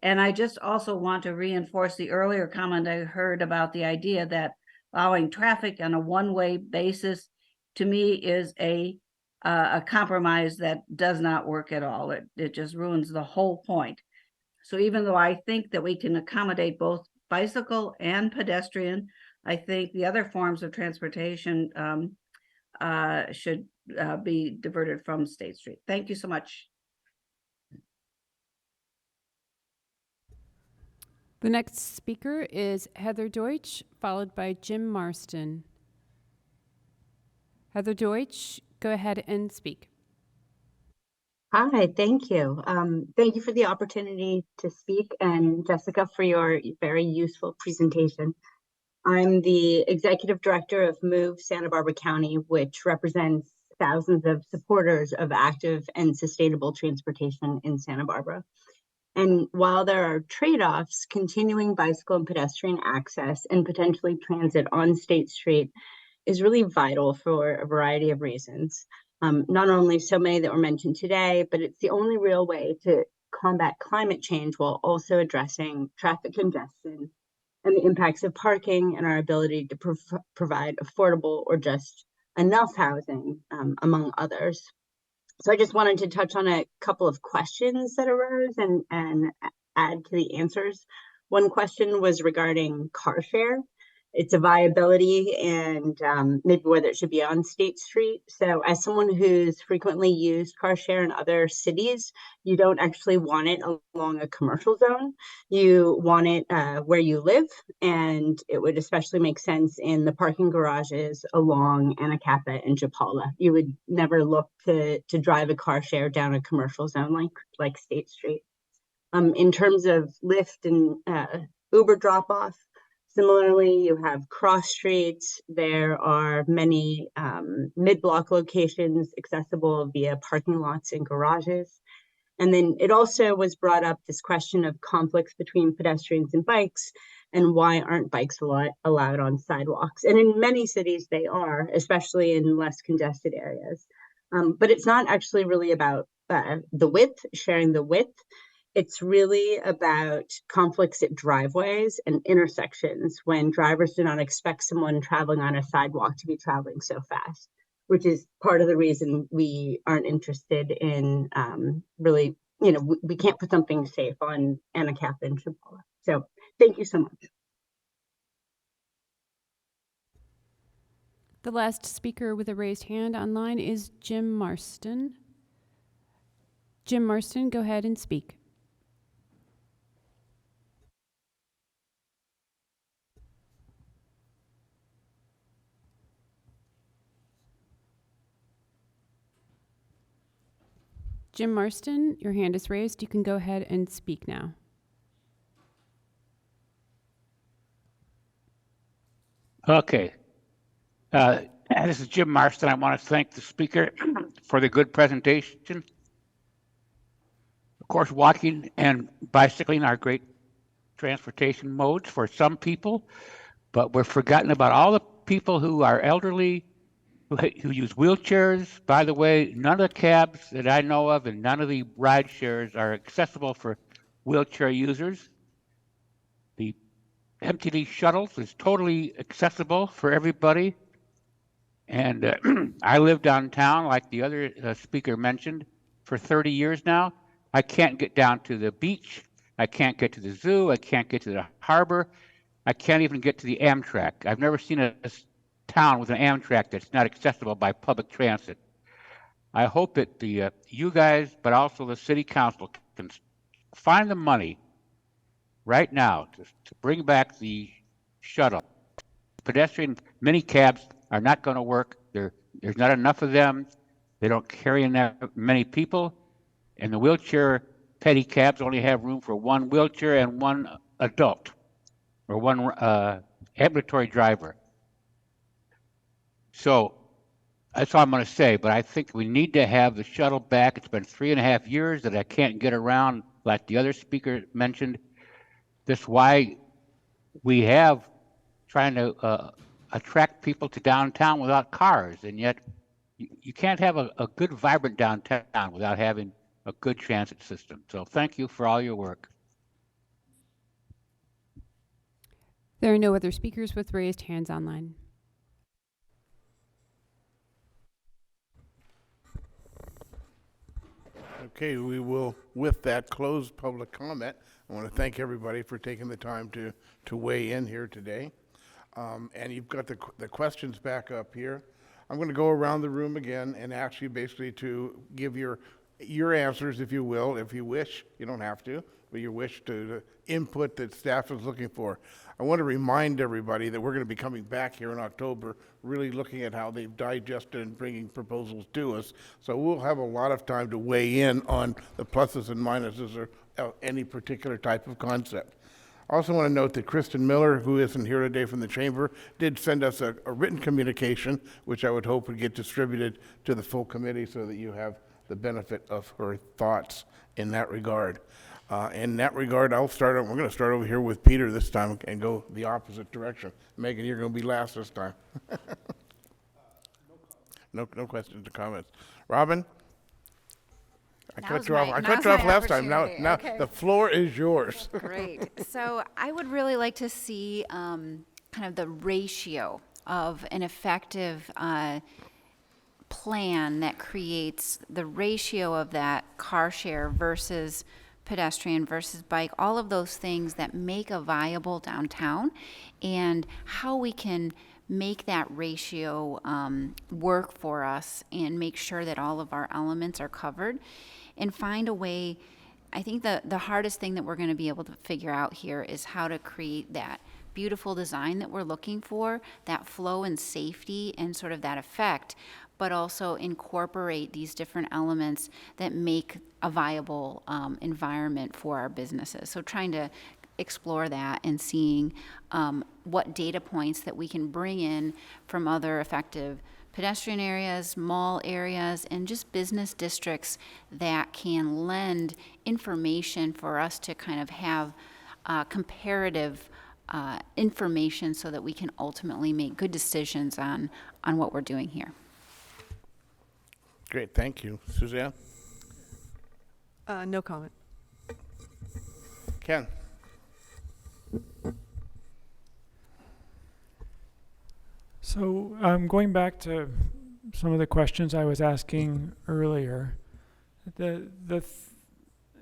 And I just also want to reinforce the earlier comment I heard about the idea that allowing traffic on a one-way basis, to me, is a compromise that does not work at all. It just ruins the whole point. So even though I think that we can accommodate both bicycle and pedestrian, I think the other forms of transportation should be diverted from State Street. Thank you so much. The next speaker is Heather Deutsch, followed by Jim Marston. Heather Deutsch, go ahead and speak. Hi, thank you. Thank you for the opportunity to speak, and Jessica, for your very useful presentation. I'm the executive director of MOVE Santa Barbara County, which represents thousands of supporters of active and sustainable transportation in Santa Barbara. And while there are trade-offs, continuing bicycle and pedestrian access and potentially transit on State Street is really vital for a variety of reasons. Not only so many that were mentioned today, but it's the only real way to combat climate change while also addressing traffic congestion and the impacts of parking and our ability to provide affordable or just enough housing, among others. So I just wanted to touch on a couple of questions that arose and add to the answers. One question was regarding car share. It's a viability and maybe whether it should be on State Street. So as someone who's frequently used car share in other cities, you don't actually want it along a commercial zone. You want it where you live, and it would especially make sense in the parking garages along Anacapa and Chapala. You would never look to drive a car share down a commercial zone like State Street. In terms of Lyft and Uber drop-off, similarly, you have cross streets. There are many mid-block locations accessible via parking lots and garages. And then it also was brought up this question of conflicts between pedestrians and bikes, and why aren't bikes allowed on sidewalks? And in many cities they are, especially in less congested areas. But it's not actually really about the width, sharing the width. It's really about conflicts at driveways and intersections when drivers do not expect someone traveling on a sidewalk to be traveling so fast, which is part of the reason we aren't interested in really, we can't put something safe on Anacapa and Chapala. So thank you so much. The last speaker with a raised hand online is Jim Marston. Jim Marston, go ahead and speak. Jim Marston, your hand is raised. You can go ahead and speak now. Okay. This is Jim Marston. I want to thank the speaker for the good presentation. Of course, walking and bicycling are great transportation modes for some people, but we're forgotten about all the people who are elderly, who use wheelchairs. By the way, none of the cabs that I know of and none of the ride shares are accessible for wheelchair users. The MTD shuttles is totally accessible for everybody. And I live downtown, like the other speaker mentioned, for 30 years now. I can't get down to the beach. I can't get to the zoo. I can't get to the harbor. I can't even get to the Amtrak. I've never seen a town with an Amtrak that's not accessible by public transit. I hope that you guys, but also the city council, can find the money right now to bring back the shuttle. Pedestrian mini cabs are not going to work. There's not enough of them. They don't carry enough many people. And the wheelchair pedicabs only have room for one wheelchair and one adult, or one ambulatory driver. So that's all I'm going to say, but I think we need to have the shuttle back. It's been 3.5 years that I can't get around, like the other speaker mentioned. That's why we have trying to attract people to downtown without cars, and yet you can't have a good, vibrant downtown without having a good transit system. So thank you for all your work. There are no other speakers with raised hands online. Okay, we will, with that, close public comment. I want to thank everybody for taking the time to weigh in here today. And you've got the questions back up here. I'm going to go around the room again and ask you basically to give your answers, if you will, if you wish. You don't have to, but your wish to input that staff is looking for. I want to remind everybody that we're going to be coming back here in October, really looking at how they've digested and bringing proposals to us. So we'll have a lot of time to weigh in on the pluses and minuses of any particular type of concept. I also want to note that Kristen Miller, who isn't here today from the chamber, did send us a written communication, which I would hope would get distributed to the full committee so that you have the benefit of her thoughts in that regard. In that regard, we're going to start over here with Peter this time and go the opposite direction. Megan, you're going to be last this time. No questions or comments. Robin? I cut you off last time. Now Okay. the floor is yours. Great. So I would really like to see kind of the ratio of an effective plan that creates the ratio of that car share versus pedestrian versus bike, all of those things that make a viable downtown, and how we can make that ratio work for us and make sure that all of our elements are covered and find a way. I think the hardest thing that we're going to be able to figure out here is how to create that beautiful design that we're looking for, that flow and safety and sort of that effect, but also incorporate these different elements that make a viable environment for our businesses. So trying to explore that and seeing what data points that we can bring in from other effective pedestrian areas, mall areas, and just business districts that can lend information for us to kind of have comparative information so that we can ultimately make good decisions on what we're doing here. Great, thank you. Suzanne? No comment. Ken? So going back to some of the questions I was asking earlier,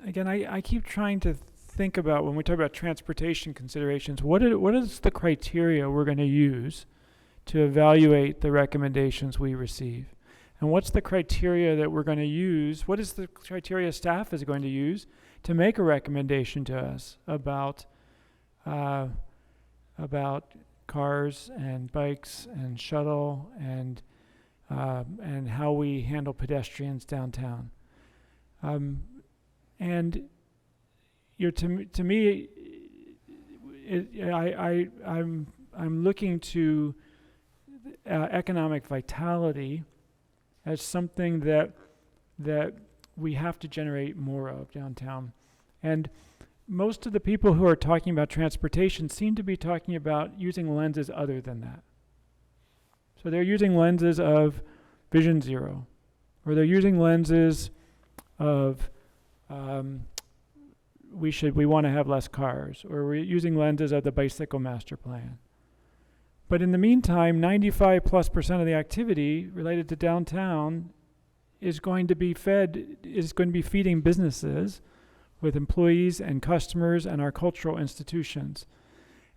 again, I keep trying to think about when we talk about transportation considerations, what is the criteria we're going to use to evaluate the recommendations we receive? And what's the criteria that we're going to use? What is the criteria staff is going to use to make a recommendation to us about cars and bikes and shuttle and how we handle pedestrians downtown? And to me, I'm looking to economic vitality as something that we have to generate more of downtown. And most of the people who are talking about transportation seem to be talking about using lenses other than that. So they're using lenses of Vision Zero, or they're using lenses of we want to have less cars, or we're using lenses of the bicycle master plan. But in the meantime, 95+% of the activity related to downtown is going to be feeding businesses with employees and customers and our cultural institutions.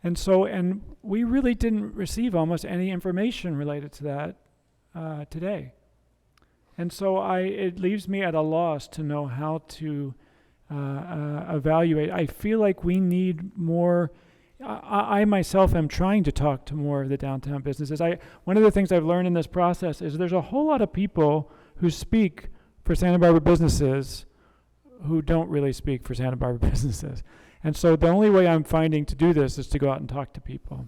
And we really didn't receive almost any information related to that today. And so it leaves me at a loss to know how to evaluate. I feel like we need more. I myself am trying to talk to more of the downtown businesses. One of the things I've learned in this process is there's a whole lot of people who speak for Santa Barbara businesses who don't really speak for Santa Barbara businesses. And so the only way I'm finding to do this is to go out and talk to people.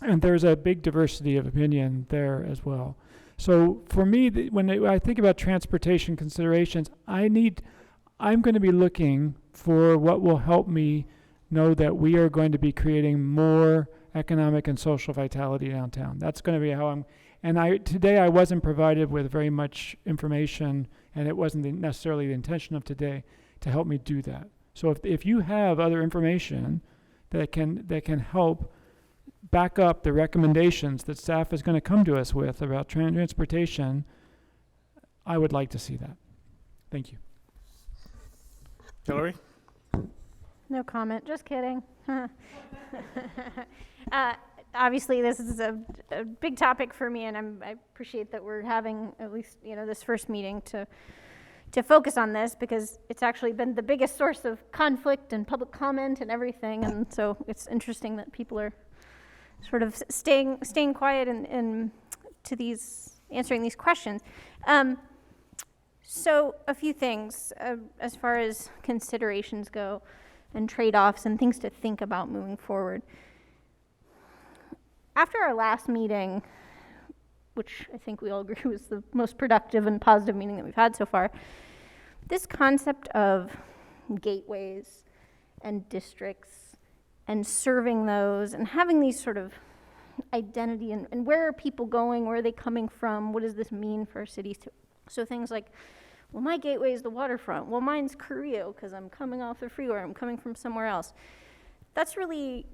And there's a big diversity of opinion there as well. So for me, when I think about transportation considerations, I'm going to be looking for what will help me know that we are going to be creating more economic and social vitality downtown. That's going to be how today I wasn't provided with very much information, and it wasn't necessarily the intention of today to help me do that. So if you have other information that can help back up the recommendations that staff is going to come to us with about transportation, I would like to see that. Thank you. Hillary? No comment, just kidding. Obviously, this is a big topic for me, and I appreciate that we're having at least this first meeting to focus on this, because it's actually been the biggest source of conflict and public comment and everything, and so it's interesting that people are sort of staying quiet and to answering these questions. So a few things as far as considerations go and trade-offs and things to think about moving forward. After our last meeting, which I think we all agree was the most productive and positive meeting that we've had so far, this concept of gateways and districts and serving those and having these sort of identity and where are people going, where are they coming from, what does this mean for our cities? So things like, well, my gateway is the waterfront. Well, mine's Carrillo because I'm coming off the freeway, I'm coming from somewhere else. That's really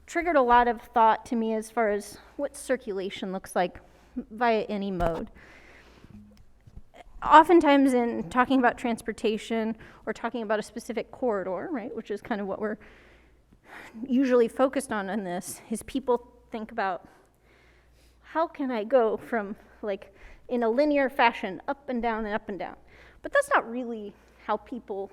triggered a lot of thought to me as far as what circulation looks like via any mode. Oftentimes in talking about transportation or talking about a specific corridor, right, which is kind of what we're usually focused on in this, is people think about how can I go from, like, in a linear fashion, up and down and up and down. But that's not really how people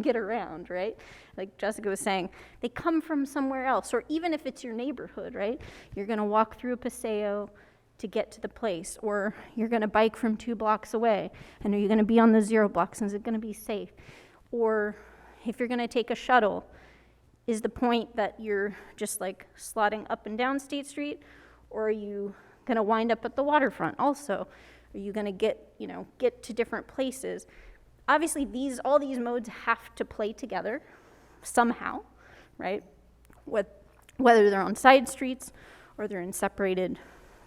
get around, right? Like Jessica was saying, they come from somewhere else, or even if it's your neighborhood, right? You're gonna walk through a Paseo to get to the place, or you're gonna bike from 2 blocks away, and are you gonna be on the 0 blocks, and is it gonna be safe? Or if you're gonna take a shuttle, is the point that you're just like slotting up and down State Street, or are you gonna wind up at the waterfront also? Are you gonna get to different places? Obviously, all these modes have to play together somehow, right? Whether they're on side streets or they're in separated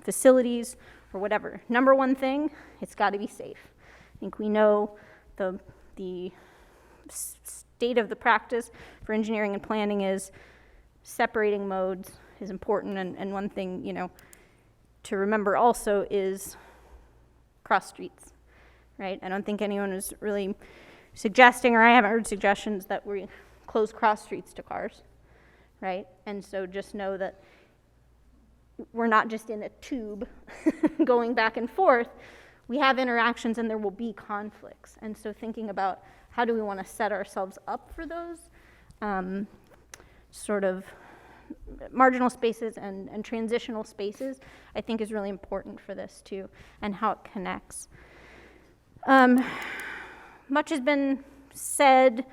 facilities or whatever. Number one thing, it's got to be safe. I think we know the state of the practice for engineering and planning is separating modes is important, and one thing to remember also is cross streets. Right? I don't think anyone is really suggesting, or I haven't heard suggestions that we close cross streets to cars, right? And so just know that we're not just in a tube going back and forth. We have interactions and there will be conflicts. And so thinking about how do we want to set ourselves up for those sort of marginal spaces and transitional spaces, I think is really important for this too, and how it connects. Much has been said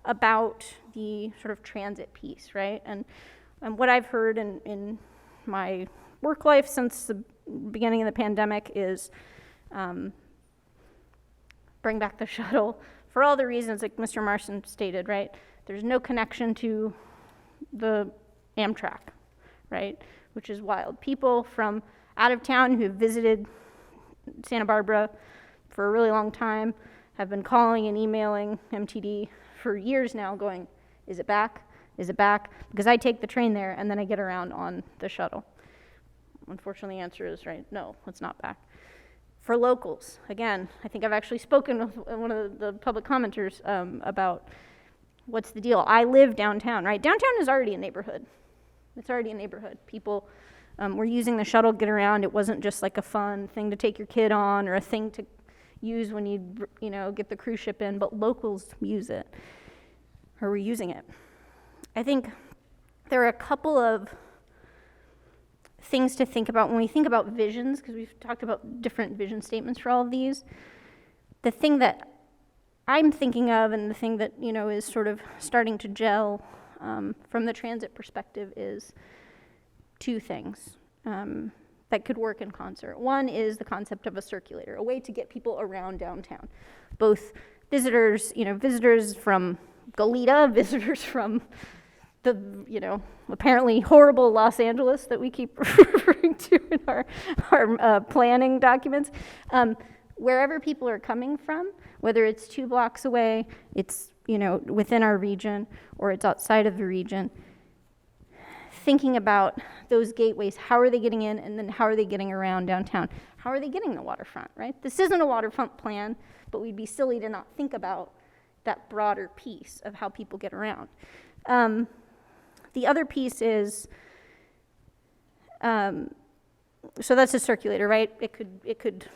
about the sort of transit piece, right? And what I've heard in my work life since the beginning of the pandemic is bring back the shuttle for all the reasons like Mr. Marston stated, right? There's no connection to the Amtrak, right? Which is wild. People from out of town who have visited Santa Barbara for a really long time, have been calling and emailing MTD for years now going, is it back? Is it back? Because I take the train there and then I get around on the shuttle. Unfortunately, the answer is right, no, it's not back. For locals, again, I think I've actually spoken with one of the public commenters about what's the deal. I live downtown, right? Downtown is already a neighborhood. It's already a neighborhood. People were using the shuttle to get around. It wasn't just like a fun thing to take your kid on or a thing to use when you get the cruise ship in, but locals use it, or we're using it. I think there are a couple of things to think about when we think about visions, because we've talked about different vision statements for all of these. The thing that I'm thinking of, and the thing that is sort of starting to gel from the transit perspective, is 2 things that could work in concert. One is the concept of a circulator, a way to get people around downtown. Both visitors, visitors from Goleta, visitors from the, apparently horrible Los Angeles that we keep referring to in our planning documents. Wherever people are coming from, whether it's 2 blocks away, it's, within our region, or it's outside of the region, thinking about those gateways, how are they getting in, and then how are they getting around downtown? How are they getting the waterfront, right? This isn't a waterfront plan, but we'd be silly to not think about that broader piece of how people get around. The other piece is, so that's a circulator, right? It could,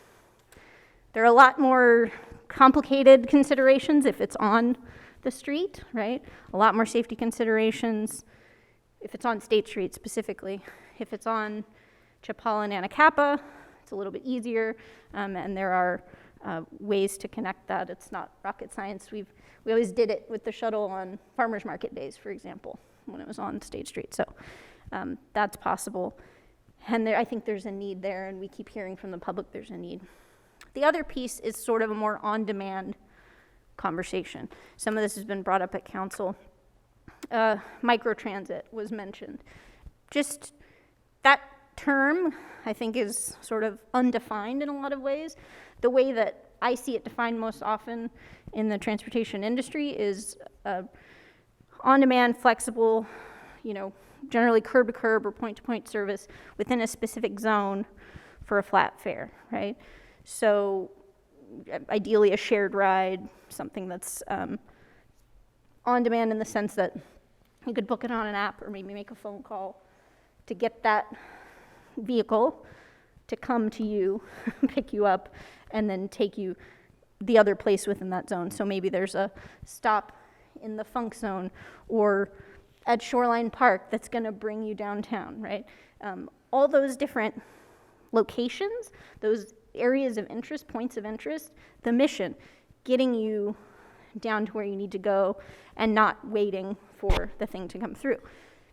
there are a lot more complicated considerations if it's on the street, right? A lot more safety considerations if it's on State Street specifically. If it's on Chapala and Anacapa, it's a little bit easier, and there are ways to connect that. It's not rocket science. We always did it with the shuttle on farmers market days, for example, when it was on State Street. So that's possible. And I think there's a need there, and we keep hearing from the public there's a need. The other piece is sort of a more on-demand conversation. Some of this has been brought up at council. Microtransit was mentioned. Just that term, I think, is sort of undefined in a lot of ways. The way that I see it defined most often in the transportation industry is on-demand, flexible, generally curb-to-curb or point-to-point service within a specific zone for a flat fare, right? So ideally a shared ride, something that's on-demand in the sense that you could book it on an app or maybe make a phone call to get that vehicle to come to you, pick you up, and then take you the other place within that zone. So maybe there's a stop in the Funk Zone or at Shoreline Park that's going to bring you downtown, right? All those different locations, those areas of interest, points of interest, the mission, getting you down to where you need to go and not waiting for the thing to come through.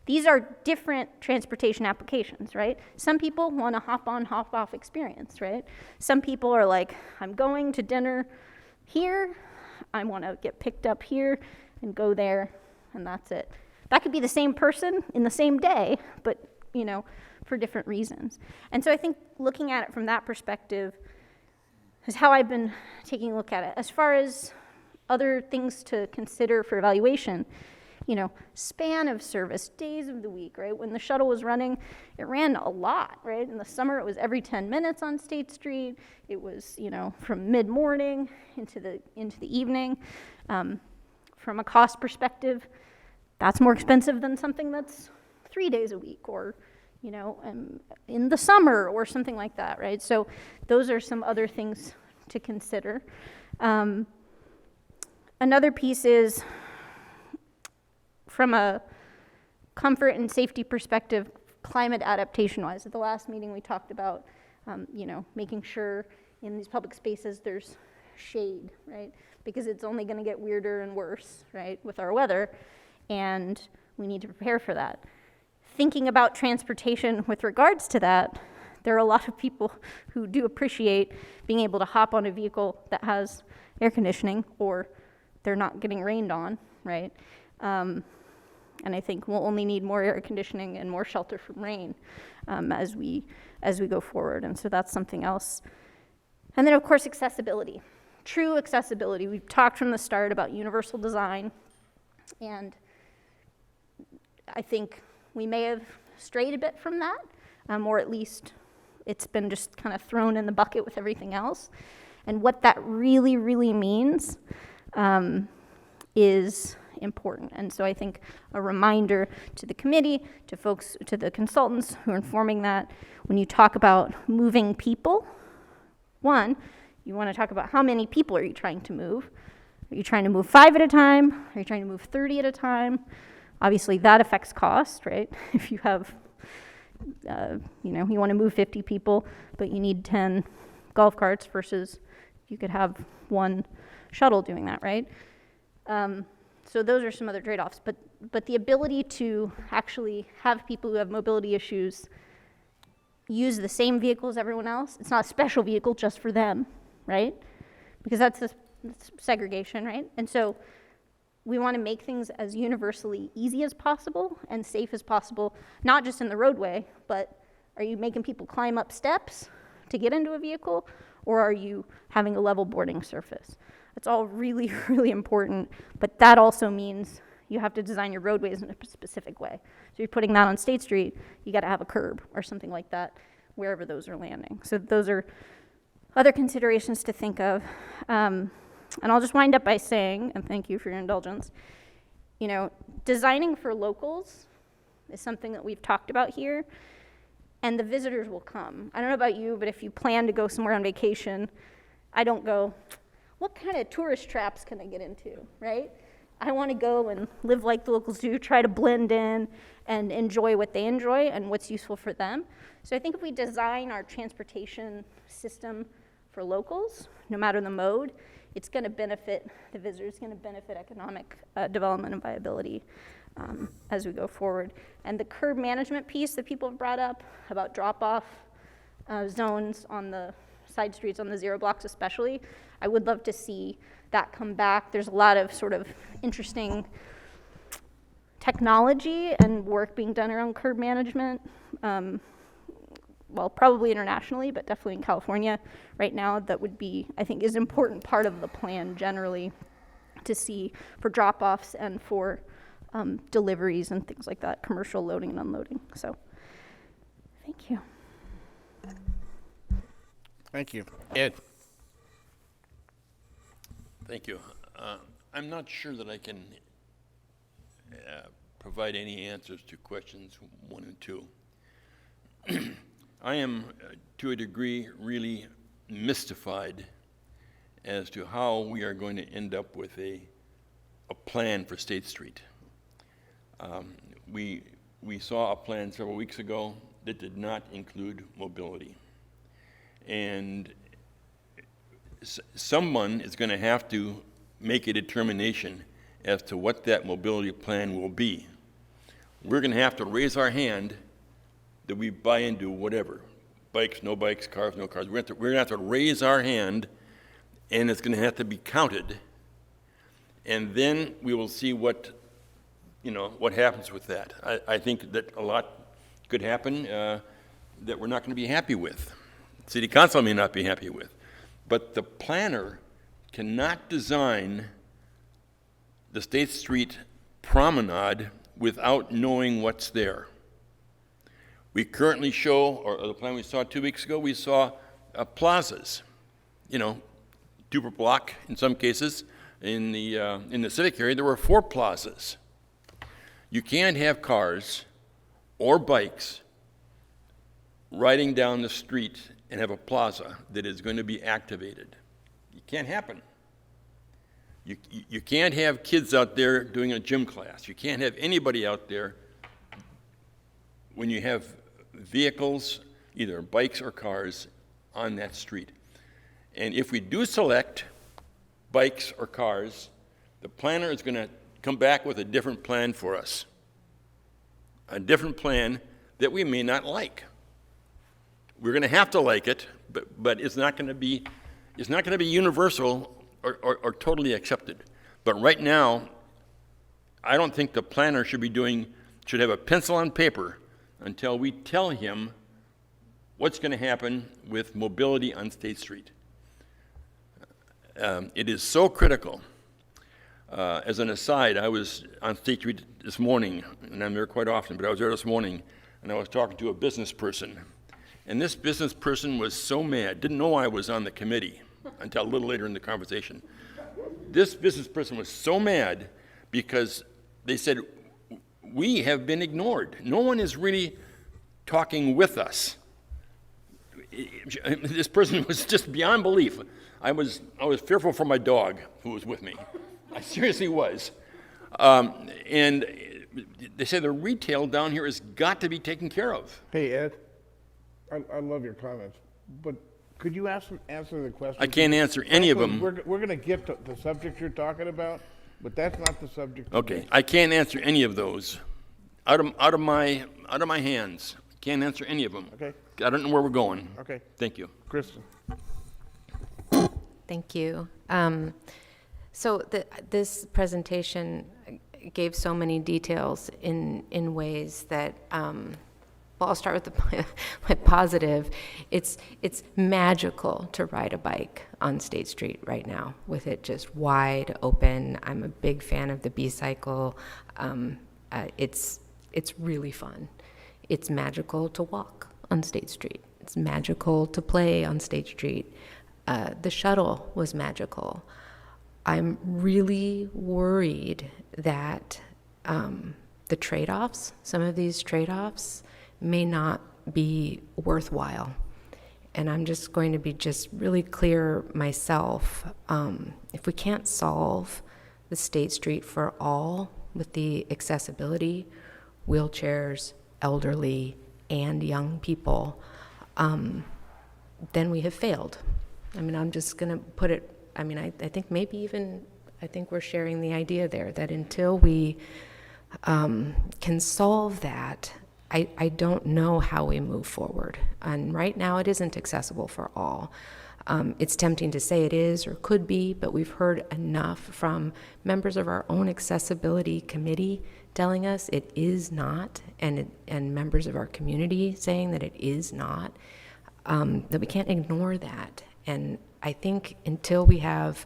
These are different transportation applications, right? Some people want a hop on, hop off experience, right? Some people are like, I'm going to dinner here, I want to get picked up here and go there, and that's it. That could be the same person in the same day, but, for different reasons. And so I think looking at it from that perspective is how I've been taking a look at it. As far as other things to consider for evaluation, span of service, days of the week, right? When the shuttle was running, it ran a lot, right? In the summer, it was every 10 minutes on State Street. It was, from mid-morning into the evening. From a cost perspective, that's more expensive than something that's 3 days a week or, in the summer or something like that, right? So those are some other things to consider. Another piece is, from a comfort and safety perspective, climate adaptation-wise. At the last meeting, we talked about, making sure in these public spaces there's shade, right? Because it's only going to get weirder and worse, right, with our weather, and we need to prepare for that. Thinking about transportation with regards to that, there are a lot of people who do appreciate being able to hop on a vehicle that has air conditioning, or they're not getting rained on, right? And I think we'll only need more air conditioning and more shelter from rain as we go forward. And so that's something else. And then, of course, accessibility. True accessibility. We've talked from the start about universal design, and I think we may have strayed a bit from that, or at least it's been just kind of thrown in the bucket with everything else. And what that really, really means is important. And so I think a reminder to the committee, to folks, to the consultants who are informing that, when you talk about moving people, one, you want to talk about how many people are you trying to move. Are you trying to move 5 at a time? Are you trying to move 30 at a time? Obviously, that affects cost, right? If you have, you want to move 50 people, but you need 10 golf carts versus you could have one shuttle doing that, right? So those are some other trade-offs. But the ability to actually have people who have mobility issues use the same vehicle as everyone else, it's not a special vehicle just for them, right? Because that's segregation, right? And so we want to make things as universally easy as possible and safe as possible, not just in the roadway, but are you making people climb up steps to get into a vehicle, or are you having a level boarding surface? It's all really, really important, but that also means you have to design your roadways in a specific way. So you're putting that on State Street, you got to have a curb or something like that, wherever those are landing. So those are other considerations to think of. And I'll just wind up by saying, and thank you for your indulgence, designing for locals is something that we've talked about here, and the visitors will come. I don't know about you, but if you plan to go somewhere on vacation, I don't go, what kind of tourist traps can I get into, right? I want to go and live like the locals do, try to blend in and enjoy what they enjoy and what's useful for them. So I think if we design our transportation system for locals, no matter the mode, it's going to benefit the visitors, it's going to benefit economic development and viability as we go forward. And the curb management piece that people have brought up about drop-off zones on the side streets, on the zero blocks especially, I would love to see that come back. There's a lot of sort of interesting technology and work being done around curb management. Well, probably internationally, but definitely in California right now, that would be, I think, is an important part of the plan generally to see for drop-offs and for deliveries and things like that, commercial loading and unloading. So, thank you. Thank you. Ed? Thank you. I'm not sure that I can provide any answers to questions 1 and 2. I am, to a degree, really mystified as to how we are going to end up with a plan for State Street. We saw a plan several weeks ago that did not include mobility. And someone is going to have to make a determination as to what that mobility plan will be. We're going to have to raise our hand that we buy into whatever. Bikes, no bikes, cars, no cars. We're going to have to raise our hand, and it's going to have to be counted. And then we will see what happens with that. I think that a lot could happen that we're not going to be happy with. City Council may not be happy with. But the planner cannot design the State Street promenade without knowing what's there. We currently show, or the plan we saw 2 weeks ago, we saw plazas, 2 per block in some cases. In the civic area, there were 4 plazas. You can't have cars or bikes riding down the street and have a plaza that is going to be activated. It can't happen. You can't have kids out there doing a gym class. You can't have anybody out there when you have vehicles, either bikes or cars, on that street. And if we do select bikes or cars, the planner is going to come back with a different plan for us. A different plan that we may not like. We're going to have to like it, but it's not going to be universal or totally accepted. But right now, I don't think the planner should have a pencil on paper until we tell him what's going to happen with mobility on State Street. It is so critical. As an aside, I was on State Street this morning, and I'm there quite often, but I was there this morning, and I was talking to a business person. And this business person was so mad, didn't know I was on the committee until a little later in the conversation. This business person was so mad because they said, we have been ignored. No one is really talking with us. This person was just beyond belief. I was fearful for my dog who was with me. I seriously was. And they say the retail down here has got to be taken care of. Hey, Ed, I love your comments, but could you answer the question? I can't answer any of them. We're going to get to the subject you're talking about, but that's not the subject. Okay, I can't answer any of those. Out of my hands. Can't answer any of them. Okay. I don't know where we're going. Okay. Thank you. Kristen. Thank you. So this presentation gave so many details in ways that, well, I'll start with the positive. It's magical to ride a bike on State Street right now with it just wide open. I'm a big fan of the B-cycle. It's really fun. It's magical to walk on State Street. It's magical to play on State Street. The shuttle was magical. I'm really worried that the trade-offs, some of these trade-offs, may not be worthwhile. And I'm just going to be just really clear myself. If we can't solve the State Street for all with the accessibility, wheelchairs, elderly, and young people, then we have failed. I mean, I'm just going to put it, I mean, I think maybe even, I think we're sharing the idea there that until we can solve that, I don't know how we move forward. And right now it isn't accessible for all. It's tempting to say it is or could be, but we've heard enough from members of our own accessibility committee telling us it is not, and members of our community saying that it is not, that we can't ignore that. And I think until we have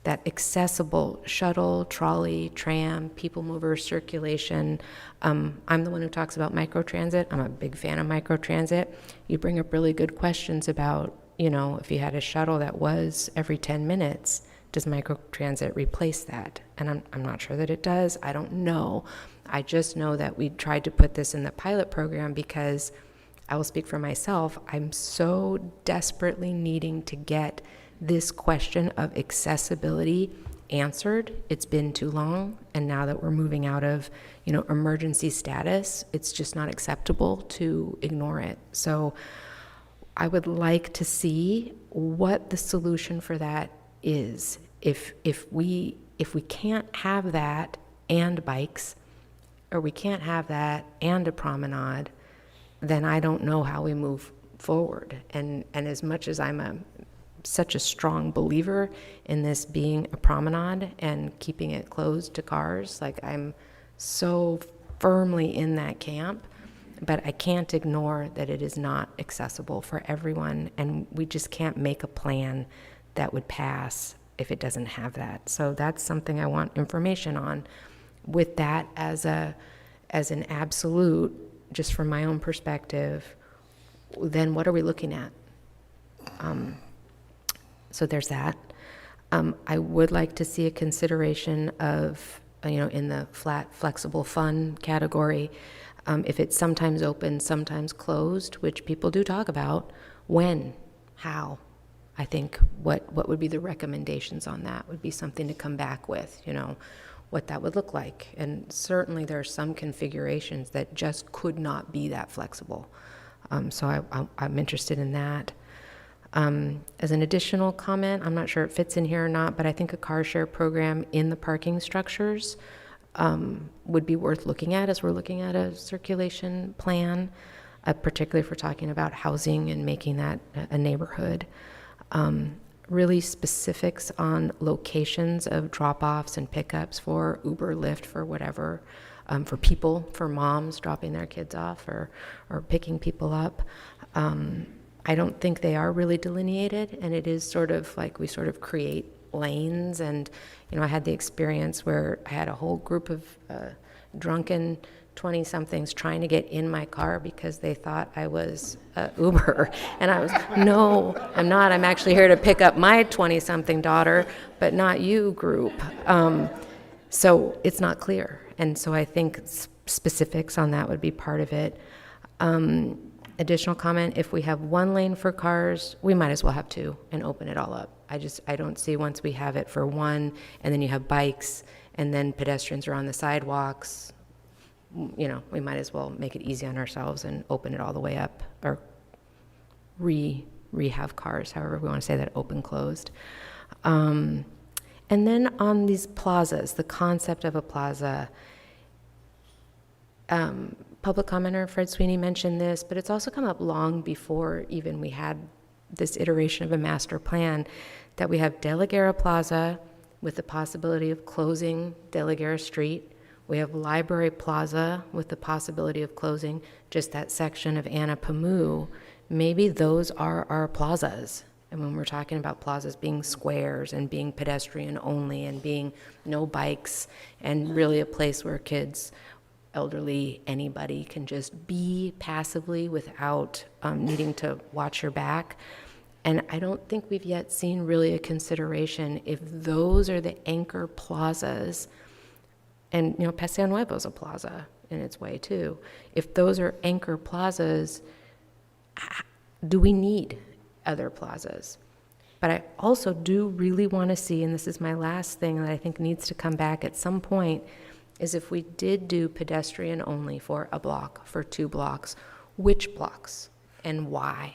that accessible shuttle, trolley, tram, people mover circulation. I'm the one who talks about microtransit. I'm a big fan of microtransit. You bring up really good questions about, if you had a shuttle that was every 10 minutes, does microtransit replace that? And I'm not sure that it does. I don't know. I just know that we tried to put this in the pilot program because I will speak for myself. I'm so desperately needing to get this question of accessibility answered. It's been too long, and now that we're moving out of, emergency status, it's just not acceptable to ignore it. So I would like to see what the solution for that is. If we can't have that and bikes, or we can't have that and a promenade, then I don't know how we move forward. And as much as I'm such a strong believer in this being a promenade and keeping it closed to cars, like I'm so firmly in that camp, but I can't ignore that it is not accessible for everyone, and we just can't make a plan that would pass if it doesn't have that. So that's something I want information on. With that as an absolute, just from my own perspective, then what are we looking at? So there's that. I would like to see a consideration of, in the flat, flexible, fun category, if it's sometimes open, sometimes closed, which people do talk about, when, how. I think what would be the recommendations on that would be something to come back with, what that would look like. And certainly there are some configurations that just could not be that flexible. So I'm interested in that. As an additional comment, I'm not sure it fits in here or not, but I think a car share program in the parking structures would be worth looking at as we're looking at a circulation plan, particularly if we're talking about housing and making that a neighborhood. Really specifics on locations of drop-offs and pickups for Uber, Lyft, for whatever, for people, for moms dropping their kids off or picking people up. I don't think they are really delineated, and it is sort of like we sort of create lanes. And I had the experience where I had a whole group of drunken 20-somethings trying to get in my car because they thought I was Uber. And I was, no, I'm not. I'm actually here to pick up my 20-something daughter, but not you, group. So it's not clear. And so I think specifics on that would be part of it. Additional comment, if we have one lane for cars, we might as well have two and open it all up. I don't see once we have it for one, and then you have bikes, and then pedestrians are on the sidewalks, we might as well make it easy on ourselves and open it all the way up, or have cars, however we want to say that, open, closed. And then on these plazas, the concept of a plaza, public commenter Fred Sweeney mentioned this, but it's also come up long before even we had this iteration of a master plan, that we have De La Guerra Plaza with the possibility of closing De La Guerra Street. We have Library Plaza with the possibility of closing just that section of Anna Pamu. Maybe those are our plazas. And when we're talking about plazas being squares and being pedestrian only and being no bikes and really a place where kids, elderly, anybody can just be passively without needing to watch your back. And I don't think we've yet seen really a consideration if those are the anchor plazas, and Paseo Nuevo is a plaza in its way too. If those are anchor plazas, do we need other plazas? But I also do really want to see, and this is my last thing that I think needs to come back at some point, is if we did do pedestrian only for a block, for 2 blocks, which blocks and why?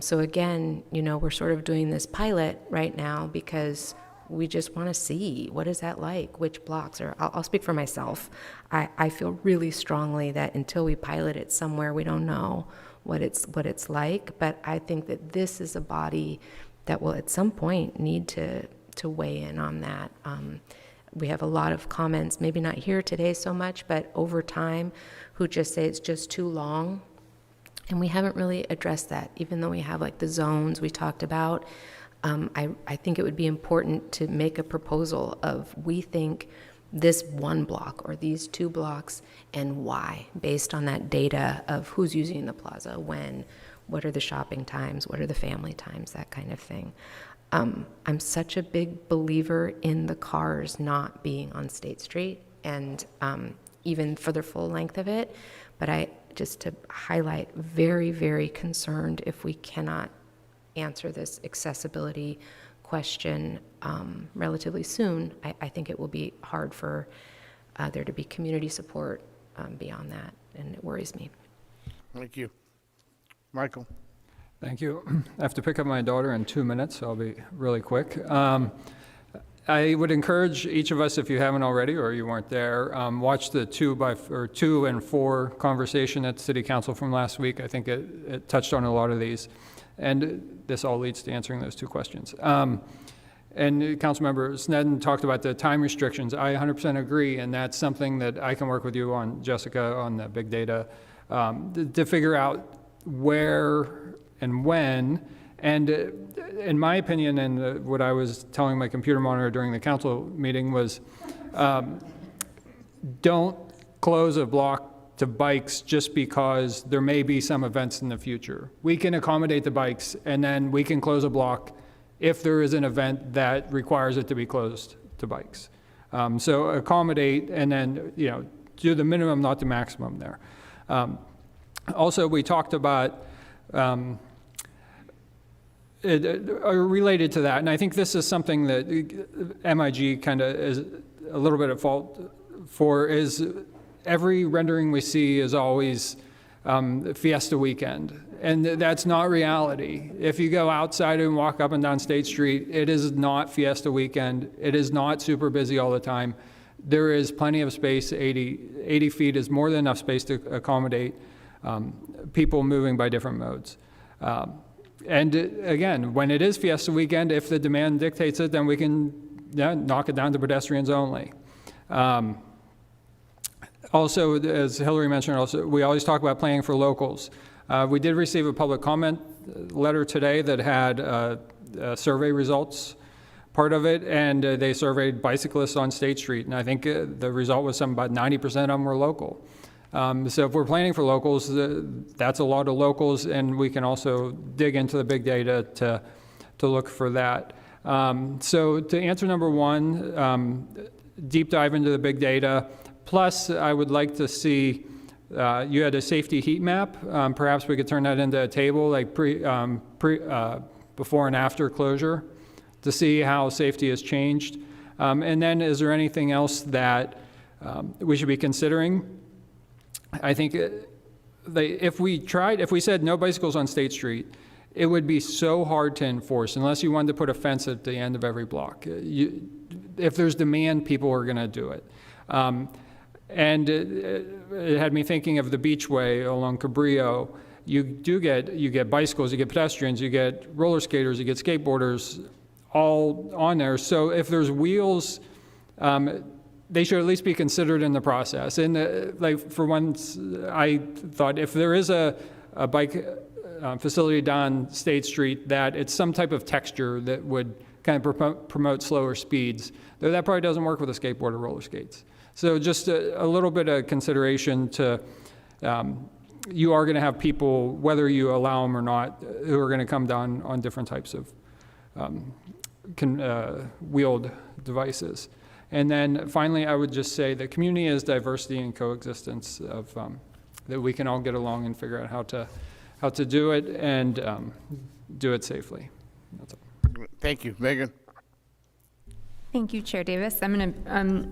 So again, we're sort of doing this pilot right now because we just want to see what is that like, which blocks, or I'll speak for myself. I feel really strongly that until we pilot it somewhere, we don't know what it's like, but I think that this is a body that will at some point need to weigh in on that. We have a lot of comments, maybe not here today so much, but over time, who just say it's just too long. And we haven't really addressed that, even though we have like the zones we talked about. I think it would be important to make a proposal of, we think this one block or these 2 blocks and why, based on that data of who's using the plaza, when, what are the shopping times, what are the family times, that kind of thing. I'm such a big believer in the cars not being on State Street, and even for the full length of it, but I, just to highlight, very, very concerned if we cannot answer this accessibility question relatively soon. I think it will be hard for there to be community support beyond that, and it worries me. Thank you. Michael. Thank you. I have to pick up my daughter in 2 minutes, so I'll be really quick. I would encourage each of us, if you haven't already or you weren't there, watch the 2 and 4 conversation at City Council from last week. I think it touched on a lot of these, and this all leads to answering those 2 questions. And Councilmember Sneddon talked about the time restrictions. I 100% agree, and that's something that I can work with you on, Jessica, on the big data, to figure out where and when. And in my opinion, and what I was telling my computer monitor during the council meeting was, don't close a block to bikes just because there may be some events in the future. We can accommodate the bikes, and then we can close a block if there is an event that requires it to be closed to bikes. So accommodate, and then do the minimum, not the maximum there. Also, we talked about related to that, and I think this is something that MIG kind of is a little bit at fault for, is every rendering we see is always Fiesta weekend, and that's not reality. If you go outside and walk up and down State Street, it is not Fiesta weekend. It is not super busy all the time. There is plenty of space. 80 feet is more than enough space to accommodate people moving by different modes. And again, when it is Fiesta weekend, if the demand dictates it, then we can knock it down to pedestrians only. Also, as Hillary mentioned, we always talk about planning for locals. We did receive a public comment letter today that had survey results, part of it, and they surveyed bicyclists on State Street, and I think the result was something about 90% of them were local. So if we're planning for locals, that's a lot of locals, and we can also dig into the big data to look for that. So to answer number 1, deep dive into the big data. Plus, I would like to see, you had a safety heat map. Perhaps we could turn that into a table, like before and after closure, to see how safety has changed. And then is there anything else that we should be considering? I think if we said no bicycles on State Street, it would be so hard to enforce unless you wanted to put a fence at the end of every block. If there's demand, people are going to do it. And it had me thinking of the Beachway along Cabrillo. You get bicycles, you get pedestrians, you get roller skaters, you get skateboarders, all on there. So if there's wheels, they should at least be considered in the process. And like for once, I thought if there is a bike facility down State Street, that it's some type of texture that would kind of promote slower speeds. Though that probably doesn't work with a skateboard or roller skates. So just a little bit of consideration to, you are going to have people, whether you allow them or not, who are going to come down on different types of wheeled devices. And then finally, I would just say that community is diversity and coexistence of that we can all get along and figure out how to do it and do it safely. That's all. Thank you, Megan. Thank you, Chair Davis. I'm going to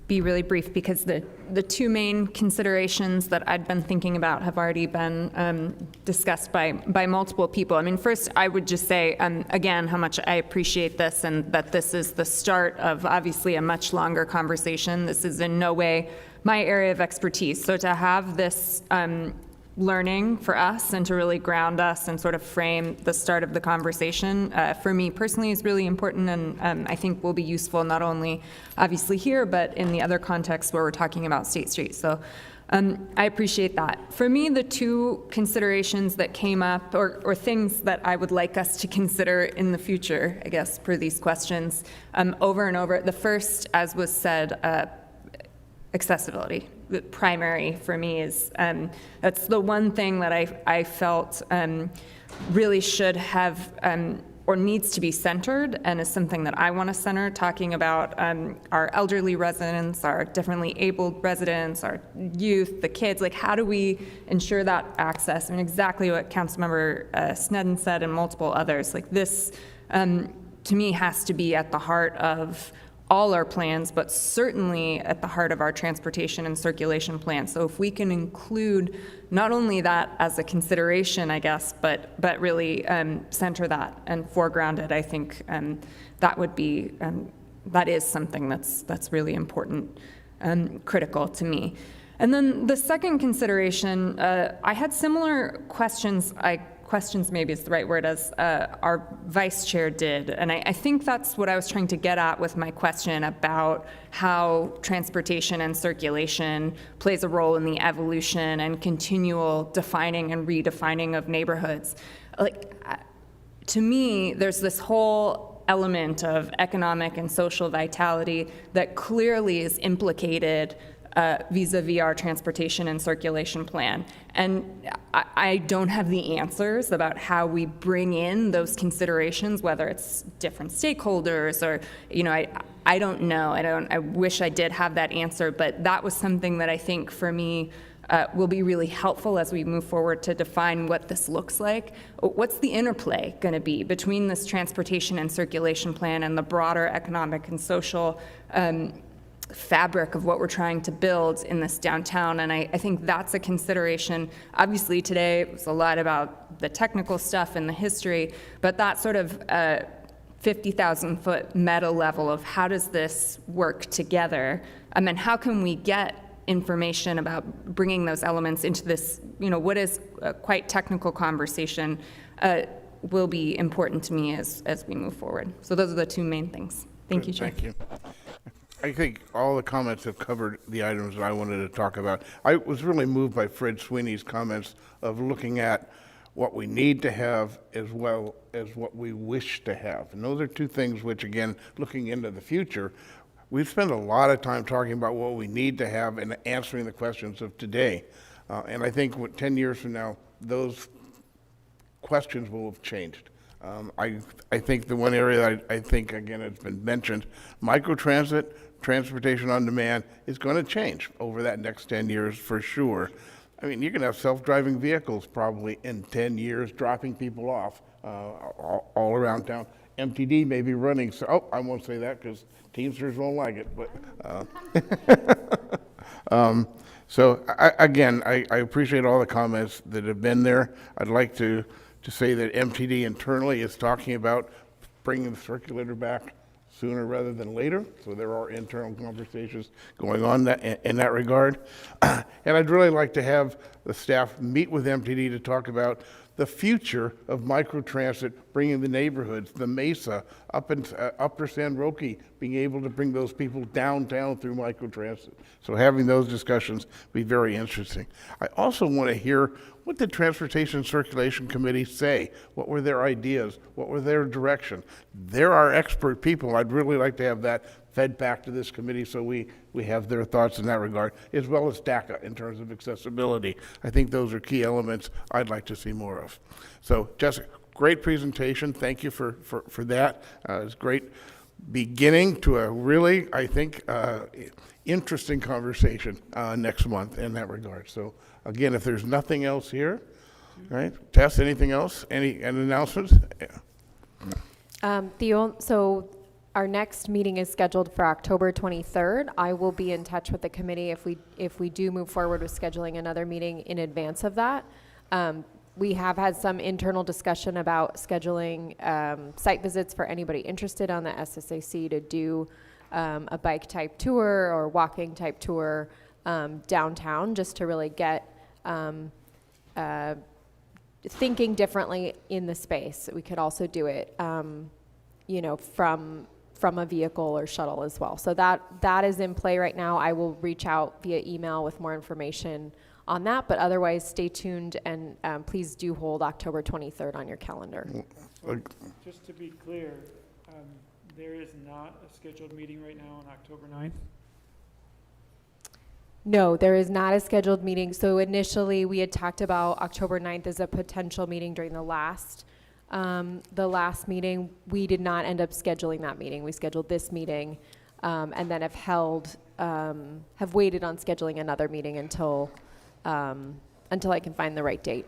be really brief because the 2 main considerations that I'd been thinking about have already been discussed by multiple people. I mean, first, I would just say, again, how much I appreciate this and that this is the start of obviously a much longer conversation. This is in no way my area of expertise. So to have this learning for us and to really ground us and sort of frame the start of the conversation, for me personally is really important, and I think will be useful not only obviously here, but in the other contexts where we're talking about State Street. So I appreciate that. For me, the two considerations that came up, or things that I would like us to consider in the future, I guess, per these questions, over and over. The first, as was said, accessibility. The primary for me is, that's the one thing that I felt really should have or needs to be centered, and is something that I want to center, talking about our elderly residents, our differently abled residents, our youth, the kids. Like, how do we ensure that access? I mean, exactly what Councilmember Snedden said and multiple others. Like, this, to me, has to be at the heart of all our plans, but certainly at the heart of our transportation and circulation plan. So if we can include not only that as a consideration, I guess, but really center that and foreground it, I think that would be, that is something that's really important and critical to me. And then the second consideration, I had similar questions, questions maybe is the right word, as our vice chair did. And I think that's what I was trying to get at with my question about how transportation and circulation plays a role in the evolution and continual defining and redefining of neighborhoods. Like, to me, there's this whole element of economic and social vitality that clearly is implicated vis-a-vis our transportation and circulation plan. And I don't have the answers about how we bring in those considerations, whether it's different stakeholders or, I don't know. I wish I did have that answer, but that was something that I think for me will be really helpful as we move forward to define what this looks like. What's the interplay going to be between this transportation and circulation plan and the broader economic and social fabric of what we're trying to build in this downtown? And I think that's a consideration. Obviously today it was a lot about the technical stuff and the history, but that sort of 50,000 foot meta level of how does this work together, and how can we get information about bringing those elements into this, what is a quite technical conversation, will be important to me as we move forward. So those are the two main things. Thank you, Chair. Thank you. I think all the comments have covered the items that I wanted to talk about. I was really moved by Fred Sweeney's comments of looking at what we need to have as well as what we wish to have. And those are two things which, again, looking into the future, we've spent a lot of time talking about what we need to have and answering the questions of today. And I think 10 years from now, those questions will have changed. I think the one area that I think, again, it's been mentioned, microtransit, transportation on demand is going to change over that next 10 years for sure. I mean, you're going to have self-driving vehicles probably in 10 years dropping people off all around town. MTD may be running, so, I won't say that because Teamsters won't like it, but. So again, I appreciate all the comments that have been there. I'd like to say that MTD internally is talking about bringing the circulator back sooner rather than later. So there are internal conversations going on in that regard. And I'd really like to have the staff meet with MTD to talk about the future of microtransit, bringing the neighborhoods, the Mesa, up in Upper San Roque, being able to bring those people downtown through microtransit. So having those discussions be very interesting. I also want to hear what did Transportation and Circulation Committee say? What were their ideas? What were their direction? They're our expert people. I'd really like to have that fed back to this committee so we have their thoughts in that regard, as well as DACA in terms of accessibility. I think those are key elements I'd like to see more of. So Jessica, great presentation. Thank you for that. It's great beginning to a really, I think, interesting conversation next month in that regard. So again, if there's nothing else here, right? Tess, anything else? Any announcements? Yeah. So our next meeting is scheduled for October 23rd. I will be in touch with the committee if we do move forward with scheduling another meeting in advance of that. We have had some internal discussion about scheduling site visits for anybody interested on the SSAC to do a bike type tour or walking type tour downtown, just to really get thinking differently in the space. We could also do it, you know, from a vehicle or shuttle as well. So that is in play right now. I will reach out via email with more information on that, but otherwise stay tuned and please do hold October 23rd on your calendar. Just to be clear, there is not a scheduled meeting right now on October 9th? No, there is not a scheduled meeting. So initially we had talked about October 9th as a potential meeting during the last meeting. We did not end up scheduling that meeting. We scheduled this meeting and then have waited on scheduling another meeting until I can find the right date.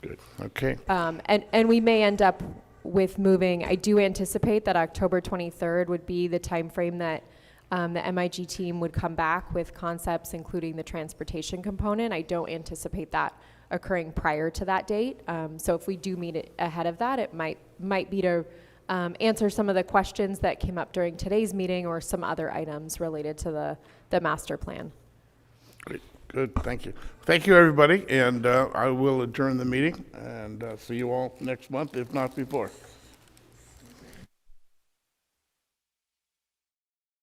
Good. Okay. And we may end up with moving. I do anticipate that October 23rd would be the time frame that the MIG team would come back with concepts, including the transportation component. I don't anticipate that occurring prior to that date. So if we do meet it ahead of that, it might be to answer some of the questions that came up during today's meeting or some other items related to the master plan. Great. Good. Thank you. Thank you, everybody. And I will adjourn the meeting and see you all next month, if not before.